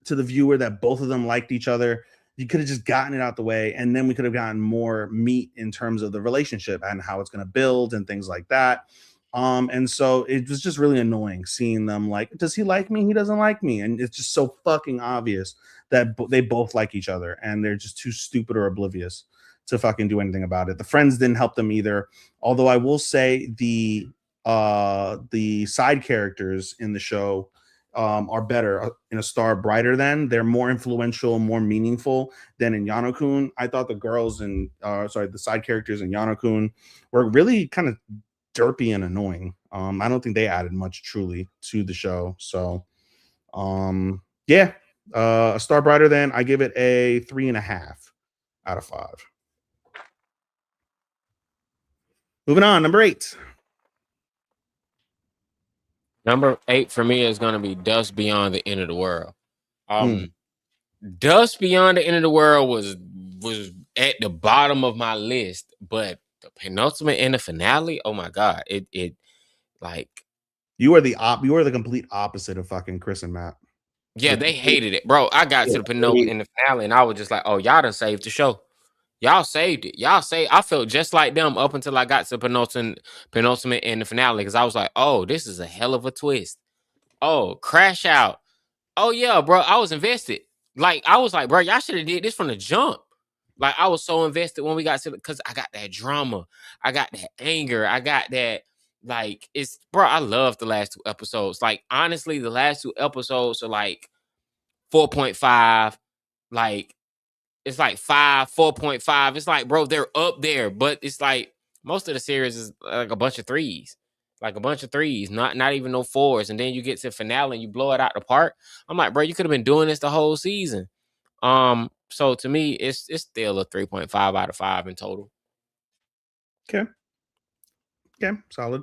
to the viewer that both of them liked each other. You could have just gotten it out the way, and then we could have gotten more meat in terms of the relationship and how it's going to build and things like that. And so it was just really annoying seeing them like, does he like me? He doesn't like me. And it's just so fucking obvious that they both like each other, and they're just too stupid or oblivious to fucking do anything about it. The friends didn't help them either. Although I will say the side characters in the show are better in A Star Brighter Than. They're more influential, more meaningful than in Yano-kun. I thought the girls and the side characters in Yano-kun were really kind of derpy and annoying. I don't think they added much truly to the show. So yeah, A Star Brighter Than, I give it a 3.5 out of 5. Moving on, number 8. Number 8 for me is gonna be Dust Beyond the End of the World. Dust Beyond the End of the World was at the bottom of my list, but the penultimate and the finale, oh my god, it like you are the complete opposite of fucking Chris and Matt. yeah, they hated it, bro. I got to the penultimate and the finale, and I was just like, oh, y'all done saved the show. Y'all saved it. I felt just like them up until I got to penultimate and the finale, because I was like, oh, this is a hell of a twist. Oh, Crash Out. Oh yeah, bro. I was invested. Like, I was like, bro, y'all should have did this from the jump. Like, I was so invested when we got to, because I got that drama, I got that anger, I got that, like, it's, bro, I love the last 2 episodes. Like, honestly, the last 2 episodes are like 4.5. Like, it's like 5, 4.5. It's like, bro, they're up there, but it's like most of the series is like a bunch of threes. Like a bunch of threes, not even no 4s. And then you get to the finale and you blow it out the park. I'm like, bro, you could have been doing this the whole season. So to me, it's still a 3.5 out of 5 in total. Okay, solid.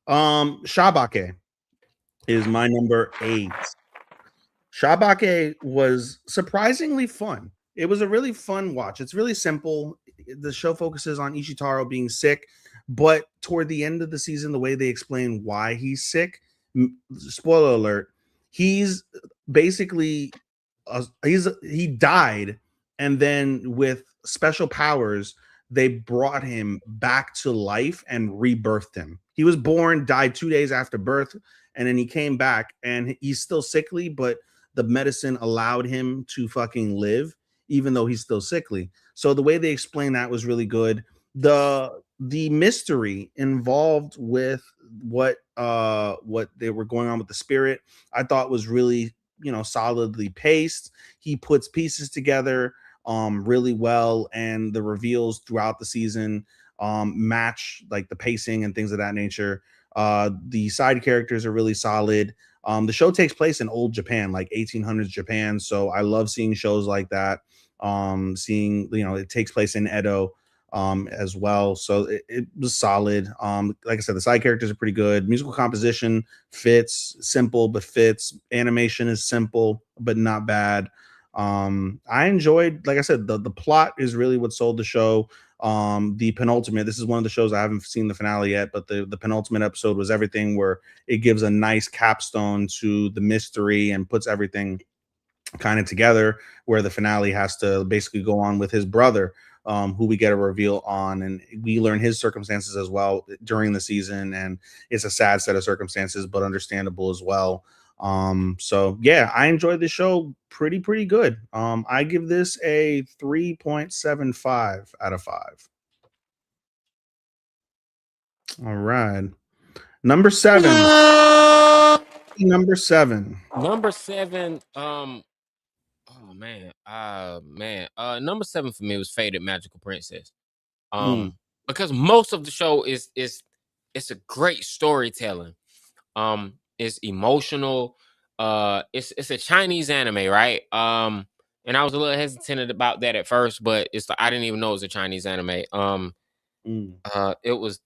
Shabake is my number 8. Shabake was surprisingly fun. It was a really fun watch. It's really simple. The show focuses on Ishitaro being sick, but toward the end of the season, the way they explain why he's sick, spoiler alert, he's basically he died, and then with special powers, they brought him back to life and rebirthed him. He was born, died 2 days after birth, and then he came back, and he's still sickly, but the medicine allowed him to fucking live, even though he's still sickly. So the way they explained that was really good. The mystery involved with what they were going on with the spirit, I thought was really, solidly paced. He puts pieces together really well, and the reveals throughout the season match like the pacing and things of that nature. The side characters are really solid. The show takes place in old Japan, like 1800s Japan. So I love seeing shows like that. Seeing, it takes place in Edo as well. So it was solid. Like I said, the side characters are pretty good. Musical composition fits, simple but fits. Animation is simple but not bad. I enjoyed, like I said, the plot is really what sold the show. The penultimate, this is one of the shows I haven't seen the finale yet, but the penultimate episode was everything, where it gives a nice capstone to the mystery and puts everything kind of together, where the finale has to basically go on with his brother, who we get a reveal on, and we learn his circumstances as well during the season, and it's a sad set of circumstances, but understandable as well. So yeah, I enjoyed the show pretty good. I give this a 3.75 out of 5. All right, number 7. Number 7. Number 7, oh man, number 7 for me was Faded Magical Princess. Mm, Because most of the show is it's a great storytelling. It's emotional. It's a Chinese anime, right? And I was a little hesitant about that at first, but it's like I didn't even know it was a Chinese anime. mm, It was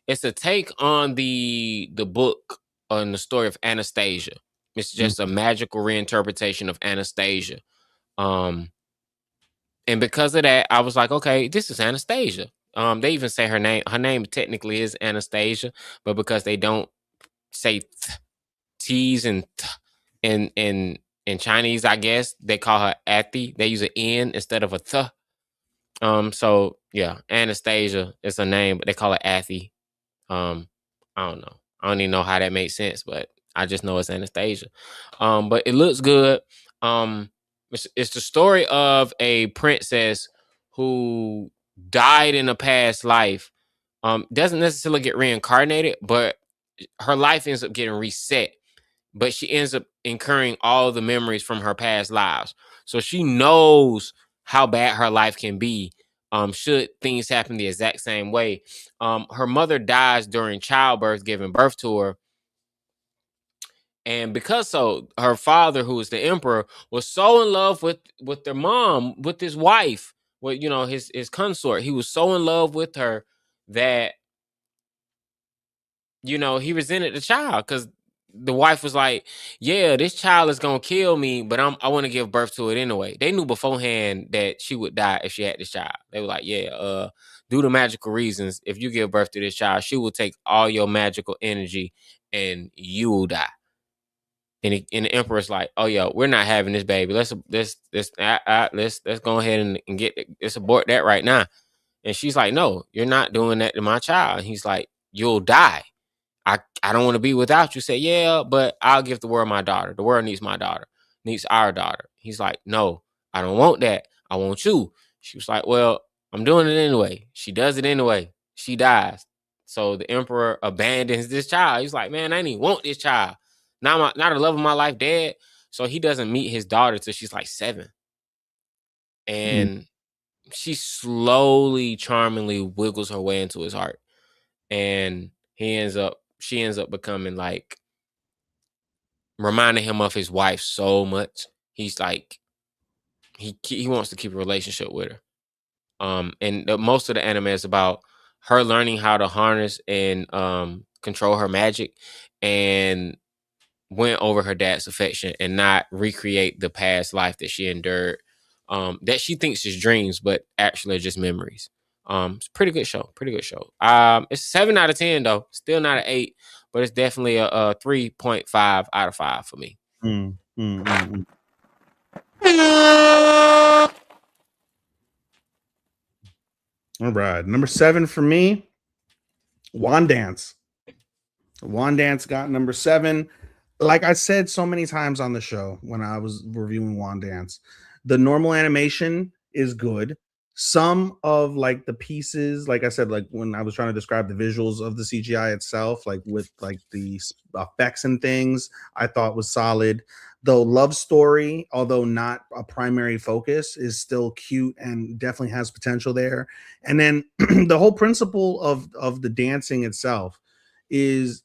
it's a take on the book on the story of Anastasia. It's mm, just a magical reinterpretation of Anastasia. Um, and because of that, I was like, okay, this is Anastasia. They even say her name. Her name technically is Anastasia, but because they don't say T's and in Chinese, I guess they call her Athy. They use an N instead of a th. So yeah, Anastasia is her name, but they call her Athy. Um, I don't know. I don't even know how that makes sense, but I just know it's Anastasia. But it looks good. It's the story of a princess who died in a past life. Doesn't necessarily get reincarnated, but her life ends up getting reset, but she ends up incurring all the memories from her past lives. So she knows how bad her life can be should things happen the exact same way. Her mother dies during childbirth, giving birth to her. And because so, her father, who is the emperor, was so in love with their mom, with his wife, with his consort. He was so in love with her that he resented the child because the wife was like, "Yeah, this child is gonna kill me, but I want to give birth to it anyway." They knew beforehand that she would die if she had this child. They were like, "Yeah, due to magical reasons, if you give birth to this child, she will take all your magical energy and you will die." And the emperor's like, "Oh yeah, we're not having this baby. Let's go ahead and let's abort that right now." And she's like, "No, you're not doing that to my child." And he's like, "You'll die. I don't want to be without you." Say, "Yeah, but I'll give the world my daughter. The world needs my daughter, needs our daughter." He's like, "No, I don't want that. I want you." She was like, "Well, I'm doing it anyway." She does it anyway. She dies. So the emperor abandons this child. He's like, "Man, I didn't even want this child. Not the love of my life dead." So he doesn't meet his daughter till she's like 7. mm, And she slowly, charmingly wiggles her way into his heart. And she ends up becoming like reminding him of his wife so much. He's like he wants to keep a relationship with her. And most of the anime is about her learning how to harness and control her magic and win over her dad's affection and not recreate the past life that she endured. That she thinks is dreams, but actually are just memories. It's a pretty good show. Pretty good show. It's 7 out of 10 though. Still not an 8, but it's definitely a 3.5 out of 5 for me. mm, mm, mm, mm. All right. Number 7 for me, Wand Dance. Wand Dance got number 7. Like I said so many times on the show when I was reviewing Wand Dance, the normal animation is good. Some of like the pieces, like I said, like when I was trying to describe the visuals of the CGI itself, like with like the effects and things, I thought was solid. The love story, although not a primary focus, is still cute and definitely has potential there. And then the whole principle of the dancing itself is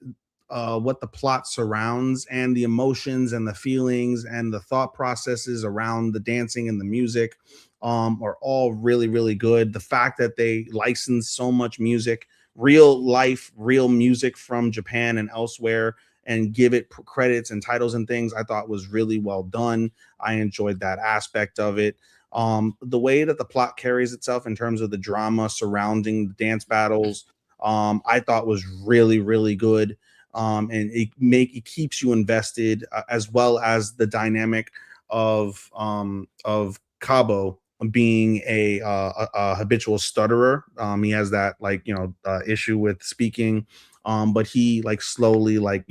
what the plot surrounds, and the emotions and the feelings and the thought processes around the dancing and the music are all really, really good. The fact that they license so much music, real life, real music from Japan and elsewhere, and give it credits and titles and things, I thought was really well done. I enjoyed that aspect of it. The way that the plot carries itself in terms of the drama surrounding the dance battles, I thought was really, really good. And it keeps you invested, as well as the dynamic of Cabo being a habitual stutterer. He has that like issue with speaking, but he like slowly like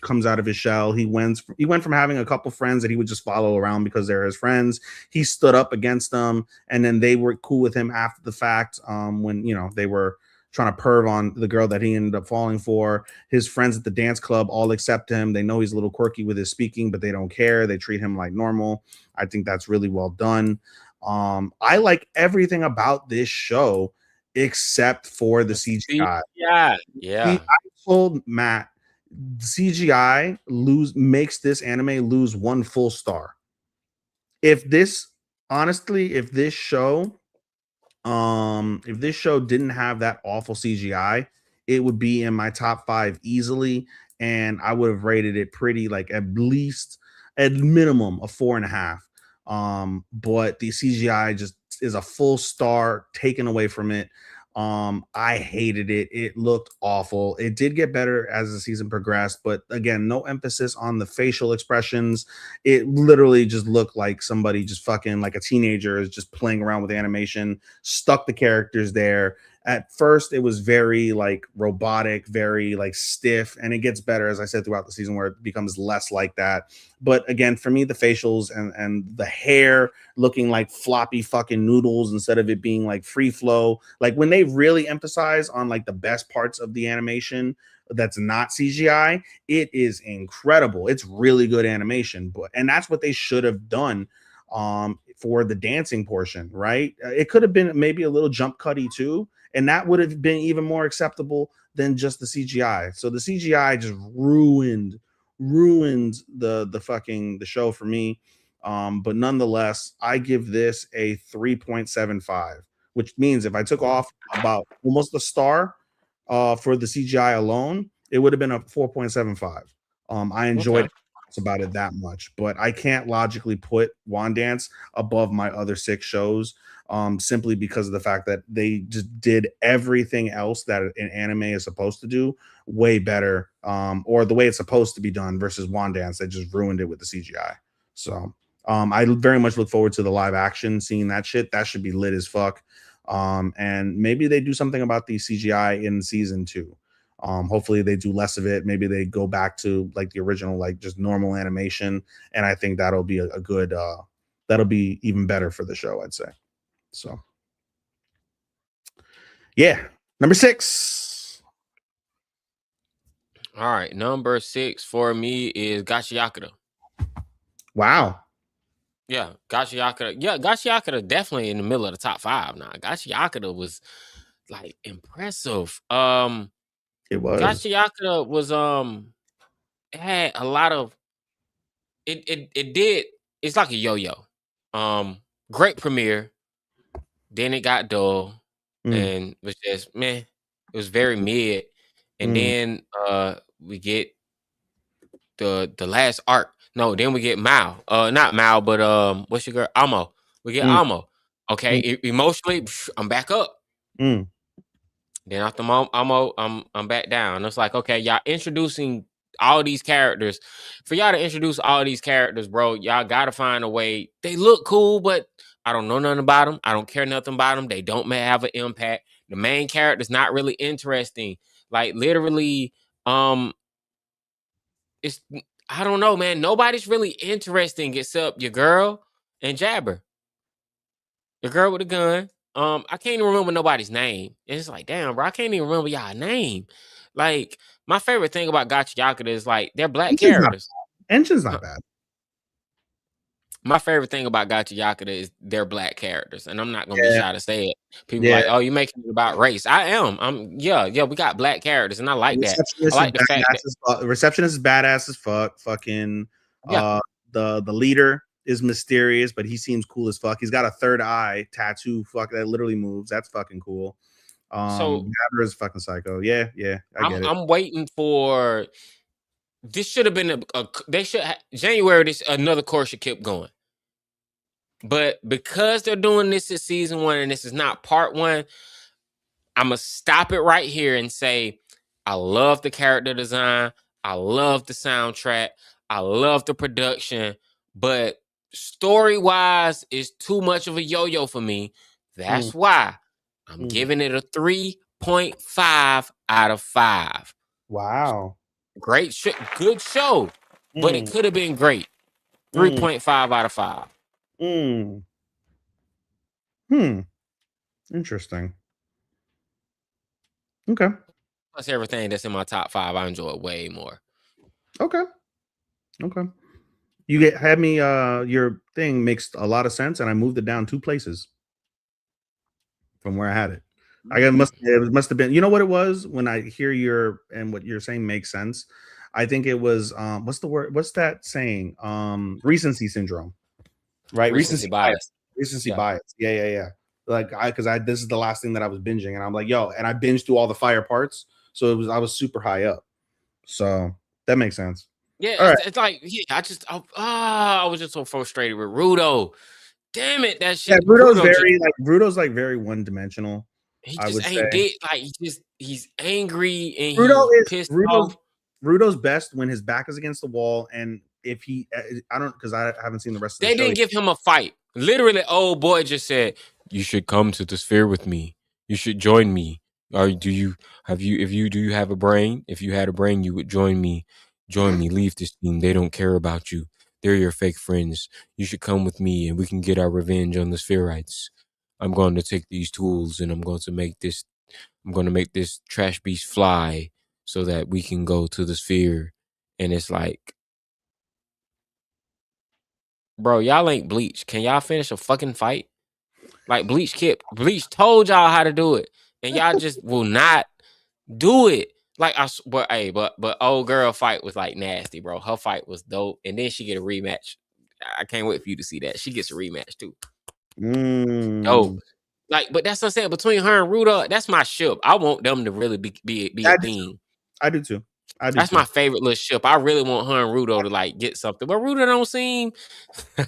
comes out of his shell. He went from having a couple friends that he would just follow around because they're his friends. He stood up against them, and then they were cool with him after the fact, when they were trying to perv on the girl that he ended up falling for. His friends at the dance club all accept him. They know he's a little quirky with his speaking, but they don't care. They treat him like normal. I think that's really well done. I like everything about this show except for the CGI. Yeah, See, yeah. I told Matt CGI makes this anime lose one full star. If this honestly, if this show didn't have that awful CGI, it would be in my top 5 easily, and I would have rated it pretty like at least at minimum a 4.5. But the CGI just is a full star taken away from it. I hated it. It looked awful. It did get better as the season progressed, but again, no emphasis on the facial expressions. It literally just looked like somebody just fucking like a teenager is just playing around with animation, stuck the characters there. At first, it was very like robotic, very like stiff, and it gets better as I said throughout the season where it becomes less like that. But again, for me, the facials and the hair looking like floppy fucking noodles instead of it being like free flow. Like when they really emphasize on like the best parts of the animation that's not CGI, it is incredible. It's really good animation, but and that's what they should have done for the dancing portion, right? It could have been maybe a little jump cutty too, and that would have been even more acceptable than just the CGI. So the CGI just ruined the fucking the show for me. But nonetheless, I give this a 3.75, which means if I took off about almost a star for the CGI alone, it would have been a 4.75. I enjoyed Okay. it about it that much, but I can't logically put Wand Dance above my other 6 shows simply because of the fact that they just did everything else that an anime is supposed to do way better, or the way it's supposed to be done versus Wand Dance. They just ruined it with the CGI. So I very much look forward to the live action, seeing that shit. That should be lit as fuck. And maybe they do something about the CGI in season 2. Hopefully they do less of it. Maybe they go back to like the original, like just normal animation. And I think that'll be a good, that'll be even better for the show, I'd say. So, yeah. Number 6. All right, number 6 for me is Gachi Yakura. Wow. Yeah, Gachi Yakura. Yeah, Gachi Yakura definitely in the middle of the top 5 now. Gachi Yakura was like impressive. It was. Gachi Yakura was it had a lot of it did it's like a yo-yo. Great premiere, then it got dull Mm, and was just meh. It was very mid. And mm, then we get the last arc. No, then we get Mao. Not Mao, but what's your girl? Amo. We get mm, Amo. Okay, mm, emotionally, I'm back up. mm. Then after Amo, I'm back down. It's like, okay, y'all introducing all these characters. For y'all to introduce all these characters, bro, y'all gotta find a way. They look cool, but I don't know nothing about them. I don't care nothing about them. They don't have an impact. The main character's not really interesting. Like literally, it's I don't know, man. Nobody's really interesting except your girl and Jabber. The girl with the gun. I can't even remember nobody's name. And it's like, damn, bro, I can't even remember y'all name. Like, my favorite thing about Gacha Yakuza is like they're black Engine's not characters. bad. Engine's Huh. not bad. My favorite thing about Gacha Yakuza is they're black characters, and I'm not gonna be Yeah. shy to say it. People Yeah. like, oh, you making it about race? I am. Yeah. We got black characters, and I like that. I Receptionist is like the fact badass that as fuck. Receptionist is badass as fuck. Fucking yeah. the leader is mysterious, but he seems cool as fuck. He's got a third eye tattoo, fuck that literally moves. That's fucking cool. So Gabber is fucking psycho. Yeah, I get it. I'm waiting for this. Should have been they should January. This another course should keep going. But because they're doing this in season 1 and this is not part 1, I'm gonna stop it right here and say, I love the character design, I love the soundtrack, I love the production, but story wise, is too much of a yo-yo for me. Mm, That's why I'm mm. giving it a 3.5 out of 5. Wow. Great, good show, but it Mm, could have been great. mm, 3.5 out of 5. mm. Hmm. Interesting. Okay. Plus everything that's in my top 5, I enjoy way more. Okay. Okay. You had me. Your thing makes a lot of sense, and I moved it down 2 places from where I had it. It must have been. You know what it was when I hear your and what you're saying makes sense. I think it was what's the word? What's that saying? Recency syndrome, right? Recency Recency bias. bias. Recency Yeah. bias. Yeah, yeah, yeah. Like because I this is the last thing that I was binging, and I'm like, yo, and I binged through all the fire parts, so I was super high up. So that makes sense. Yeah, All right. it's like, yeah, I was just so frustrated with Rudo. Damn it, that Yeah, shit Rudo just Rudo's like very one dimensional. he I just would say ain't did like he's angry and Rudo he is pissed off. Rudo's best when his back is against the wall, and if he, I don't because I haven't seen the rest of the They show didn't yet. give him a fight. Literally, old boy just said, "You should come to the sphere with me. You should join me. Or do you do you have a brain? If you had a brain, you would join me. Join me. Leave this team. They don't care about you. They're your fake friends. You should come with me, and we can get our revenge on the Spherites. I'm going to take these tools, and I'm going to make this. I'm going to make this trash beast fly, so that we can go to the sphere." And it's like, bro, y'all ain't Bleach. Can y'all finish a fucking fight? Like Bleach told y'all how to do it, and y'all just will not do it. Like but hey, but old girl fight was like nasty, bro. Her fight was dope, and then she get a rematch. I can't wait for you to see that. She gets a rematch too. Dope. Mm. Like, but that's what I'm saying. Between her and Ruda, that's my ship. I want them to really be a I do too. thing. I do too. I do That's too. my favorite little ship. I really want her and Rudo to like get something, but Rudo don't seem.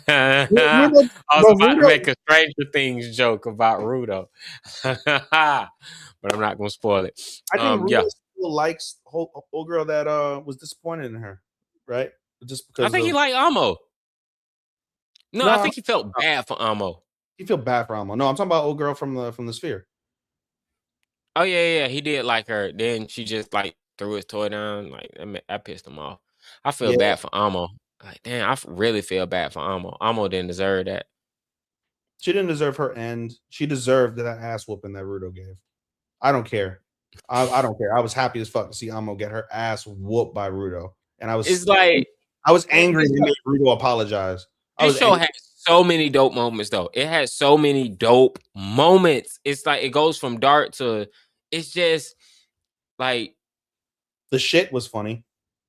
I Rudo, was bro, about to Rudo, make a Stranger Things joke about Rudo, but I'm not gonna spoil it. I think Yeah, Rudo still likes whole girl that was disappointed in her, right? Just I because think he of liked Amo. No, I no, think he felt bad for Amo. you feel bad for Alma. No, I'm talking about old girl from the sphere. Oh yeah, he did like her. Then she just like threw his toy down. Like I pissed him off. I feel Yeah, bad for Amo. Like damn, really feel bad for Amo. Amo didn't deserve that. she didn't deserve her end. She deserved that ass whooping that Rudo gave. I don't care. I don't care. I was happy as fuck to see Amo get her ass whooped by Rudo, and It's like I was man, angry they made Rudo apologize. I this was show angry. has so many dope moments though. It has so many dope moments. It's like it goes from dark to it's just like The shit was funny.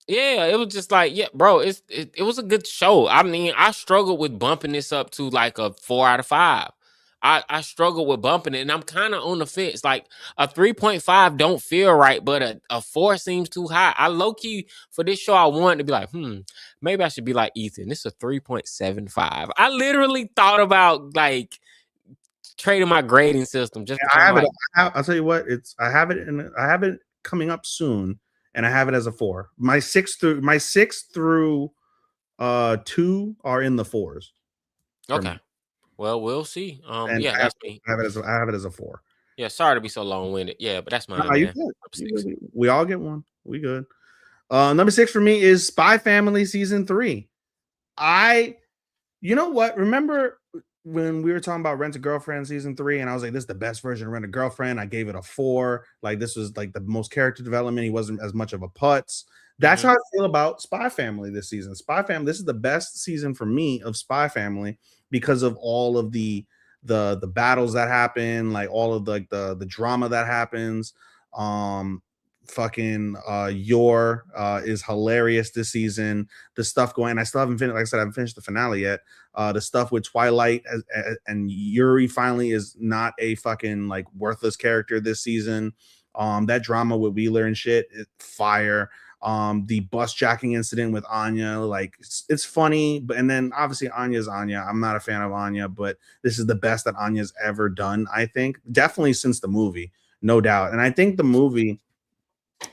yeah, it was just like yeah, bro. It was a good show. I mean, I struggled with bumping this up to like a 4 out of 5. I struggle with bumping it, and I'm kind of on the fence. Like a 3.5 don't feel right, but a 4 seems too high. I low key for this show, I wanted to be like, maybe I should be like Ethan. This is a 3.75. I literally thought about like trading my grading system just because I I'm have it. like, I'll tell you what. I have it coming up soon, and I have it as a 4. My six through 2 are in the 4s for okay, me, well, we'll see. and Yeah, that's me. I have it as a 4. Yeah, sorry to be so long winded. Yeah, but that's mine, No, you man. good. Number You 6. good. We all get one. We good. Number 6 for me is Spy Family season 3. I You know what? Remember when we were talking about Rent a Girlfriend season 3, and I was like, "This is the best version of Rent a Girlfriend." I gave it a 4. Like this was like the most character development. He wasn't as much of a putz. That's Mhm. how I feel about Spy Family this season. Spy Family. This is the best season for me of Spy Family because of all of the battles that happen, like all of the drama that happens. Um, fucking your is hilarious this season. The stuff going, I still haven't finished. Like I said, I haven't finished the finale yet. The stuff with Twilight and Yuri finally is not a fucking like worthless character this season. That drama with Wheeler and shit, fire. The bus jacking incident with Anya, like it's funny, but and then obviously Anya's Anya. I'm not a fan of Anya, but this is the best that Anya's ever done. I think definitely since the movie, no doubt. And I think the movie,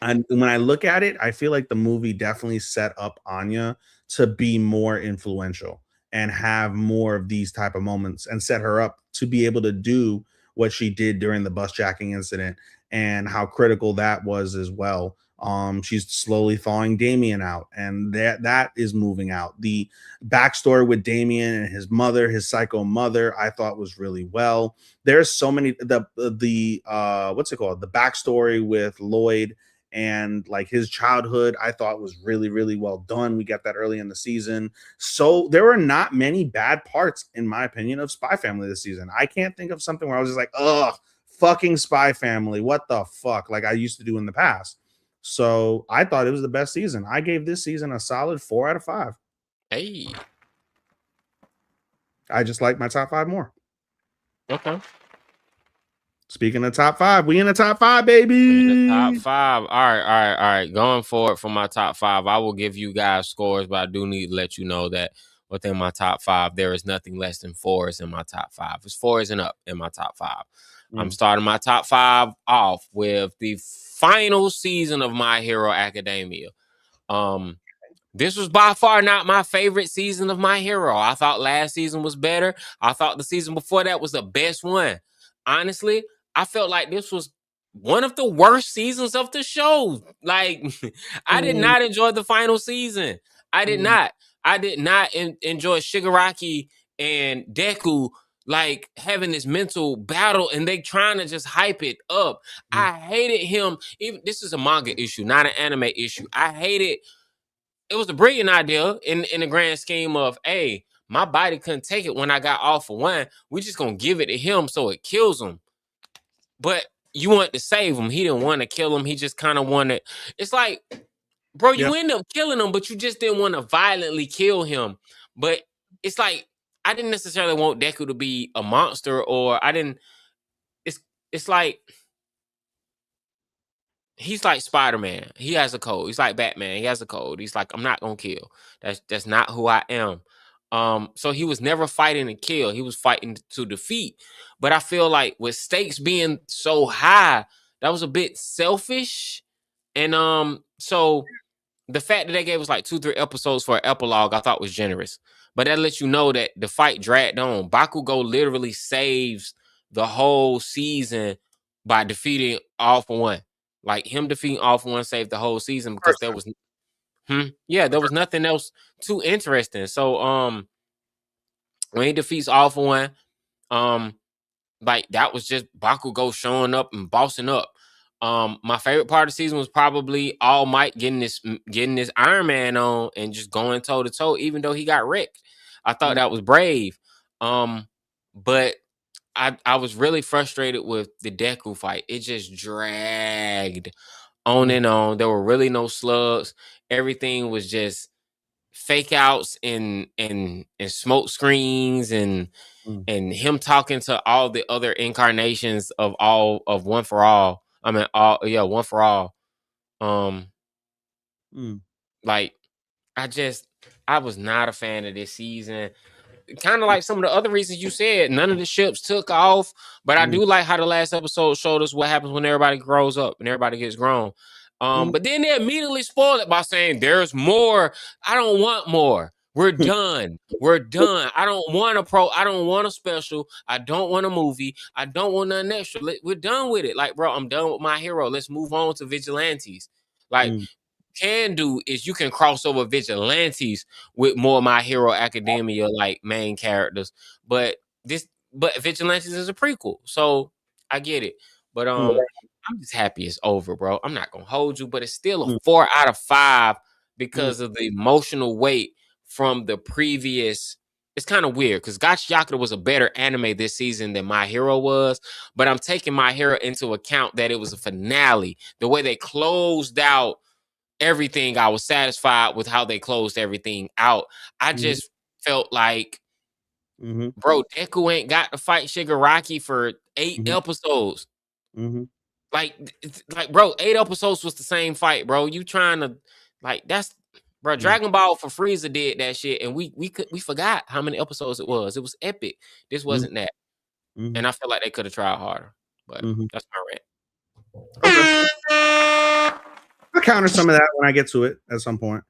and when I look at it, I feel like the movie definitely set up Anya to be more influential and have more of these type of moments and set her up to be able to do what she did during the bus jacking incident and how critical that was as well. She's slowly thawing Damien out, and that is moving out. The backstory with Damien and his mother, his psycho mother, I thought was really well. There's so many the what's it called? The backstory with Lloyd and like his childhood, I thought was really, really well done. We got that early in the season. So there were not many bad parts, in my opinion, of Spy Family this season. I can't think of something where I was just like, ugh, fucking Spy Family. What the fuck? Like I used to do in the past. So I thought it was the best season. I gave this season a solid 4 out of 5. Hey. I just like my top 5 more. Okay. Speaking of top 5, we in the top 5, baby. In the top 5. All right. Going forward for my top 5, I will give you guys scores, but I do need to let you know that within my top 5, there is nothing less than 4s in my top 5. It's 4s and up in my top 5. I'm starting my top 5 off with the final season of My Hero Academia. This was by far not my favorite season of My Hero. I thought last season was better. I thought the season before that was the best one. Honestly, I felt like this was one of the worst seasons of the show. Like, I did not enjoy the final season. I did not. I did not enjoy Shigaraki and Deku like having this mental battle and they trying to just hype it up. I hated him. Even this is a manga issue, not an anime issue. I hated. It was a brilliant idea in the grand scheme of, hey, my body couldn't take it when I got off for one. We just gonna give it to him so it kills him. But you want to save him. He didn't want to kill him. He just kind of wanted. It's like, bro, you end up killing him, but you just didn't want to violently kill him. But it's like I didn't necessarily want Deku to be a monster, or I didn't. It's like. He's like Spider-Man. He has a code. He's like Batman. He has a code. He's like, I'm not gonna kill. That's not who I am. So he was never fighting to kill. He was fighting to defeat. But I feel like with stakes being so high, that was a bit selfish. And so the fact that they gave us like 2-3 episodes for an epilogue, I thought was generous. But that lets you know that the fight dragged on. Bakugo literally saves the whole season by defeating All For One. Like him defeating All For One saved the whole season because there was there was nothing else too interesting. So when he defeats All For One, like that was just Bakugo showing up and bossing up. My favorite part of the season was probably All Might getting this Iron Man on and just going toe to toe, even though he got wrecked. I thought that was brave. But I was really frustrated with the Deku fight. It just dragged on and on. There were really no slugs. Everything was just fake outs and smoke screens and him talking to all the other incarnations of One For All. I mean, One For All. Like I was not a fan of this season. Kind of like some of the other reasons you said, none of the ships took off. But I do like how the last episode showed us what happens when everybody grows up and everybody gets grown. But then they immediately spoil it by saying there's more. I don't want more. We're done. We're done. I don't want I don't want a special. I don't want a movie. I don't want nothing extra. We're done with it. Like, bro, I'm done with My Hero. Let's move on to Vigilantes. Like, can do is you can cross over Vigilantes with more My Hero Academia like main characters, but Vigilantes is a prequel, so I get it. But I'm just happy it's over, bro. I'm not gonna hold you, but it's still a 4 out of 5 because of the emotional weight from the previous. It's kind of weird because Gachiyakura was a better anime this season than My Hero was, but I'm taking My Hero into account that it was a finale. The way they closed out everything, I was satisfied with how they closed everything out. I just felt like, bro, Deku ain't got to fight Shigaraki for 8 episodes. Like, bro, 8 episodes was the same fight, bro. You trying to, like, that's, bro. Dragon Ball for Frieza did that shit, and we forgot how many episodes it was. It was epic. This wasn't that, and I feel like they could have tried harder. But that's my rant. I'll counter some of that when I get to it at some point.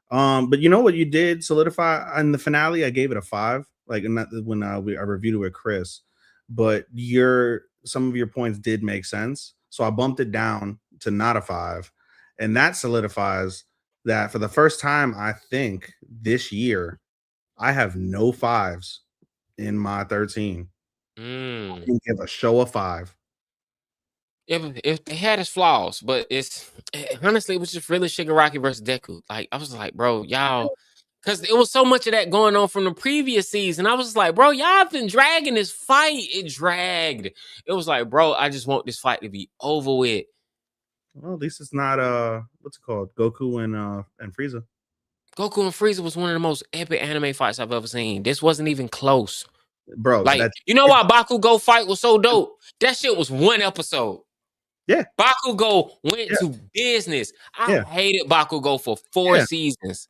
But you know what you did solidify in the finale? I gave it a 5, like when I reviewed it with Chris. But some of your points did make sense. So I bumped it down to not a 5. And that solidifies that for the first time, I think this year, I have no 5s in my 13. I Mm. can give a show a 5. If they had its flaws, but honestly, it was just really Shigaraki versus Deku. Like I was like, bro, y'all, because it was so much of that going on from the previous season. I was just like, bro, y'all been dragging this fight. It dragged. It was like, bro, I just want this fight to be over with. Well, at least it's not what's it called? Goku and Frieza. Goku and Frieza was one of the most epic anime fights I've ever seen. This wasn't even close. Bro, Like, that's you know why Bakugo fight was so dope? That shit was one episode. yeah, Bakugo went yeah, to business. I yeah, hated Bakugo for 4 yeah, seasons.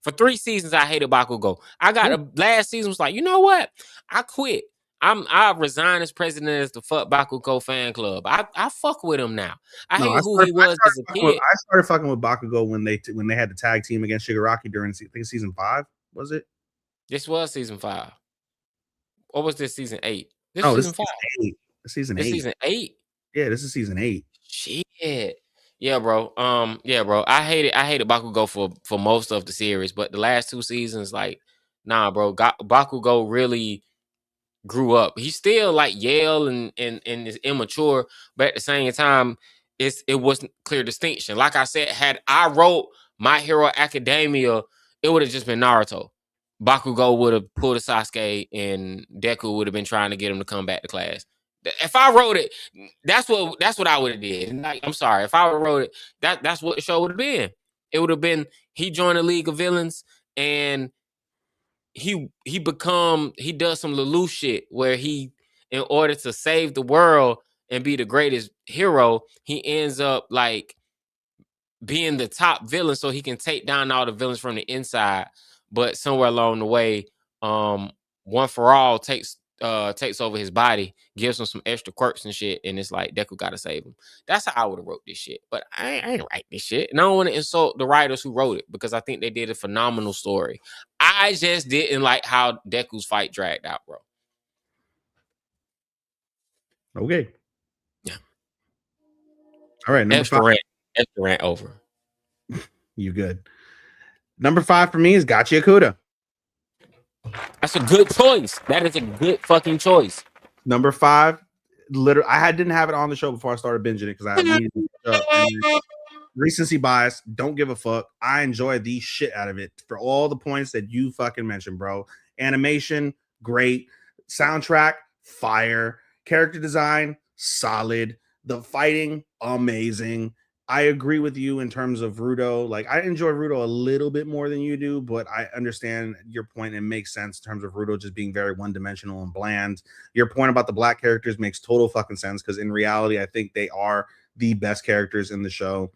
For 3 seasons, I hated Bakugo. I got yeah. the last season was like, you know what? I quit. I resigned as president of the fuck Bakugo fan club. I fuck with him now. I No, hate who he was as a kid. I started fucking with Bakugo when they had the tag team against Shigaraki during I think season 5, was it? This was season 5. Or was this season 8? This No, was this season is 5. season 8. Season This 8. season 8. Yeah, this is season 8. Shit. Yeah, bro. Yeah, bro. I hated Bakugo for most of the series, but the last 2 seasons, like, nah, bro. Bakugo really grew up. He's still like Yale and is immature, but at the same time, it wasn't clear distinction. Like I said, had I wrote My Hero Academia, it would have just been Naruto. Bakugo would have pulled a Sasuke, and Deku would have been trying to get him to come back to class. If I wrote it, that's what I would have did. Like, I'm sorry, if I would have wrote it, that's what the show would have been. It would have been he joined a league of villains, and he does some Lelouch shit where he, in order to save the world and be the greatest hero, he ends up like being the top villain so he can take down all the villains from the inside. But somewhere along the way, um, One for All takes over his body, gives him some extra quirks and shit, and it's like Deku gotta save him. That's how I would have wrote this shit. But I ain't write this shit. And I don't want to insult the writers who wrote it because I think they did a phenomenal story. I just didn't like how Deku's fight dragged out, bro. Okay. Yeah. All right, number 5. Extra rant over. You good. Number 5 for me is Gachi Akuda. That's a good choice. That is a good fucking choice. Number 5, literally, didn't have it on the show before I started binging it because I needed to catch up. And recency bias, don't give a fuck. I enjoy the shit out of it for all the points that you fucking mentioned, bro. Animation, great. Soundtrack, fire. Character design, solid. The fighting, amazing. I agree with you in terms of Rudo. Like, I enjoy Rudo a little bit more than you do, but I understand your point and makes sense in terms of Rudo just being very one-dimensional and bland. Your point about the black characters makes total fucking sense because in reality, I think they are the best characters in the show.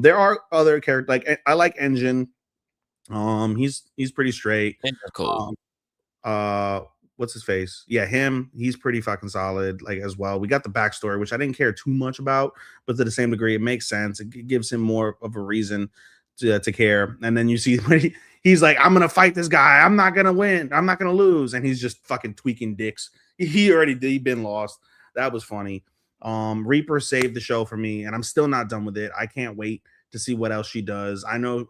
There are other characters like I like Engine. He's pretty straight. Cool. What's his face? Yeah, him. He's pretty fucking solid, like as well. We got the backstory, which I didn't care too much about, but to the same degree, it makes sense. It gives him more of a reason to care. And then you see when he's like, "I'm gonna fight this guy. I'm not gonna win. I'm not gonna lose," and he's just fucking tweaking dicks. He already did. He been lost. That was funny. Reaper saved the show for me, and I'm still not done with it. I can't wait to see what else she does. I know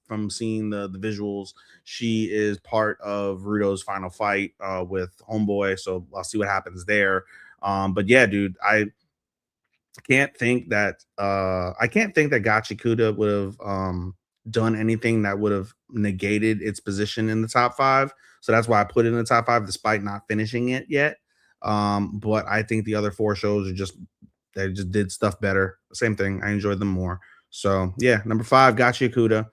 from seeing the visuals, she is part of Rudo's final fight with Homeboy, so I'll see what happens there. But yeah, dude, I can't think that Gachikuda would have done anything that would have negated its position in the top 5. So that's why I put it in the top 5 despite not finishing it yet. But I think the other 4 shows they just did stuff better. Same thing. I enjoyed them more. So yeah, number 5, Gachi Akuda.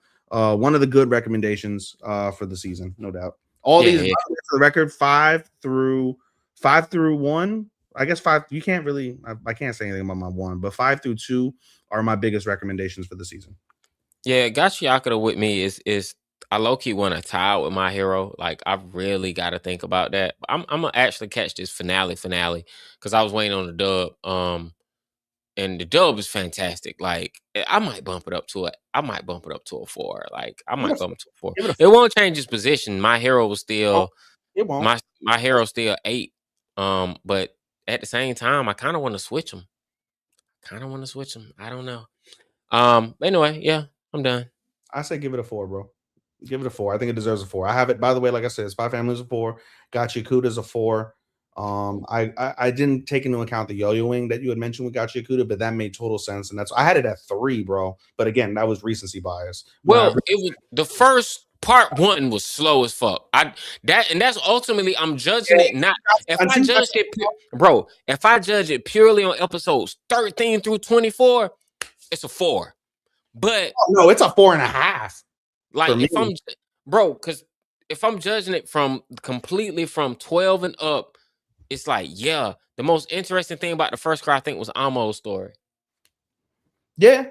One of the good recommendations for the season, no doubt. All these for the record, 5 through 1. I guess 5. You can't really. I can't say anything about my 1, but 5 through 2 are my biggest recommendations for the season. Yeah, Gachi Akuda with me is I low key want to tie with My Hero. Like I really got to think about that. I'm gonna actually catch this finale because I was waiting on the dub. And the dub is fantastic. Like I might bump it up to a 4. Like I might bump it to a 4. It won't change his position. My Hero was still it won't. My Hero still 8. But at the same time, I kind of want to switch him. kind of want to switch them. I don't know. Anyway, yeah, I'm done. I say give it a 4, bro. Give it a 4. I think it deserves a 4. I have it, by the way, like I said, Spy Family's a 4. Gachikuda's a 4. I didn't take into account the yo-yoing that you had mentioned with Gachikuda, but that made total sense. And I had it at 3, bro. But again, that was recency bias. Well, it was the first part one was slow as fuck. That's ultimately I'm judging it not if I judged it, bro. If I judge it purely on episodes 13 through 24, it's a 4. But no, it's a 4.5. like if I'm because if I'm judging it from completely from 12 and up, it's like, yeah, the most interesting thing about the first car I think was Amo's story. Yeah.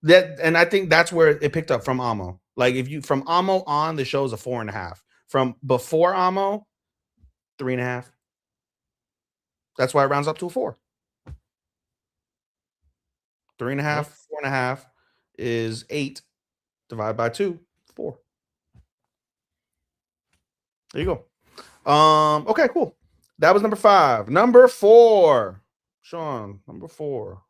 And I think that's where it picked up from Amo. Like if you from Amo on, the show's a 4.5. From before Amo, 3.5. That's why it rounds up to a 4. 3.5, 4.5 is 8. Divided by 2, 4. There you go. Okay, cool. That was number 5. Number 4. Sean, number 4.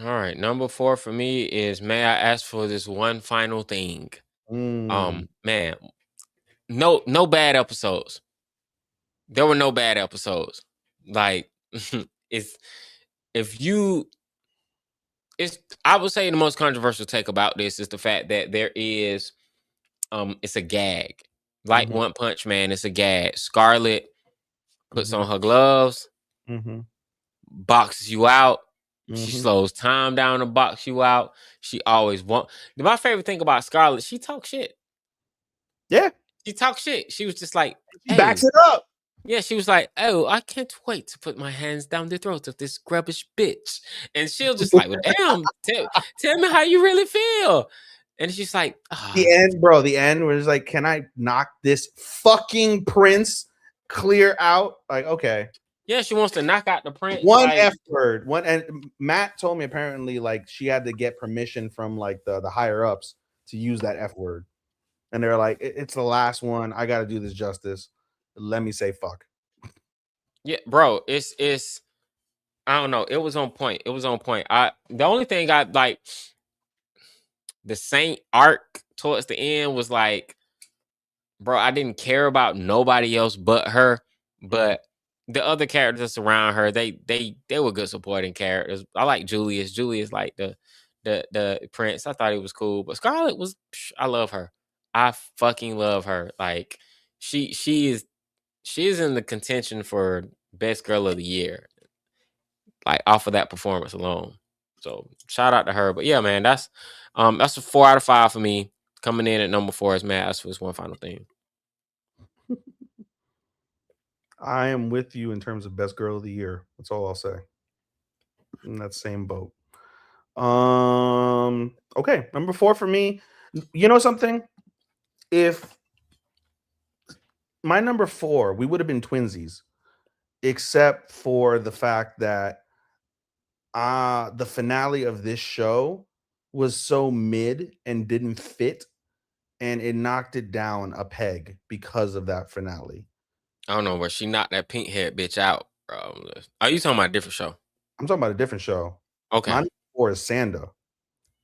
All right, number 4 for me is may I ask for this one final thing? Man, no bad episodes. There were no bad episodes. Like I would say the most controversial take about this is the fact that there is it's a gag. Like One Punch Man, it's a gag. Scarlet puts on her gloves, boxes you out. She slows time down to box you out. She always my favorite thing about Scarlet, she talks shit. Yeah. She talks shit. She was just like, she backs it up. Yeah, she was like, oh, I can't wait to put my hands down the throat of this grubbish bitch. And she'll just like, well, damn, tell me how you really feel. And she's like, the end, bro. The end was like, can I knock this fucking prince clear out? Like, okay. Yeah, she wants to knock out the prince. One F word. And Matt told me apparently like she had to get permission from like the higher ups to use that F word. And they're like, it's the last one. I got to do this justice. Let me say fuck. Yeah, bro. It's I don't know. It was on point. It was on point. The only thing I like, the Saint arc towards the end was like, bro, I didn't care about nobody else but her. But the other characters around her, they were good supporting characters. I like Julius. Julius like the prince. I thought he was cool. But Scarlet I love her. I fucking love her. Like she is in the contention for best girl of the year. Like off of that performance alone. So shout out to her. But yeah, man, that's a 4 out of 5 for me. Coming in at number 4 is Matt. That's his one final thing. I am with you in terms of best girl of the year. That's all I'll say. In that same boat. Okay, number 4 for me. You know something? If my number 4, we would have been twinsies, except for the fact that the finale of this show was so mid and didn't fit, and it knocked it down a peg because of that finale. I don't know, but she knocked that pink head bitch out, bro. Are you talking about a different show? I'm talking about a different show. Okay. My number 4 is Sanda.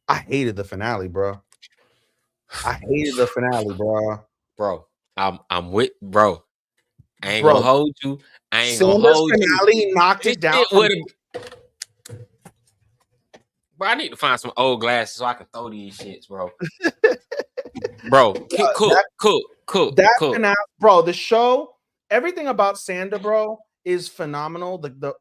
I hated the finale, bro. I hated the finale, bro. Bro, I'm with bro. I ain't gonna hold you. I ain't gonna hold finale you. Knocked it down. Bro, I need to find some old glasses so I can throw these shits, bro. Bro, cool. Finale, bro, the show, everything about Sanda, bro, is phenomenal. The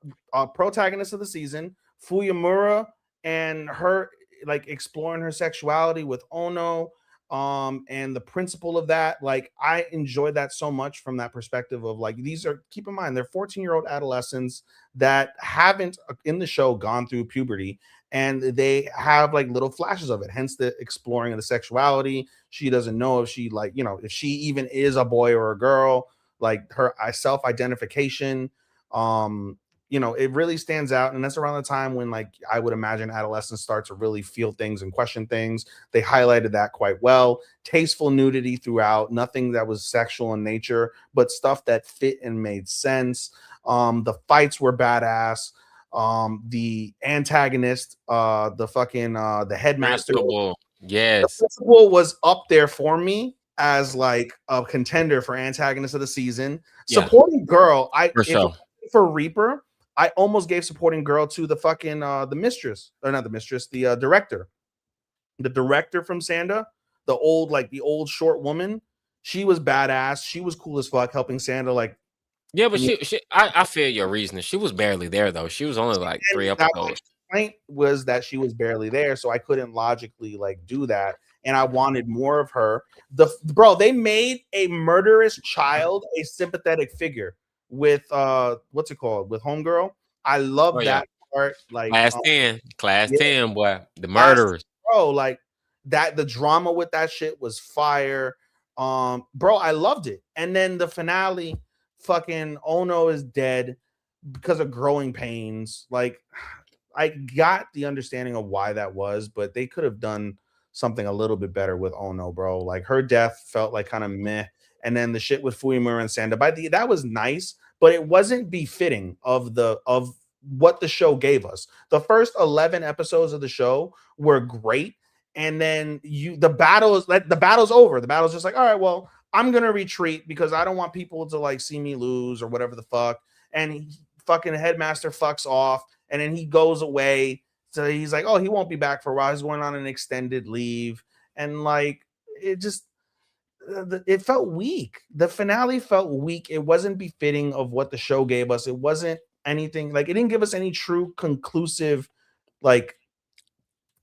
protagonist of the season, Fuyamura, and her like exploring her sexuality with Ono, and the principle of that, like I enjoyed that so much from that perspective of like these are, keep in mind, they're 14-year-old adolescents that haven't in the show gone through puberty, and they have like little flashes of it, hence the exploring of the sexuality. She doesn't know if she like, you know, if she even is a boy or a girl, like her self-identification. You know, it really stands out. And that's around the time when, like, I would imagine adolescents start to really feel things and question things. They highlighted that quite well. Tasteful nudity throughout, nothing that was sexual in nature, but stuff that fit and made sense. The fights were badass. the antagonist, the fucking the headmaster. Principal. The Yes. principal was up there for me as like a contender for antagonist of the season. Yeah. Supporting girl, For if sure. for Reaper, I almost gave supporting girl to the fucking the mistress, or not the mistress, the director. The director from Sanda, the old short woman. She was badass. She was cool as fuck, helping Sanda like. Yeah, but I feel your reasoning. She was barely there though. She was only like 3 That my episodes. complaint was that she was barely there, so I couldn't logically like do that, and I wanted more of her. Bro, they made a murderous child a sympathetic figure with what's it called, with Homegirl. I Oh love yeah. that part. Like, Class 10. Class yeah, 10, boy. The last murderers. bro, like that. The drama with that shit was fire. Bro, I loved it. And then the finale, fucking Ono is dead because of growing pains. Like, I got the understanding of why that was, but they could have done something a little bit better with Ono, bro. Like, her death felt like kind of meh, and then the shit with Fuyimura and Sanda, that was nice, but it wasn't befitting of what the show gave us. The first 11 episodes of the show were great, and then the battle's over. The battle's just like, all right, well, I'm gonna retreat because I don't want people to like see me lose or whatever the fuck. And fucking headmaster fucks off, and then he goes away. So he's like, oh, he won't be back for a while. He's going on an extended leave, and like it just it felt weak. The finale felt weak. It wasn't befitting of what the show gave us. It wasn't anything like it didn't give us any true conclusive like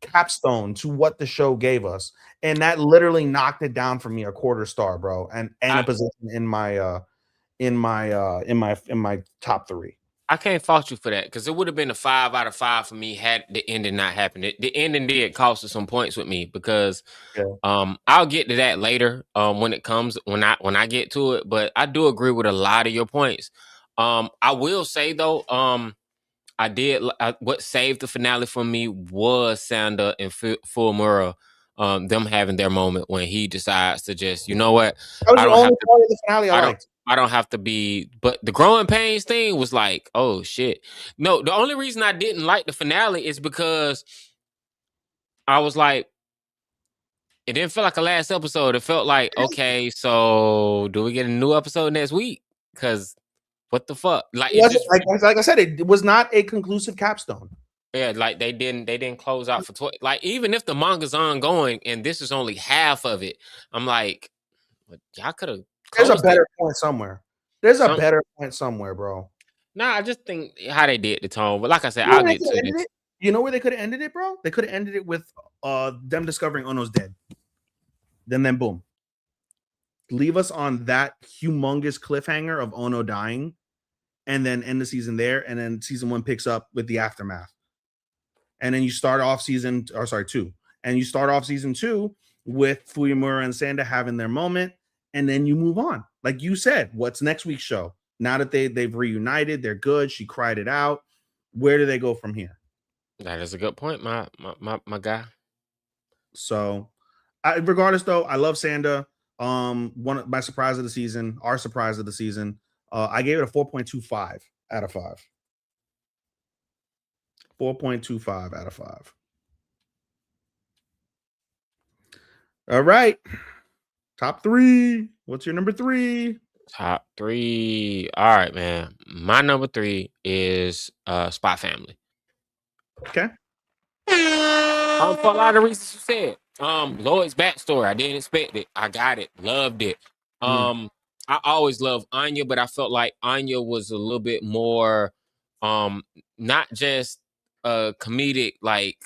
capstone to what the show gave us, and that literally knocked it down for me a quarter star, bro, and a position in my top 3. I can't fault you for that because it would have been a 5 out of 5 for me had the ending not happened. The ending did cost us some points with me because Yeah. I'll get to that later when it comes when I get to it. But I do agree with a lot of your points. I will say though, what saved the finale for me was Sanda and Fullmura, them having their moment when he decides to just, you know what, That was I the don't have only to. part of the finale I I don't. liked. I don't have to be, but the growing pains thing was like, oh shit. No, the only reason I didn't like the finale is because I was like, it didn't feel like a last episode. It felt like, okay, so do we get a new episode next week? Because what the fuck? Like, It it's wasn't just, like I said, it was not a conclusive capstone. yeah, like they didn't close out for like, even if the manga's ongoing and this is only half of it, I'm like, y'all could have There's a closed it. better point somewhere. There's a Some better point somewhere, bro. Nah, I just think how they did the tone. But like I said, You know I'll where they get could to have this. ended it? You know where they could have ended it, bro? They could have ended it with them discovering Ono's dead. Then boom. Leave us on that humongous cliffhanger of Ono dying, and then end the season there, and then season 1 picks up with the aftermath. And then you start off season, or sorry, 2. And you start off season 2 with Fuyimura and Sanda having their moment, and then you move on. Like you said, what's next week's show? Now that they've reunited, they're good. She cried it out. Where do they go from here? That is a good point, my guy. So, regardless, though, I love Sanda. One of my surprise of the season, our surprise of the season. I gave it a 4.25 out of 5. 4.25 out of 5. All right. Top 3. What's your number 3? Top 3. All right, man. My number 3 is Spy Family. Okay. For a lot of reasons you said. Lloyd's backstory. I didn't expect it. I got it. Loved it. Mm. I always loved Anya, but I felt like Anya was a little bit more not just a comedic, like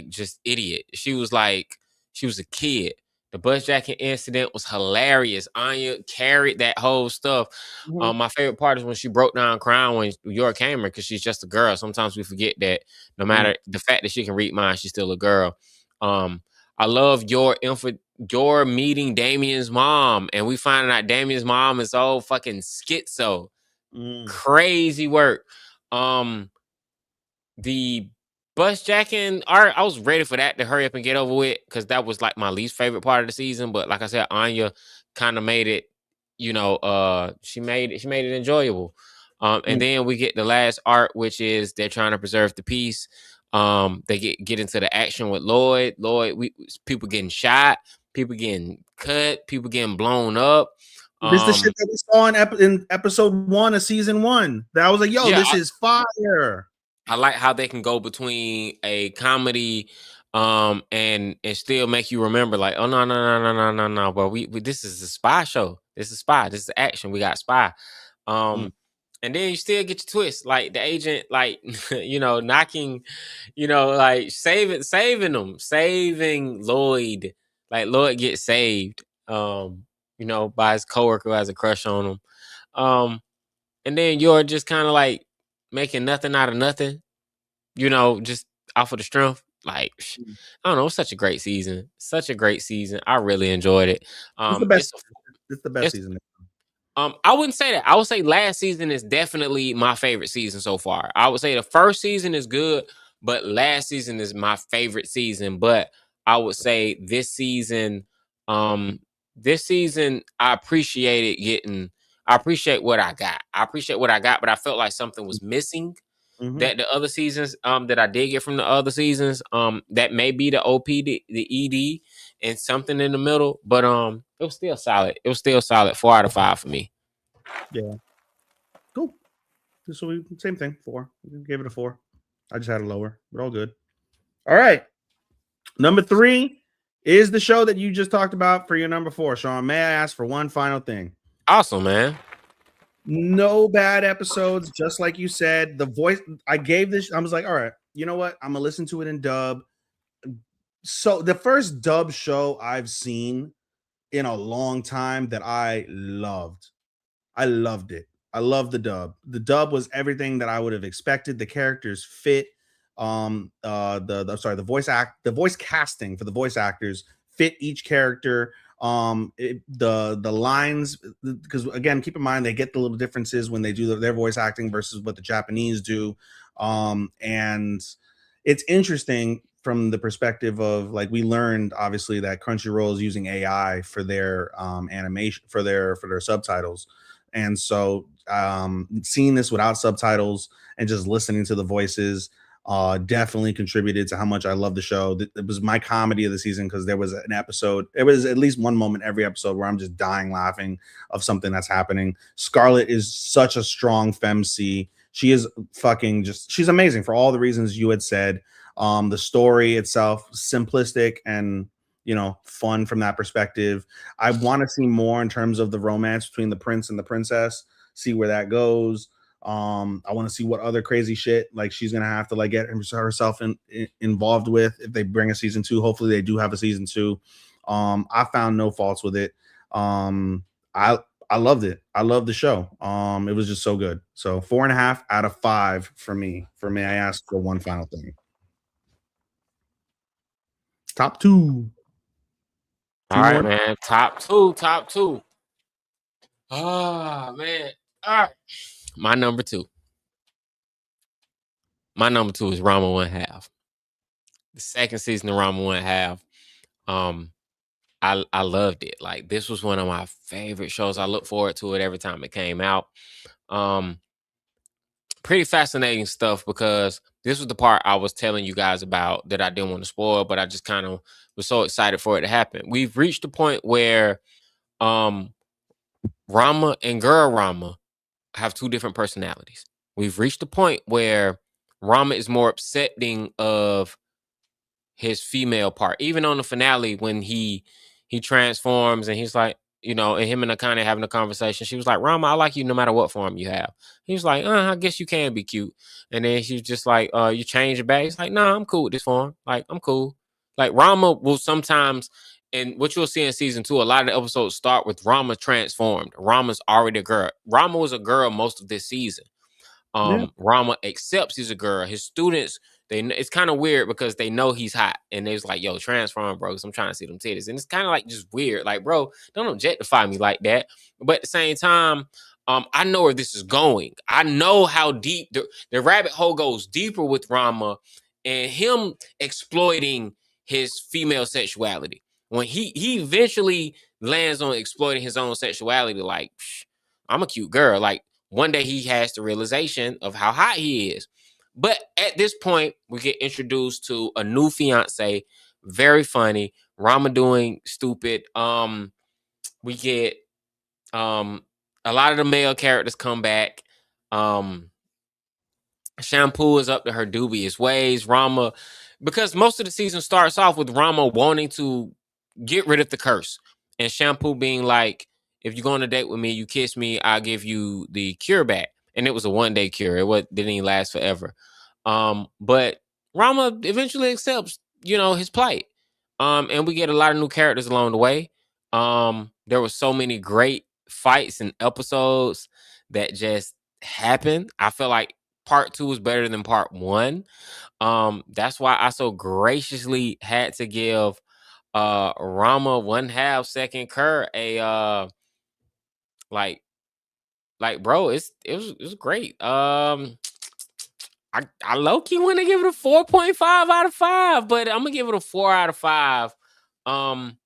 just idiot. She was a kid. The bus jacking incident was hilarious. Anya carried that whole stuff. Mhm. My favorite part is when she broke down crying when York came her because she's just a girl. Sometimes we forget that no Mm. matter the fact that she can read minds, she's still a girl. I love your meeting Damien's mom, and we finding out Damien's mom is all fucking schizo. Mm. Crazy work. The bus jacking art, I was ready for that to hurry up and get over with because that was like my least favorite part of the season. But like I said, Anya kind of made it, she made it enjoyable. And then we get the last arc, which is they're trying to preserve the peace. They get into the action with Lloyd. People getting shot, people getting cut, people getting blown up. This is the shit that we saw in episode 1 of season 1. That I was like, yo, Yeah, this is fire. I like how they can go between a comedy and still make you remember, like, oh no, but we this is a spy show. This is spy. This is action. We got spy. And then you still get your twist, like the agent, like knocking, like saving them, saving Lloyd. Like Lloyd gets saved, by his coworker who has a crush on him. And then you're just kind of like making nothing out of nothing, just off of the strength. Like, I don't know, it's such a great season. Such a great season. I really enjoyed it. It's the best. It's the best season. I wouldn't say that. I would say last season is definitely my favorite season so far. I would say the first season is good, but last season is my favorite season. But I would say this season, I appreciate what I got. I appreciate what I got, but I felt like something was missing. That the other seasons that I did get from the other seasons, that may be the OP, the ED, and something in the middle, but it was still solid. It was still solid. 4 out of 5 for me. Yeah. Cool. So we same thing. 4. We gave it a 4. I just had it lower. We're all good. All right. Number 3 is the show that you just talked about for your number 4. Sean, may I ask for one final thing? Awesome, man. No bad episodes, just like you said. The voice I gave this, I was like, all right, you know what? I'm gonna listen to it in dub. So the first dub show I've seen in a long time that I loved. I loved it. I love the dub. The dub was everything that I would have expected. The characters fit. The voice casting for the voice actors fit each character. The lines, because again, keep in mind they get the little differences when they do their voice acting versus what the Japanese do. And it's interesting from the perspective of, like, we learned obviously that Crunchyroll is using AI for their animation for their subtitles. And so seeing this without subtitles and just listening to the voices definitely contributed to how much I love the show. It was my comedy of the season because there was an episode, there was at least one moment every episode where I'm just dying laughing of something that's happening. Scarlett is such a strong femc. She is fucking she's amazing for all the reasons you had said. The story itself, simplistic and fun from that perspective. I want to see more in terms of the romance between the prince and the princess, see where that goes. I want to see what other crazy shit like she's gonna have to like get herself involved with if they bring a season 2. Hopefully they do have a season 2. I found no faults with it. I loved it. I loved the show. It was just so good. So 4.5 out of 5 for me. I ask for one final thing. Top 2. All right, man. Top two. Oh, man. All right. My number 2. My number 2 is Rama 1/2. The second season of Rama 1/2. I loved it. Like, this was one of my favorite shows. I look forward to it every time it came out. Pretty fascinating stuff, because this was the part I was telling you guys about that I didn't want to spoil, but I just kind of was so excited for it to happen. We've reached the point where Rama and Girl Rama have 2 different personalities. We've reached the point where Rama is more accepting of his female part. Even on the finale, when he transforms and he's like, and him and Akane having a conversation, she was like, Rama, I like you no matter what form you have. He was like, I guess you can be cute. And then she was just like, you change it back. He's like, nah, I'm cool with this form. Like, I'm cool. Like, Rama will sometimes, and what you'll see in season 2, a lot of the episodes start with Rama transformed. Rama's already a girl. Rama was a girl most of this season. Rama accepts he's a girl. His students, it's kind of weird because they know he's hot, and they're like, yo, transform, bro, because I'm trying to see them titties. And it's kind of like just weird. Like, bro, don't objectify me like that. But at the same time, I know where this is going. I know how deep the rabbit hole goes deeper with Rama and him exploiting his female sexuality. When he eventually lands on exploiting his own sexuality, like, I'm a cute girl. Like, one day he has the realization of how hot he is. But at this point, we get introduced to a new fiance, very funny. Rama doing stupid. We get a lot of the male characters come back. Shampoo is up to her dubious ways. Rama, because most of the season starts off with Rama wanting to get rid of the curse, and Shampoo being like, "If you go on a date with me, you kiss me, I'll give you the cure back." And it was a 1 day cure. Didn't even last forever. But Rama eventually accepts, his plight. And we get a lot of new characters along the way. There were so many great fights and episodes that just happened. I feel like part 2 is better than part 1. That's why I so graciously had to give Rama 1/2 second cur a like bro, it was great. I low key want to give it a 4.5 out of 5, but I'm gonna give it a 4 out of 5. Um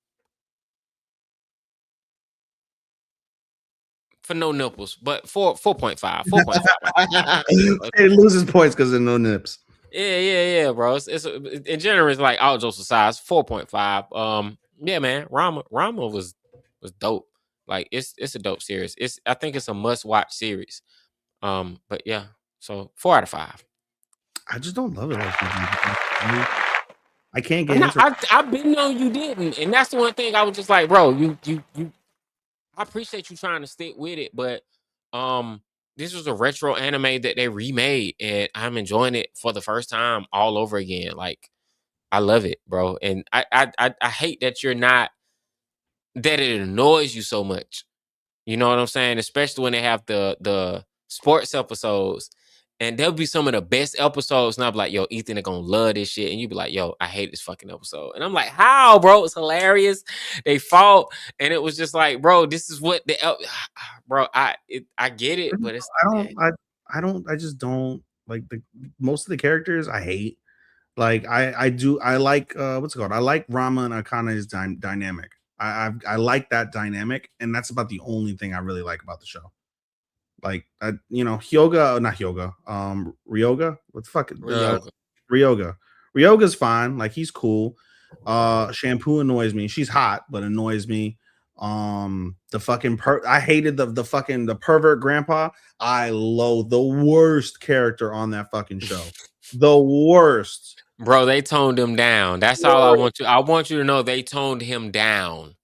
for no nipples, but 4.5. 4.5. It loses points because of no nips. Yeah, bro. It's in general, it's like all jokes aside, 4.5. Yeah, man. Rama was dope. Like it's a dope series. I think it's a must watch series. But yeah, so 4 out of 5. I just don't love it like I can't I'm get not. into. I've been knowing you didn't, and that's the one thing I was just like, bro. You. I appreciate you trying to stick with it, but um, this was a retro anime that they remade, and I'm enjoying it for the first time all over again. Like I love it, bro. And I hate that you're not that it annoys you so much. You know what I'm saying? Especially when they have the sports episodes. And they'll be some of the best episodes. And I'll be like, yo, Ethan are gonna love this shit. And you be like, yo, I hate this fucking episode. And I'm like, how, bro? It's hilarious. They fought, and it was just like, bro, this is what bro, I get it, but it's I just don't like the most of the characters I hate. Like I like what's it called? I like Rama and Akana's dynamic. I like that dynamic, and that's about the only thing I really like about the show. Like Hyoga, not Hyoga, Ryoga. What the fuck? Ryoga. Ryoga. Ryoga's fine. Like he's cool. Shampoo annoys me. She's hot, but annoys me. The fucking I hated the fucking the pervert grandpa. I loathe the worst character on that fucking show. The worst. Bro, they toned him down. That's all I want you. I want you to know they toned him down.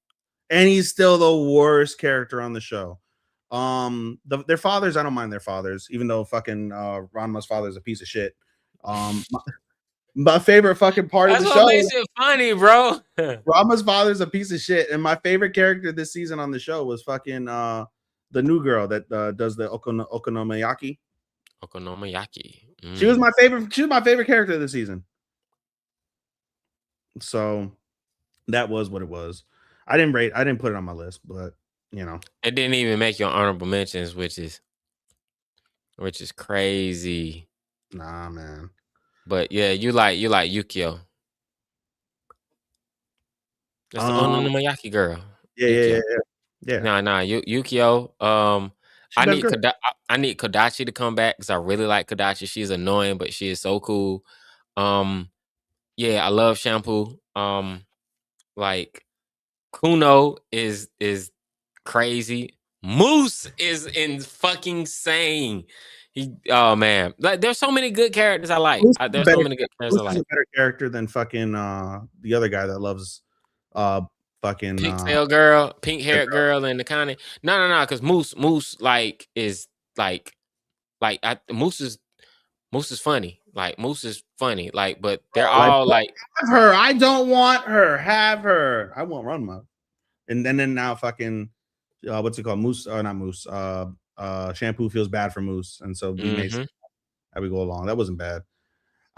And he's still the worst character on the show. Their fathers, I don't mind their fathers, even though fucking Ranma's father is a piece of shit. My favorite fucking part That's of the what show. makes it funny, bro. Rama's father is a piece of shit, and my favorite character this season on the show was fucking the new girl that does the okonomiyaki. Okonomiyaki. She was my favorite. She was my favorite character this season. So that was what it was. I didn't put it on my list, but It didn't even make your honorable mentions, which is crazy. Nah, man. But yeah, you like Yukio. That's the Okonomiyaki girl. Yeah. Nah, Yukio. She does good. I need Kodachi to come back because I really like Kodachi. She's annoying, but she is so cool. Yeah, I love Shampoo. Like Kuno is crazy. Moose is in fucking insane. Oh man, like there's so many good characters I like. There's so many good characters I like. Moose is a better character than fucking the other guy that loves fucking pink haired girl, and the kind of no, because Moose like is Moose is funny. Like Moose is funny. Like, but they're all like have her. I don't want her. Have her. I won't run my. And then now fucking what's it called? Moose or not Moose? Shampoo feels bad for Moose, and so we made that we go along. That wasn't bad.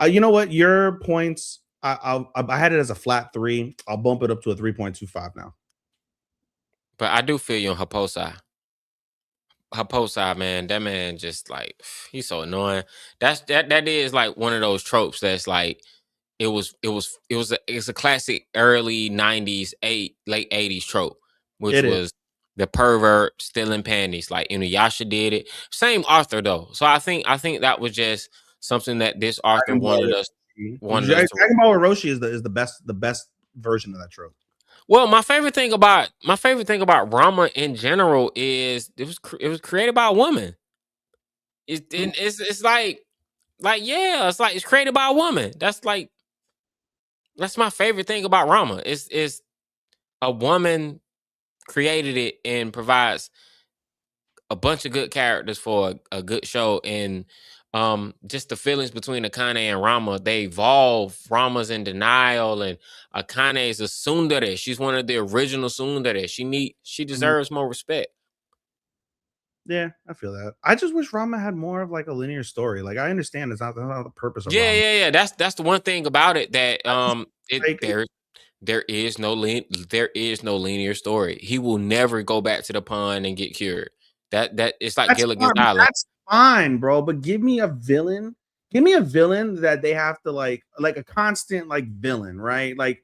You know what? Your points. I had it as a flat 3. I'll bump it up to a 3.25 now. But I do feel you on Haposai, man. That man just like he's so annoying. That is like one of those tropes that's like it's a classic early 90s, late 80s trope, which was the pervert stealing panties, like Inuyasha did it. Same author though, so I think that was just something that this author Dragon Ball wanted us to. Dragon Ball Orochi is the best version of that trope. Well, my favorite thing about Rama in general is it was created by a woman. It's like yeah, it's like it's created by a woman. That's my favorite thing about Rama. It's a woman created it and provides a bunch of good characters for a good show. And just the feelings between Akane and Rama, they evolve. Rama's in denial, and Akane is a tsundere. She's one of the original tsundere. She deserves more respect. Yeah, I feel that. I just wish Rama had more of like a linear story. Like I understand that's not the purpose of Rama. Yeah. That's the one thing about it that Like, there is no linear story. He will never go back to the pond and get cured. That it's like Gilligan's Island. that's fine, bro. But give me a villain. Give me a villain that they have to like a constant like villain, right? Like,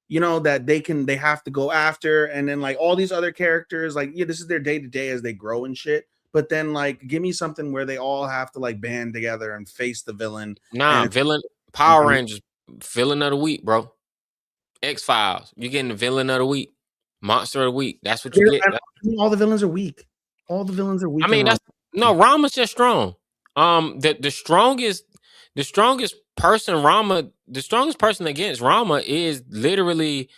you know, that they have to go after, and then like all these other characters, like, yeah, this is their day to day as they grow and shit. But then like give me something where they all have to like band together and face the villain. Nah, And villain Power Rangers villain of the week, bro. X-Files, you're getting the villain of the week, monster of the week. That's what you get. all the villains are weak. All the villains are weak. I mean, Rama's just strong. The strongest person against Rama is literally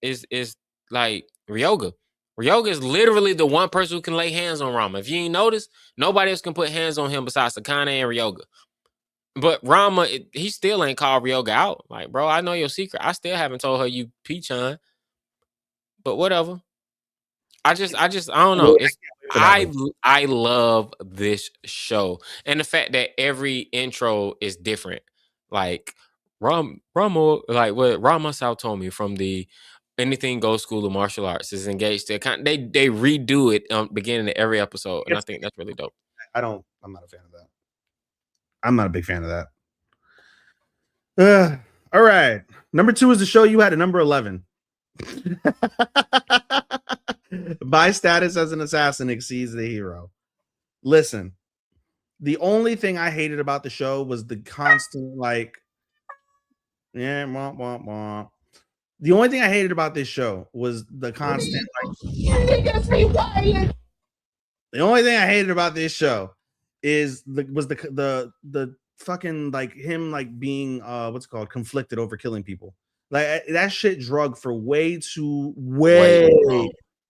is like Ryoga. Ryoga is literally the one person who can lay hands on Rama. If you ain't noticed, nobody else can put hands on him besides Sakane and Ryoga. But Rama, he still ain't called Ryoga out. Like, bro, I know your secret. I still haven't told her you Pichan. But whatever. I don't know. I love this show, and the fact that every intro is different. Like Rama, like what Rama Sao told me from the Anything Goes School of Martial Arts is engaged to they redo it beginning of every episode, and I think that's really dope. I'm not a fan of that. I'm not a big fan of that. All right. Number 2 is the show you had at number 11. My status as an assassin exceeds the hero. Listen, the only thing I hated about the show was the constant like, yeah, wah, wah, wah. The only thing I hated about this show was the constant like, the only thing I hated about this show is the fucking like him like being what's it called, conflicted over killing people. Like that shit drug for way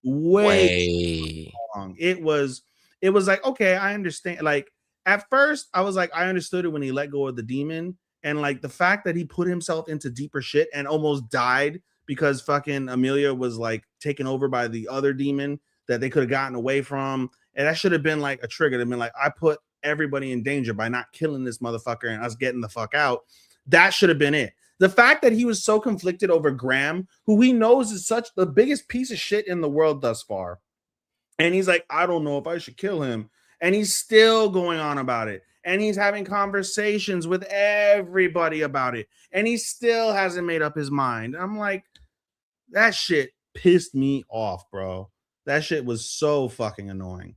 long. It was like, okay, I understand. Like at first I was like, I understood it when he let go of the demon, and like the fact that he put himself into deeper shit and almost died because fucking Amelia was like taken over by the other demon that they could have gotten away from. And that should have been like a trigger to be like, I put everybody in danger by not killing this motherfucker and us getting the fuck out. That should have been it. The fact that he was so conflicted over Graham, who he knows is such the biggest piece of shit in the world thus far. And he's like, I don't know if I should kill him. And he's still going on about it. And he's having conversations with everybody about it. And he still hasn't made up his mind. I'm like, that shit pissed me off, bro. That shit was so fucking annoying.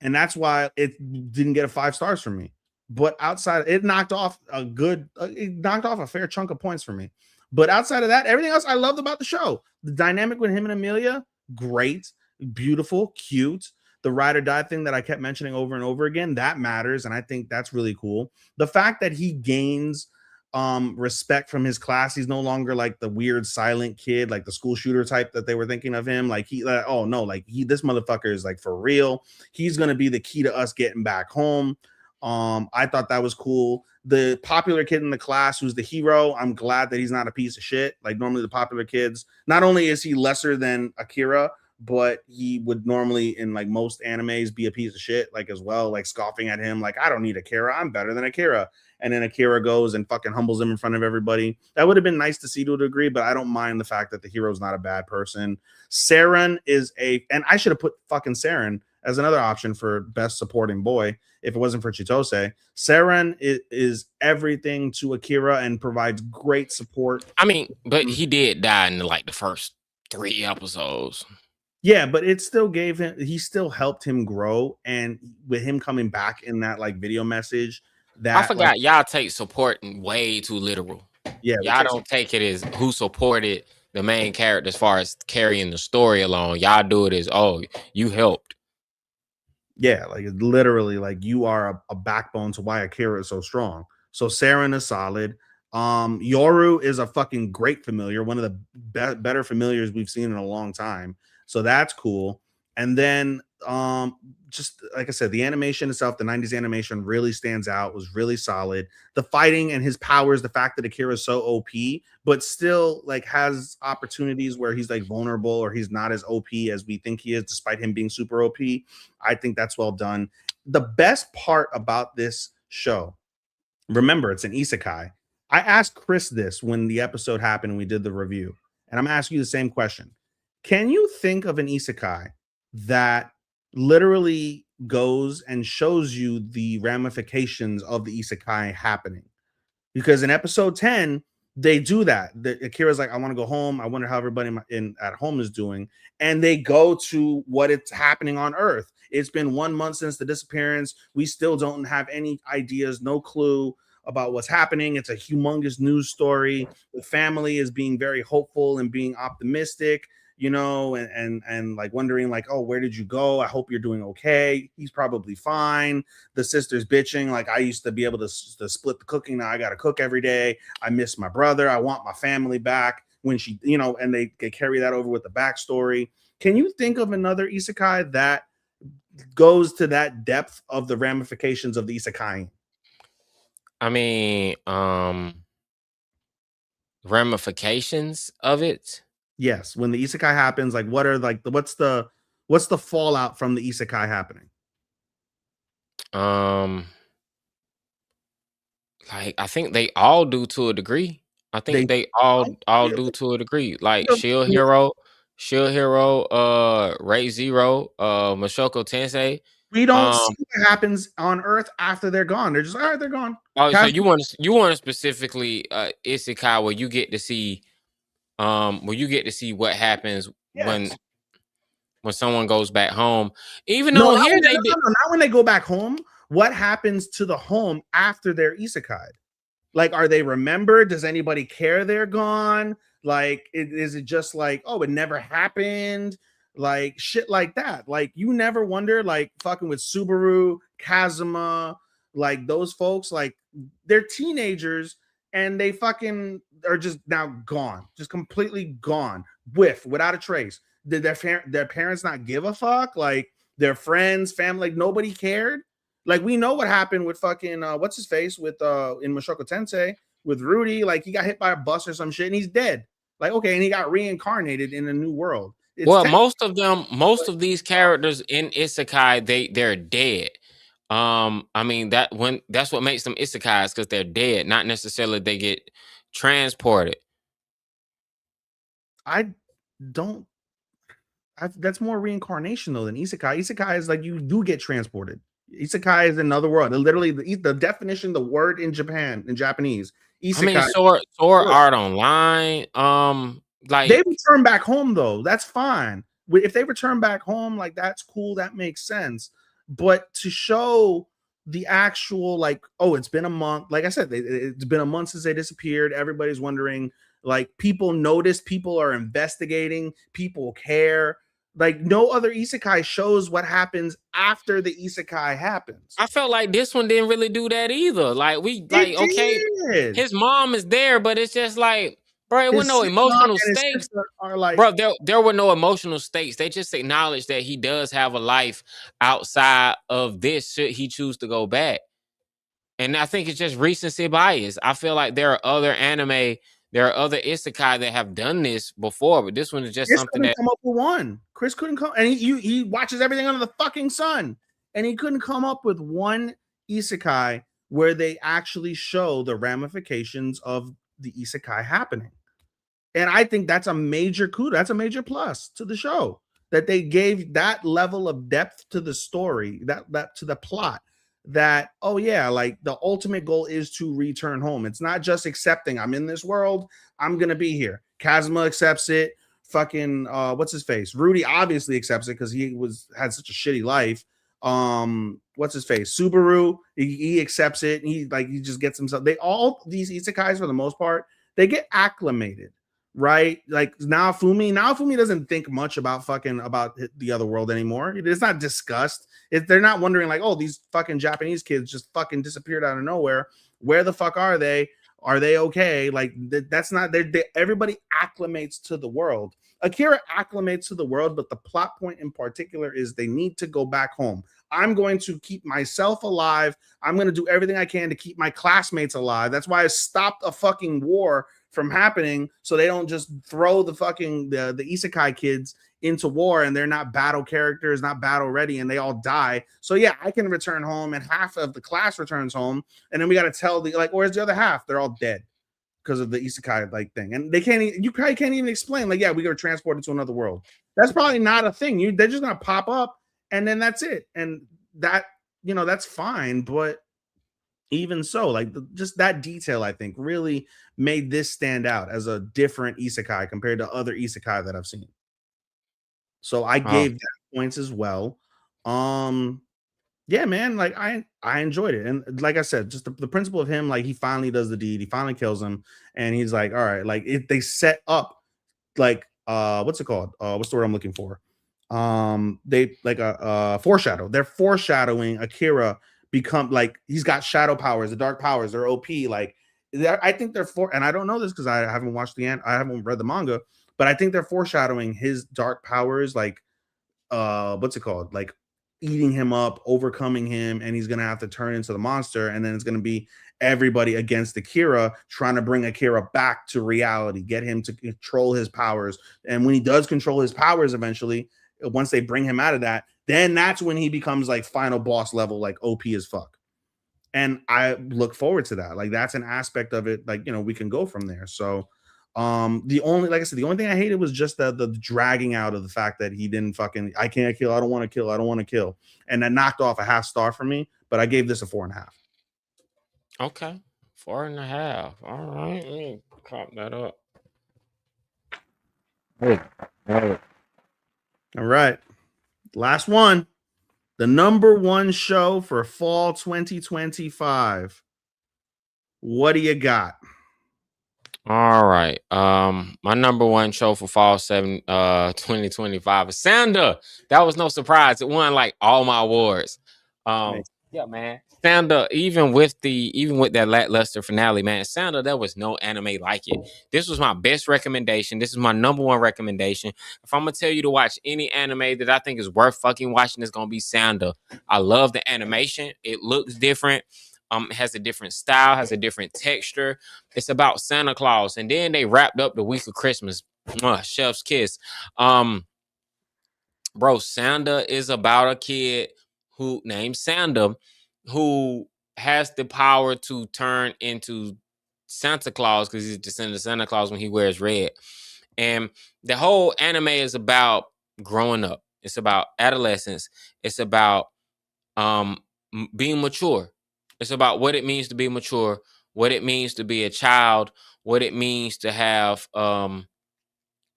And that's why it didn't get a 5 stars from me. But outside, it knocked off a fair chunk of points for me. But outside of that, everything else I loved about the show. The dynamic with him and Amelia, great, beautiful, cute. The ride or die thing that I kept mentioning over and over again, that matters. And I think that's really cool. The fact that he gains respect from his class. He's no longer like the weird silent kid, like the school shooter type that they were thinking of him. Like oh no, like this motherfucker is like for real. He's gonna be the key to us getting back home. I thought that was cool. The popular kid in the class who's the hero, I'm glad that he's not a piece of shit. Like normally the popular kids, not only is he lesser than Akira, but he would normally in like most animes be a piece of shit, like as well, like scoffing at him, like I don't need Akira, I'm better than Akira. And then Akira goes and fucking humbles him in front of everybody. That would have been nice to see to a degree, but I don't mind the fact that the hero's not a bad person. Saren is and I should have put fucking Saren as another option for best supporting boy if it wasn't for Chitose. Saren is everything to Akira and provides great support. I mean, but he did die in like the first 3 episodes. Yeah, but it still gave him he still helped him grow, and with him coming back in that, like, video message I that, like forgot y'all take supporting way too literal. yeah, we Y'all take don't take it as who supported the main character as far as carrying the story along. Y'all do it as, oh, you helped. yeah, like, it's literally, like, you are a backbone to why Akira is so strong. So Saren is solid. Yoru is a fucking great familiar, one of the better familiars we've seen in a long time. So that's cool. And then, just like I said, the animation itself, the 90s animation really stands out, was really solid. The fighting and his powers, the fact that Akira is so OP, but still like has opportunities where he's like vulnerable or he's not as OP as we think he is, despite him being super OP. I think that's well done. The best part about this show, remember, it's an isekai. I asked Chris this when the episode happened and we did the review, and I'm asking you the same question. Can you think of an isekai that literally goes and shows you the ramifications of the isekai happening? Because in episode 10 they do that. Akira's like, I want to go home, I wonder how everybody at home is doing, and they go to what it's happening on Earth. It's been 1 month since the disappearance, we still don't have any ideas, no clue about what's happening. It's a humongous news story. The family is being very hopeful and being optimistic, and like wondering like, oh, where did you go? I hope you're doing okay. He's probably fine. The sister's bitching like, I used to be able to split the cooking, now I gotta cook every day. I miss my brother, I want my family back. When she, and they carry that over with the backstory. Can you think of another isekai that goes to that depth of the ramifications of the isekai? I mean, ramifications of it. Yes, when the isekai happens, like what are like what's the fallout from the isekai happening? Um, like I think they all do to a degree. I They think they all do really to a degree. Like Shield Hero, Ray Zero, Mashoko Tensei. we don't Um, see what happens on Earth after they're gone. They're just all right, they're gone. oh, so Kaz- you want to specifically Isekai where you get to see what happens yes. when someone goes back home. Even No, on not here when, they no, did. no, no, not when they go back home. What happens to the home after they're isekai? Like, are they remembered? Does anybody care they're gone? Like, is it just like, oh, it never happened? Like, shit like that. Like, you never wonder, like, fucking with Subaru, Kazuma, like, those folks, like, they're teenagers and they fucking are just now gone, just completely gone, without a trace. Did their parents not give a fuck? Like, their friends, family, like, nobody cared? Like, we know what happened with fucking what's his face with in Mashoko Tensei with Rudy. Like, he got hit by a bus or some shit and he's dead. Like, okay, and he got reincarnated in a new world. It's Well, technically, most of these characters in Isekai, they're dead. I mean that's what makes them Isekais because they're dead, not necessarily they get transported. I don't. That's more reincarnation though than isekai. Isekai is like you do get transported. Isekai is another world. Literally, the definition, the word in Japanese, I mean, isekai. Sword Art Online, They like return back home though. That's fine. If they return back home, like that's cool. That makes sense. But to show the actual, like, oh, it's been a month. Like I said, it's been a month since they disappeared. Everybody's wondering. Like, people notice. People are investigating. People care. Like, no other isekai shows what happens after the isekai happens. I felt like this one didn't really do that either. Okay, It did. his mom is there, but it's just like, bro, it was His no mom emotional and his stakes. sister are like, Bro, there were no emotional stakes. They just acknowledged that he does have a life outside of this should he choose to go back. And I think it's just recency bias. I feel like there are other isekai that have done this before, but this one is just Chris something couldn't that come up with one. Chris couldn't come, and he watches everything under the fucking sun, and he couldn't come up with one isekai where they actually show the ramifications of the isekai happening. And I think that's a major kudos. That's a major plus to the show that they gave that level of depth to the story, that to the plot. That, oh yeah, like the ultimate goal is to return home. It's not just accepting I'm in this world, I'm gonna be here. Kazuma accepts it. fucking what's his face? Rudy obviously accepts it because he had such a shitty life. What's his face? Subaru, he accepts it. He just gets himself. They all these isekais for the most part, they get acclimated, right? Like Naofumi doesn't think much about the other world anymore. It's not discussed. They're not wondering like, oh, these fucking Japanese kids just fucking disappeared out of nowhere. Where the fuck are they? Are they okay? Like that's not. Everybody acclimates to the world. Akira acclimates to the world, but the plot point in particular is they need to go back home. I'm going to keep myself alive. I'm going to do everything I can to keep my classmates alive. That's why I stopped a fucking war from happening, so they don't just throw the isekai kids into war and they're not battle characters, not battle ready, and they all die. So yeah, I can return home and half of the class returns home, and then we got to tell where's the other half? They're all dead because of the isekai thing, and you probably can't even explain yeah, we got transported to another world. That's probably not a thing. They're just gonna pop up and then that's it, and that that's fine. But even so, just that detail, I think, really made this stand out as a different isekai compared to other isekai that I've seen. So I gave that points as well. Yeah, man, I enjoyed it. And like I said, just the principle of him, he finally does the deed, he finally kills him, and he's like, all right, they set up what's it called? What's the word I'm looking for? They foreshadow. They're foreshadowing Akira become he's got shadow powers, the dark powers, they're OP. I think they're and I don't know this because I haven't watched I haven't read the manga, but I think they're foreshadowing his dark powers, what's it called? Eating him up, overcoming him, and he's gonna have to turn into the monster, and then it's gonna be everybody against Akira, trying to bring Akira back to reality, get him to control his powers. And when he does control his powers eventually, once they bring him out of that, then that's when he becomes final boss level, OP as fuck. And I look forward to that. That's an aspect of it, we can go from there. So the only thing I hated was just the dragging out of the fact that he didn't I can't kill, I don't want to kill, and that knocked off a half star for me. But I gave this a 4.5. Okay, 4.5. All right, let me cop that up. All right, last one, the number one show for fall 2025. What do you got? All right. My number one show for fall 2025 is Sanda. That was no surprise. It won all my awards. Nice. Yeah, man. Sanda, even with that lackluster finale, man, Sanda, there was no anime like it. This was my best recommendation. This is my number one recommendation. If I'm gonna tell you to watch any anime that I think is worth fucking watching, it's gonna be Sanda. I love the animation. It looks different. It has a different style, has a different texture. It's about Santa Claus, and then they wrapped up the week of Christmas. Chef's kiss. Bro, Santa is about a kid who named Santa who has the power to turn into Santa Claus because he's descendant of Santa Claus when he wears red. And the whole anime is about growing up. It's about adolescence. It's about being mature. It's about what it means to be mature, what it means to be a child, what it means to have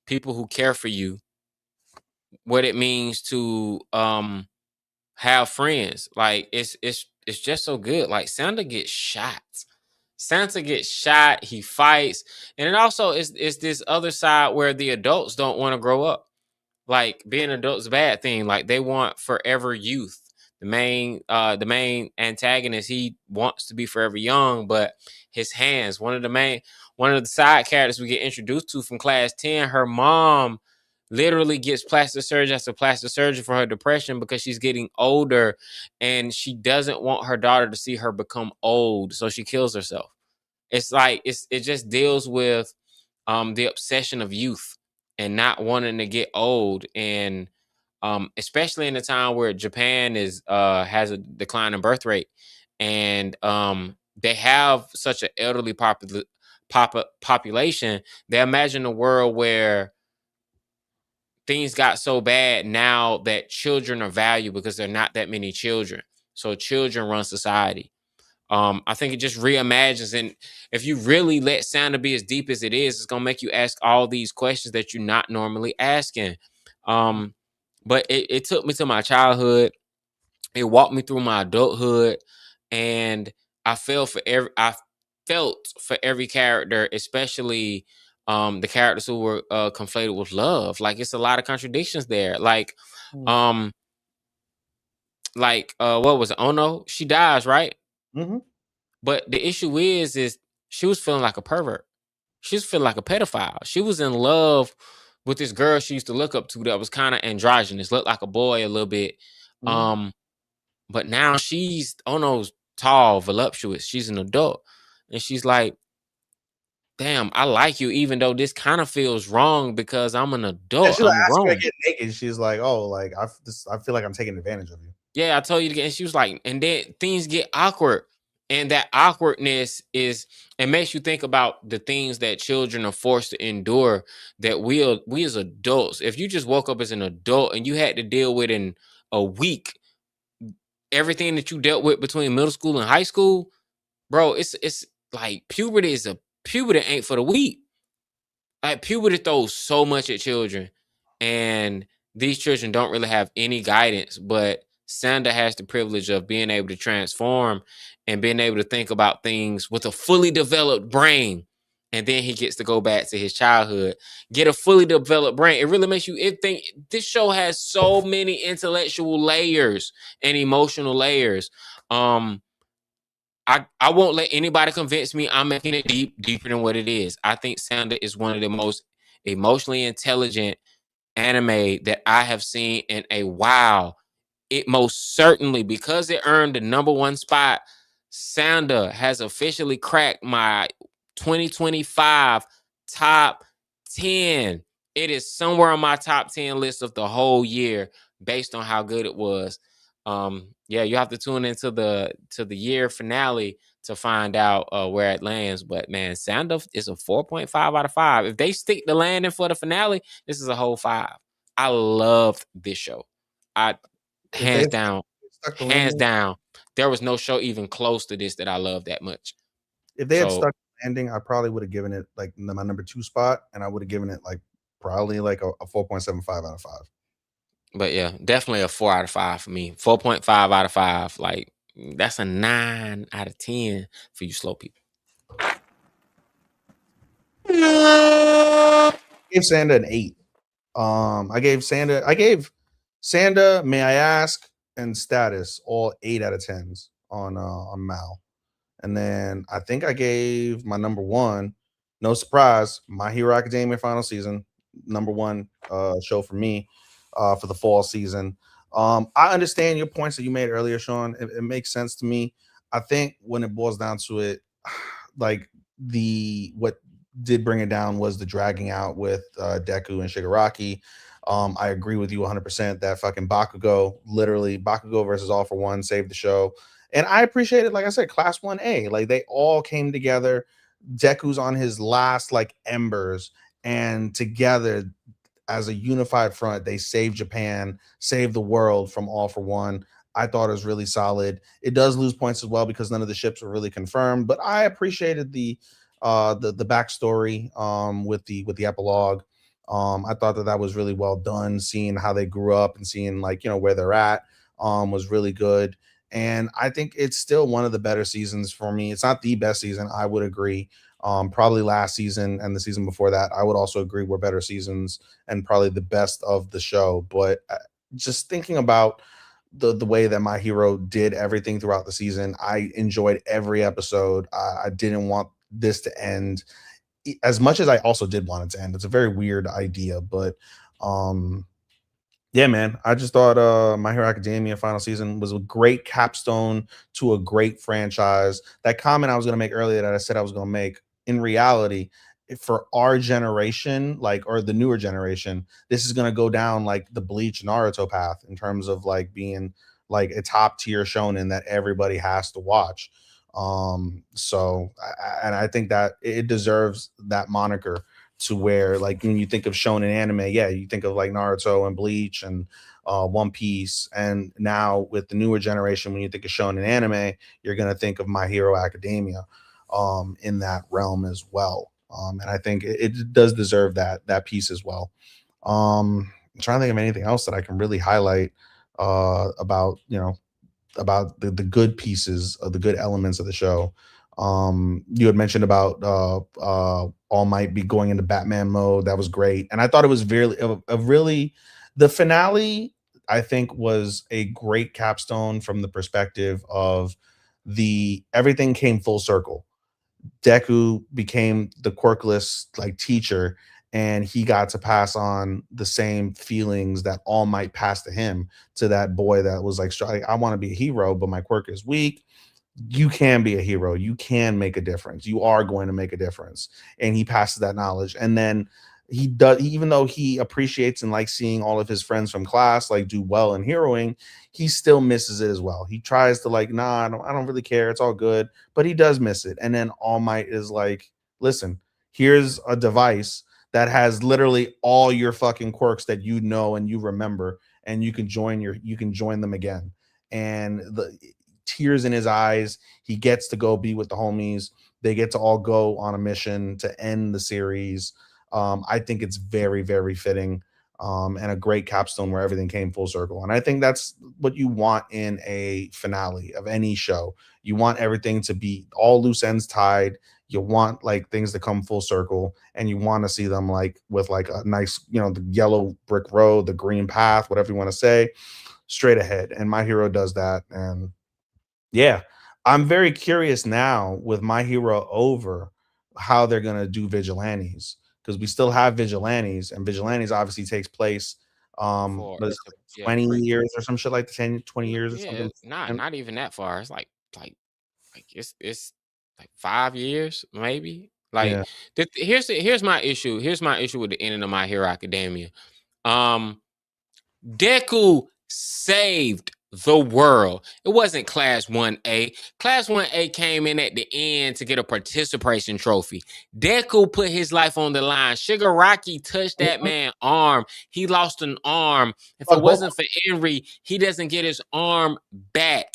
people who care for you, what it means to have friends. It's just so good. Santa gets shot. Santa gets shot, he fights, and it also is this other side where the adults don't want to grow up. Being an adult's a bad thing. They want forever youth. The main antagonist, he wants to be forever young, but his hands, one of the side characters we get introduced to from class 10, her mom literally gets plastic surgery after plastic surgery for her depression because she's getting older and she doesn't want her daughter to see her become old, so she kills herself. It just deals with the obsession of youth and not wanting to get old, and especially in a time where Japan has a decline in birth rate, and they have such an elderly population. They imagine a world where things got so bad now that children are valued because there are not that many children. So children run society. I think it just reimagines, and if you really let Santa be as deep as it is, it's gonna make you ask all these questions that you're not normally asking. Um, but it took me to my childhood. It walked me through my adulthood, and I felt for every character, especially the characters who were conflated with love. Like it's a lot of contradictions there. Mm. Um what was it? Ono? She dies, right? Mm-hmm. But the issue is she was feeling like a pervert. She was feeling like a pedophile. She was in love with this girl she used to look up to that was kind of androgynous, looked like a boy a little bit. Mm-hmm. Um, but now she's Ono's tall, voluptuous. She's an adult. And she's like, damn, I like you, even though this kind of feels wrong because I'm an Yeah, adult. she like I'm asked me to grown. get naked. She's like, "Oh, like I feel like I'm taking advantage of you." Yeah, I told you to get, and she was like, and then things get awkward. And that awkwardness it makes you think about the things that children are forced to endure that we as adults, if you just woke up as an adult and you had to deal with in a week everything that you dealt with between middle school and high school, bro, it's like puberty ain't for the weak. Like puberty throws so much at children, and these children don't really have any guidance. But Sander has the privilege of being able to transform and being able to think about things with a fully developed brain. And then he gets to go back to his childhood, get a fully developed brain. It really makes you think. This show has so many intellectual layers and emotional layers. Um, I won't let anybody convince me I'm making it deeper than what it is. I think Sander is one of the most emotionally intelligent anime that I have seen in a while. It most certainly, because it earned the number one spot, Sander has officially cracked my 2025 top 10. It is somewhere on my top 10 list of the whole year based on how good it was. Yeah, you have to tune into the year finale to find out where it lands. But man, Sander is a 4.5 out of 5. If they stick the landing for the finale, this is a whole 5. I loved this show. I If they hands down, stuck the hands landing, down, there was no show even close to this that I love that much. if they had So, stuck the landing, I probably would have given it like my number 2 spot, and I would have given it like probably like a 4.75 out of 5. but yeah, definitely a 4 out of 5 for me. 4.5 out of 5. Like that's a 9 out of 10 for you slow people. I gave Sanda an 8. I gave Sanda, May I Ask, and Status all 8 out of 10s on Mal. And then I think I gave my number one, no surprise, My Hero Academia final season, number one show for me for the fall season. I understand your points that you made earlier, Sean. It makes sense to me. I think when it boils down to it, like what did bring it down was the dragging out with Deku and Shigaraki. I agree with you 100% that fucking Bakugo, literally Bakugo versus All for One saved the show. And I appreciate it. Like I said, Class 1A, like they all came together. Deku's on his last like embers, and together as a unified front, they saved Japan, saved the world from All for One. I thought it was really solid. It does lose points as well because none of the ships were really confirmed, but I appreciated the backstory with the epilogue. I thought that was really well done. Seeing how they grew up and seeing like where they're at was really good. And I think it's still one of the better seasons for me. It's not the best season, I would agree. Probably last season and the season before that, I would also agree were better seasons and probably the best of the show. But just thinking about the way that My Hero did everything throughout the season, I enjoyed every episode. I didn't want this to end as much as I also did want it to end. It's a very weird idea, but um yeah, man. I just thought My Hero Academia final season was a great capstone to a great franchise. That comment I was going to make earlier that I said I was going to make, in reality, for our generation, like, or the newer generation, this is going to go down like the Bleach Naruto path in terms of like being like a top tier shonen that everybody has to watch. And I think that it deserves that moniker to where like when you think of shonen anime, yeah, you think of like Naruto and Bleach and One Piece, and now with the newer generation, when you think of shonen anime, you're gonna think of My Hero Academia in that realm as well. And I think it does deserve that piece as well. I'm trying to think of anything else that I can really highlight about about the good pieces of the good elements of the show. You had mentioned about All Might be going into Batman mode. That was great, and I thought it was really a really the finale. I think was a great capstone from the perspective of the everything came full circle. Deku became the quirkless like teacher, and he got to pass on the same feelings that All Might passed to him, to that boy that was like, I want to be a hero, but my quirk is weak. You can be a hero. You can make a difference. You are going to make a difference. And he passes that knowledge. And then he does, even though he appreciates and likes seeing all of his friends from class like do well in heroing, he still misses it as well. He tries to like, nah, I don't really care. It's all good, but he does miss it. And then All Might is like, listen, here's a device that has literally all your fucking quirks that you know and you remember, and you can join them again. And the tears in his eyes, he gets to go be with the homies. They get to all go on a mission to end the series. I think it's very, very fitting, and a great capstone where everything came full circle. And I think that's what you want in a finale of any show. You want everything to be all loose ends tied. You want like things to come full circle, and you want to see them like with like a nice, the yellow brick road, the green path, whatever you want to say, straight ahead. And My Hero does that. And yeah, I'm very curious now with My Hero over how they're gonna do Vigilantes, because we still have Vigilantes, and Vigilantes obviously takes place before what is it's a, it, yeah 20 pre years or some shit like 10, 20 years or yeah something. not even that far. It's like it's like 5 years maybe. Like Yeah. here's my issue. Here's my issue with the ending of My Hero Academia. Um, Deku saved the world. It wasn't Class 1A. Class 1A came in at the end to get a participation trophy. Deku put his life on the line. Shigaraki touched that Mhm. man's arm. He lost an arm. If it Fuck both. wasn't for Henry, he doesn't get his arm back.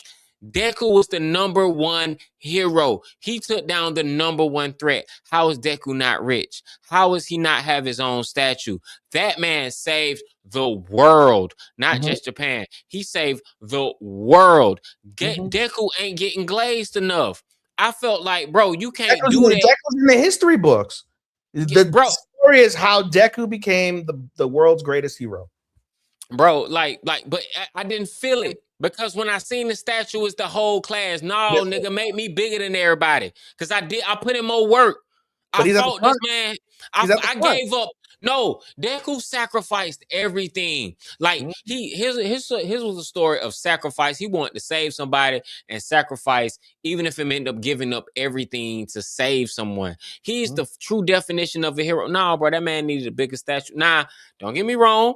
Deku was the number one hero. He took down the number one threat. How is Deku not rich? How is he not have his own statue? That man saved the world, not Mhm, just Japan. He saved the world. mhm. Deku ain't getting glazed enough. I felt like, bro, you can't Deku's in do that, Deku's in the history books. The bro. story is how Deku became the world's greatest hero. Bro, but I didn't feel it because when I seen the statue, it's the whole class. No, Yes, nigga, make me bigger than everybody. Cause I put in more work. but I he's at the fought this front. man. He's at the I front. gave up. No, Deku sacrificed everything. Like Mhm, his was a story of sacrifice. He wanted to save somebody and sacrifice, even if it meant up giving up everything to save someone. He's mhm. the true definition of a hero. Nah, bro, that man needed a bigger statue. Nah, don't get me wrong.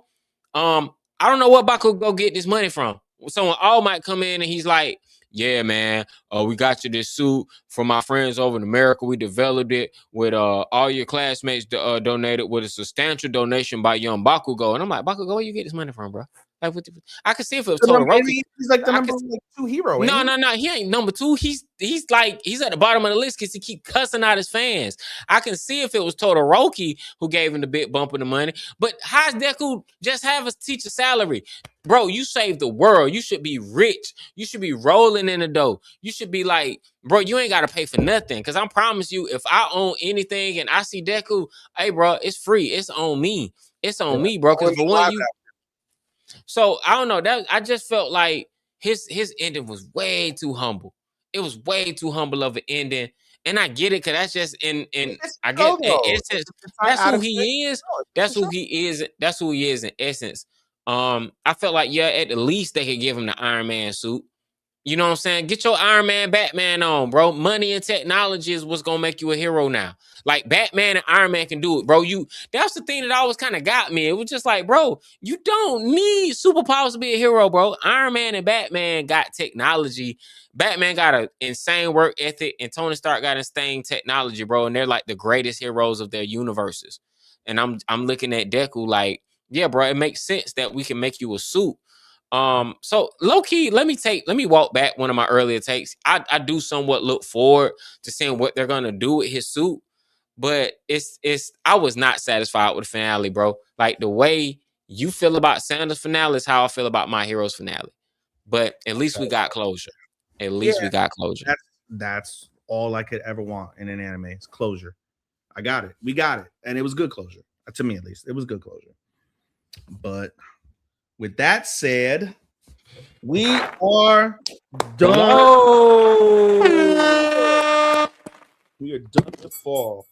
I don't know what Baku go get this money from. Someone all might come in and he's like, "Yeah, man, we got you this suit from my friends over in America. We developed it with all your classmates donated with a substantial donation by young Bakugo." And I'm like, "Bakugo, where you get this money from, bro?" Like, I could see if it was The number, Todoroki. he's like the I number could like two hero, ain't no, he? no, no. He ain't number two. He's like he's at the bottom of the list because he keep cussing out his fans. I can see if it was Todoroki who gave him the big bump of the money. But how's Deku just have a teacher salary? Bro, you saved the world. You should be rich. You should be rolling in the dough. You should be like, bro, you ain't gotta pay for nothing. Cause I promise you, if I own anything and I see Deku, hey bro, it's free. It's on me. It's Yeah. on me, bro. Cause Only for one, live you so I don't know. That I just felt like his ending was way too humble. It was way too humble of an ending. And I get it, because that's just in It's I get show in though. essence, It's not that's out who of character. he is. No, it's just That's a who show. he is. That's who he is in essence. I felt like, yeah, at the least they could give him the Iron Man suit. You know what I'm saying? Get your Iron Man, Batman on, bro. Money and technology is what's gonna make you a hero now. Like Batman and Iron Man can do it, bro. That's the thing that always kind of got me. It was just like, bro, you don't need superpowers to be a hero, bro. Iron Man and Batman got technology. Batman got an insane work ethic, and Tony Stark got insane technology, bro. And they're like the greatest heroes of their universes. and I'm looking at Deku like, yeah, bro, it makes sense that we can make you a suit. So low key, let me walk back one of my earlier takes. I do somewhat look forward to seeing what they're gonna do with his suit, but it's I was not satisfied with the finale, bro. Like the way you feel about Sanders finale is how I feel about My Hero's finale. But at least we got closure. At Yeah, least we got closure. that's all I could ever want in an anime. It's closure. I got it. We got it, and it was good closure to me, at least. It was good closure. But with that said, we are done. Hello. We are done to fall.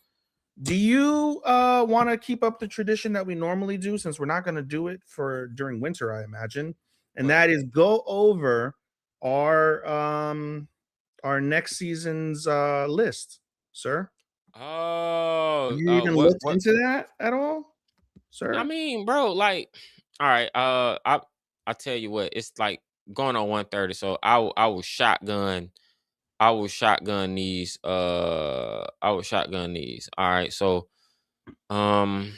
Do you want to keep up the tradition that we normally do, since we're not going to do it for during winter, I imagine, and What? that is go over our next season's list, sir? Have you even looked What? into that at all, I sir? mean, bro, like, all right, I tell you what, it's like going on 1:30, so I will shotgun. I will shotgun these. All right, so um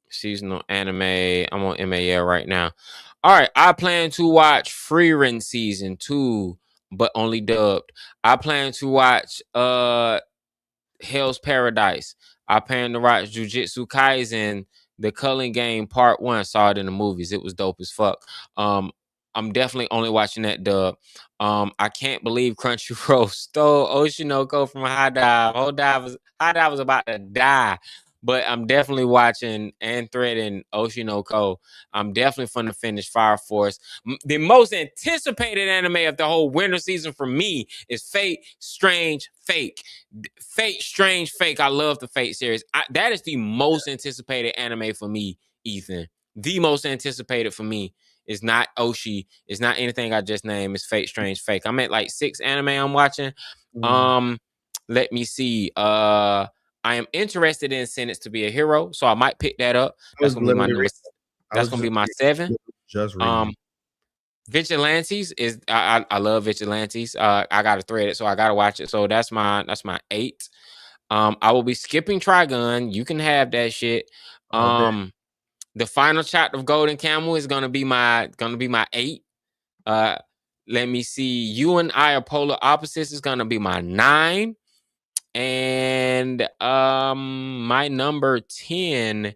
seasonal anime. I'm on MAL right now. All right, I plan to watch Freerin season 2, but only dubbed. I plan to watch Hell's Paradise. I plan to watch Jujutsu Kaisen, the Culling Game Part 1. Saw it in the movies. It was dope as fuck. Um, I'm definitely only watching that dub. I can't believe Crunchyroll stole Oshinoko from High Dive. High Dive was about to die. But I'm definitely watching and threading Oshinoko. I'm definitely going to finish Fire Force. The most anticipated anime of the whole winter season for me is Fate Strange Fake. Fate Strange Fake. I love the Fate series. That is the most anticipated anime for me, Ethan. The most anticipated for me is not Oshi. It's not anything I just named. It's Fate Strange Fake. I'm at like 6 anime I'm watching. Let me see. I am interested in Sentence to be a Hero, so I might pick that up. I was That's gonna be my literally number. reading. I That's was gonna be my 7. just reading. Vigilantes is I love Vigilantes. I gotta thread it, so I gotta watch it. So that's my 8. I will be skipping Trigun. You can have that shit. All day. The final chapter of Golden Camel is gonna be my 8. Let me see. You and I are polar opposites is gonna be my 9. And my number 10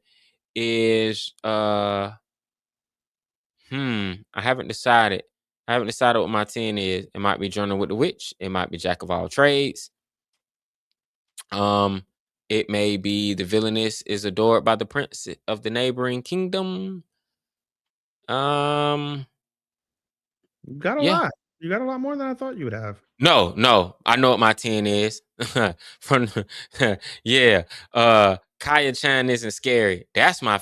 is I haven't decided. I haven't decided what my 10 is. It might be Journal with the Witch. It might be Jack of all trades. Um, it may be the villainess is adored by the prince of the neighboring kingdom. You got a Yeah. lot. You got a lot more than I thought you would have. No. I know what my 10 is. From yeah. Kaya Chan isn't scary. That's my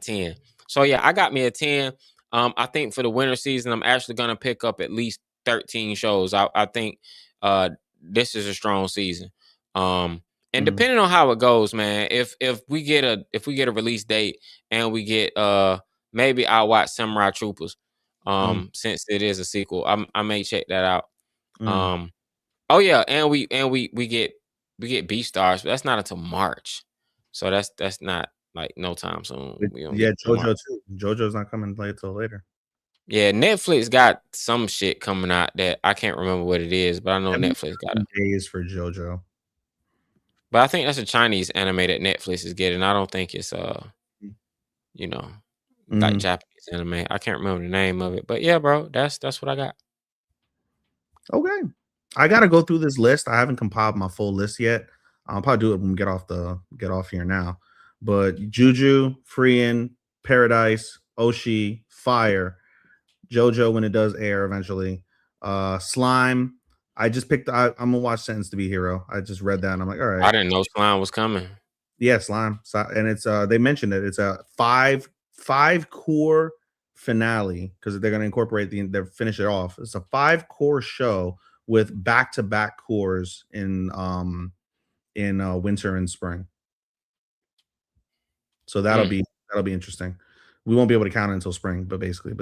10. So yeah, I got me a 10. I think for the winter season, I'm actually gonna pick up at least 13 shows. I think this is a strong season. And depending on how it goes, man, if we get a release date and we get maybe I'll watch Samurai Troopers. Since it is a sequel. I may check that out. Oh yeah, and we get B stars, but that's not until March. So that's not like no time soon. We don't Yeah, get to March. JoJo too. JoJo's not coming till later. Yeah, Netflix got some shit coming out that I can't remember what it is, but I know Netflix got it. Days for JoJo. But I think that's a Chinese anime that Netflix is getting. I don't think it's you know, like Japanese anime. I can't remember the name of it. But yeah, bro, that's what I got. Okay. I gotta go through this list. I haven't compiled my full list yet. I'll probably do it when we get off here now. But Juju, Freein, Paradise, Oshi, Fire, JoJo when it does air eventually. Slime. I just picked. I'm gonna watch Sentence to be Hero. I just read that and I'm like, all right. I didn't know Slime was coming. Yeah, Slime. And it's they mentioned it. It's a five core finale because they're gonna incorporate they're finish it off. It's a 5-core show with back-to-back cores in winter and spring. So that'll be interesting. We won't be able to count it until spring, but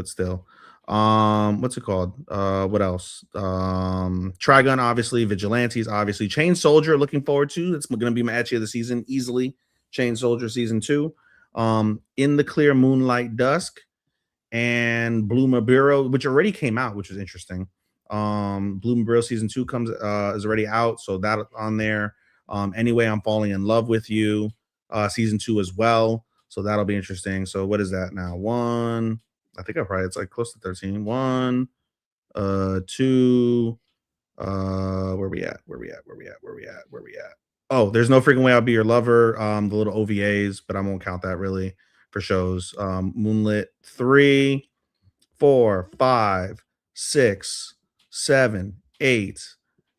still. What's it called? What else? Trigun, obviously, Vigilantes, obviously, Chain Soldier, looking forward to. It's gonna be my ecchi of the season, easily. Chain Soldier season 2. In the Clear Moonlight Dusk, and Blue Mabiro, which already came out, which was interesting. Blue Mabiro season 2 comes is already out, so that on there. Anyway, I'm falling in love with you, season 2 as well. So that'll be interesting. So what is that now? One, I think I probably it's like close to 13. One, two, where we at? Where we at? Where we at? Where we at? Where we at? Oh, there's no freaking way I'll be your lover. The little OVAs, but I won't count that really for shows. Moonlit 3, 4, 5, 6, 7, 8,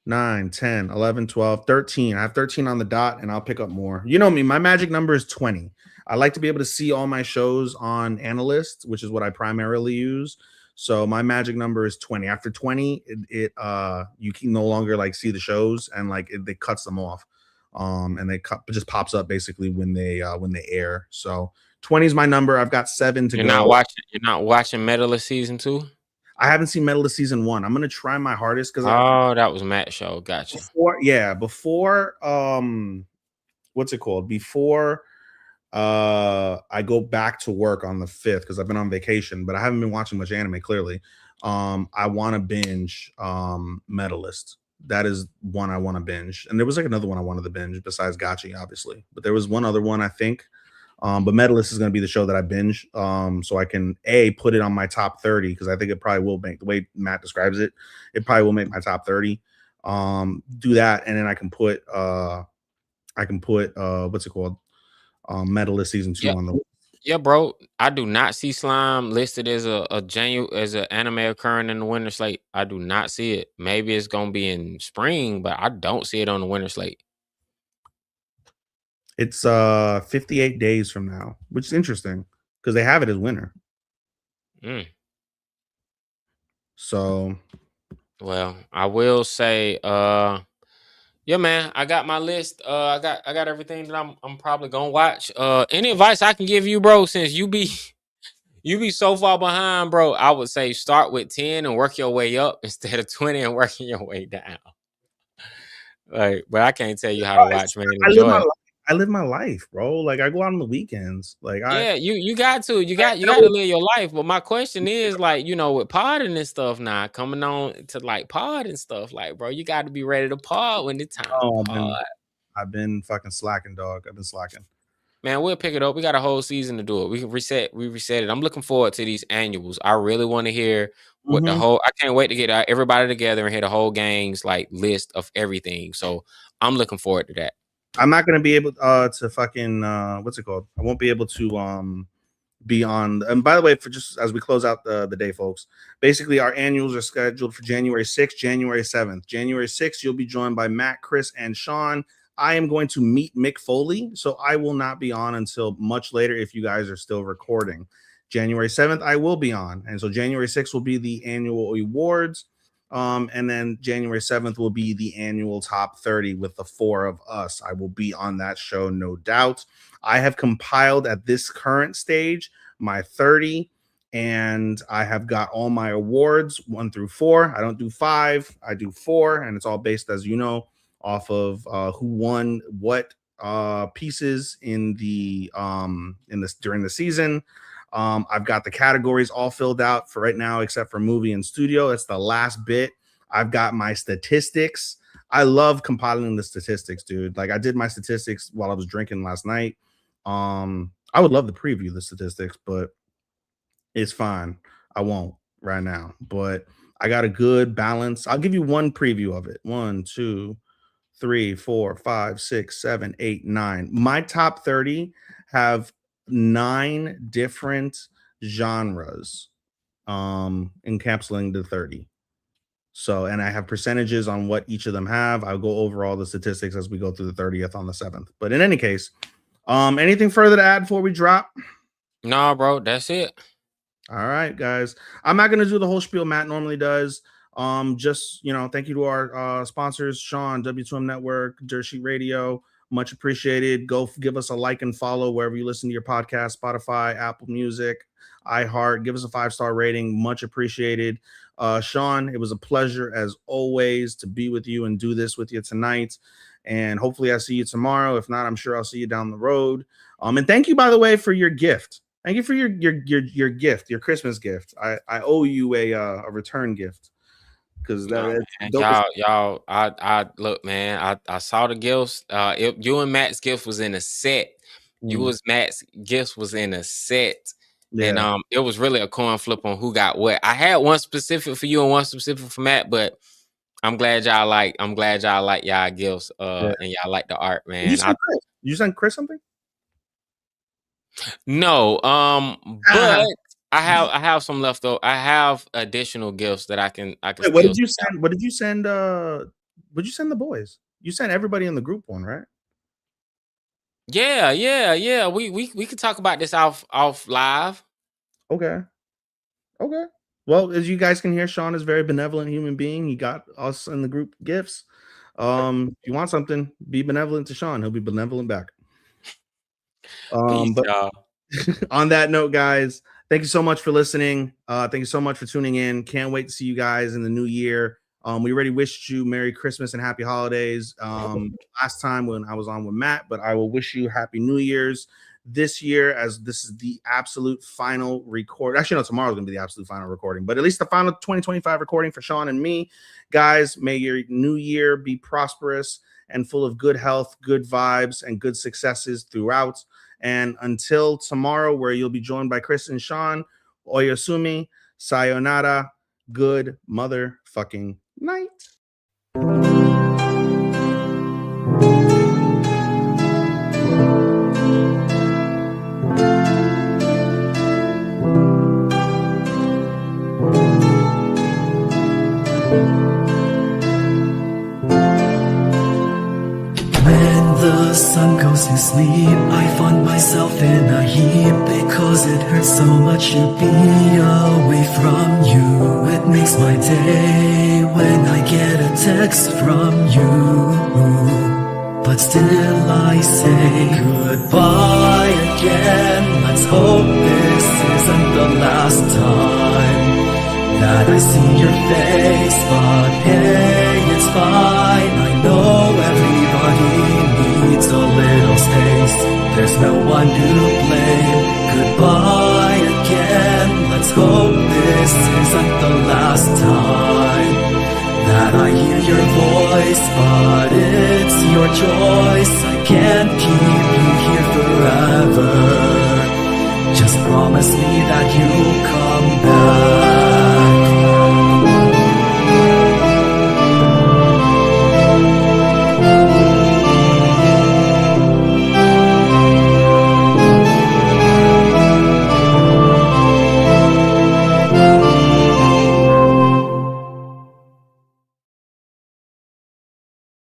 9, 10, 11, 12, 13. I have 13 on the dot, and I'll pick up more. You know me, my magic number is 20. I like to be able to see all my shows on Analyst, which is what I primarily use. So my magic number is 20. After 20, you can no longer like see the shows, and like it cuts them off. And it just pops up basically when they air. So 20 is my number. I've got 7 to You're go. not watching Medalist season 2? I haven't seen Medalist season 1. I'm gonna try my hardest because that was Matt's show. Gotcha. Before what's it called? Before I go back to work on the 5th, because I've been on vacation, but I haven't been watching much anime clearly. I want to binge Medalist. That is one I want to binge. And there was like another one I wanted to binge besides Gachi, obviously. But there was one other one, I think. But Medalist is going to be the show that I binge, so I can put it on my top 30, because I think it probably will make, the way Matt describes it, it probably will make my top 30. Do that, and then I can put what's it called, Medalist season 2 on the. Yeah, bro. I do not see Slime listed as an anime occurring in the winter slate. I do not see it. Maybe it's gonna be in spring, but I don't see it on the winter slate. It's 58 days from now, which is interesting because they have it as winter. So, well, I will say, yeah, man, I got my list. I got everything that I'm probably gonna watch. Any advice I can give you, bro? Since you be so far behind, bro, I would say start with 10 and work your way up instead of 20 and working your way down. Like, but I can't tell you how to watch, man. Enjoy it. I live my life, bro. Like, I go out on the weekends. Like, you got to live your life. But my question is, like, with podding and stuff now, coming on to like pod and stuff, like, bro, you got to be ready to pod when it's time to pod. I've been fucking slacking, dog. I've been slacking. Man, we'll pick it up. We got a whole season to do it. We can reset it. I'm looking forward to these annuals. I really want to hear what I can't wait to get everybody together and hear the whole gang's like list of everything. So I'm looking forward to that. I'm not gonna be able to fucking what's it called? I won't be able to be on. And by the way, for just as we close out the day, folks, basically our annuals are scheduled for January 6th, January 7th. January 6th, you'll be joined by Matt, Chris, and Sean. I am going to meet Mick Foley, so I will not be on until much later if you guys are still recording. January 7th, I will be on. And so January 6th will be the annual awards. And then January 7th will be the annual top 30 with the 4 of us. I will be on that show, no doubt. I have compiled at this current stage my 30, and I have got all my awards 1 through 4. I don't do 5, I do 4, and it's all based, as you know, off of who won what pieces in the during the season. I've got the categories all filled out for right now, except for movie and studio. That's the last bit. I've got my statistics. I love compiling the statistics, dude. Like, I did my statistics while I was drinking last night. I would love to preview the statistics, but it's fine. I won't right now. But I got a good balance. I'll give you one preview of it. 1, 2, 3, 4, 5, 6, 7, 8, 9. My top 30 have 9 different genres encapsulating the 30. So, and I have percentages on what each of them have. I'll go over all the statistics as we go through the 30th on the 7th. But in any case, anything further to add before we drop? No, bro, that's it. All right, guys. I'm not going to do the whole spiel Matt normally does. Just, thank you to our sponsors, Sean, W2M Network, Dirt Sheet Radio. Much appreciated. Go give us a like and follow wherever you listen to your podcast, Spotify, Apple Music, iHeart. Give us a 5-star rating. Much appreciated. Sean, it was a pleasure as always to be with you and do this with you tonight. and hopefully I see you tomorrow. If not, I'm sure I'll see you down the road. And thank you, by the way, for your gift. Thank you for your gift, your Christmas gift. I owe you a return gift because Nah, that's man, dope. y'all, I look, man. I saw the gifts. You and Matt's gift was in a set. Matt's gift was in a set, and Yeah. it was really a coin flip on who got what. I had one specific for you and one specific for Matt, but I'm glad y'all like y'all gifts. Yeah. And y'all like the art, Did you man. send Chris? Did you send Chris something? No, but I have some left over. I have additional gifts that I can Wait, what still did you send out. send? What did you send? What did you send the boys? You sent everybody in the group one, right? Yeah. We could talk about this off live. Okay. Okay. Well, as you guys can hear, Sean is a very benevolent human being. He got us in the group gifts. If you want something, be benevolent to Sean. He'll be benevolent back. Peace, But y'all. on that note, guys, thank you so much for listening. Thank you so much for tuning in. Can't wait to see you guys in the new year. We already wished you Merry Christmas and Happy Holidays last time when I was on with Matt, but I will wish you Happy New Year's this year, as this is the absolute final record. Actually, no, tomorrow's gonna be the absolute final recording, but at least the final 2025 recording for Sean and me. Guys, may your new year be prosperous and full of good health, good vibes, and good successes throughout. And until tomorrow, where you'll be joined by Chris and Sean, Oyasumi, sayonara, good motherfucking night. When the sun goes to sleep, I find myself in a heap because it hurts so much to be away from you. It makes my day when I get a text from you. But still I say goodbye again. Let's hope this isn't the last time that I see your face. But hey, it's fine. I know everybody needs a little space. There's no one to blame. Goodbye again. Let's hope this isn't the last time that I hear your voice. But it's your choice. I can't keep you here forever. Just promise me that you'll come back.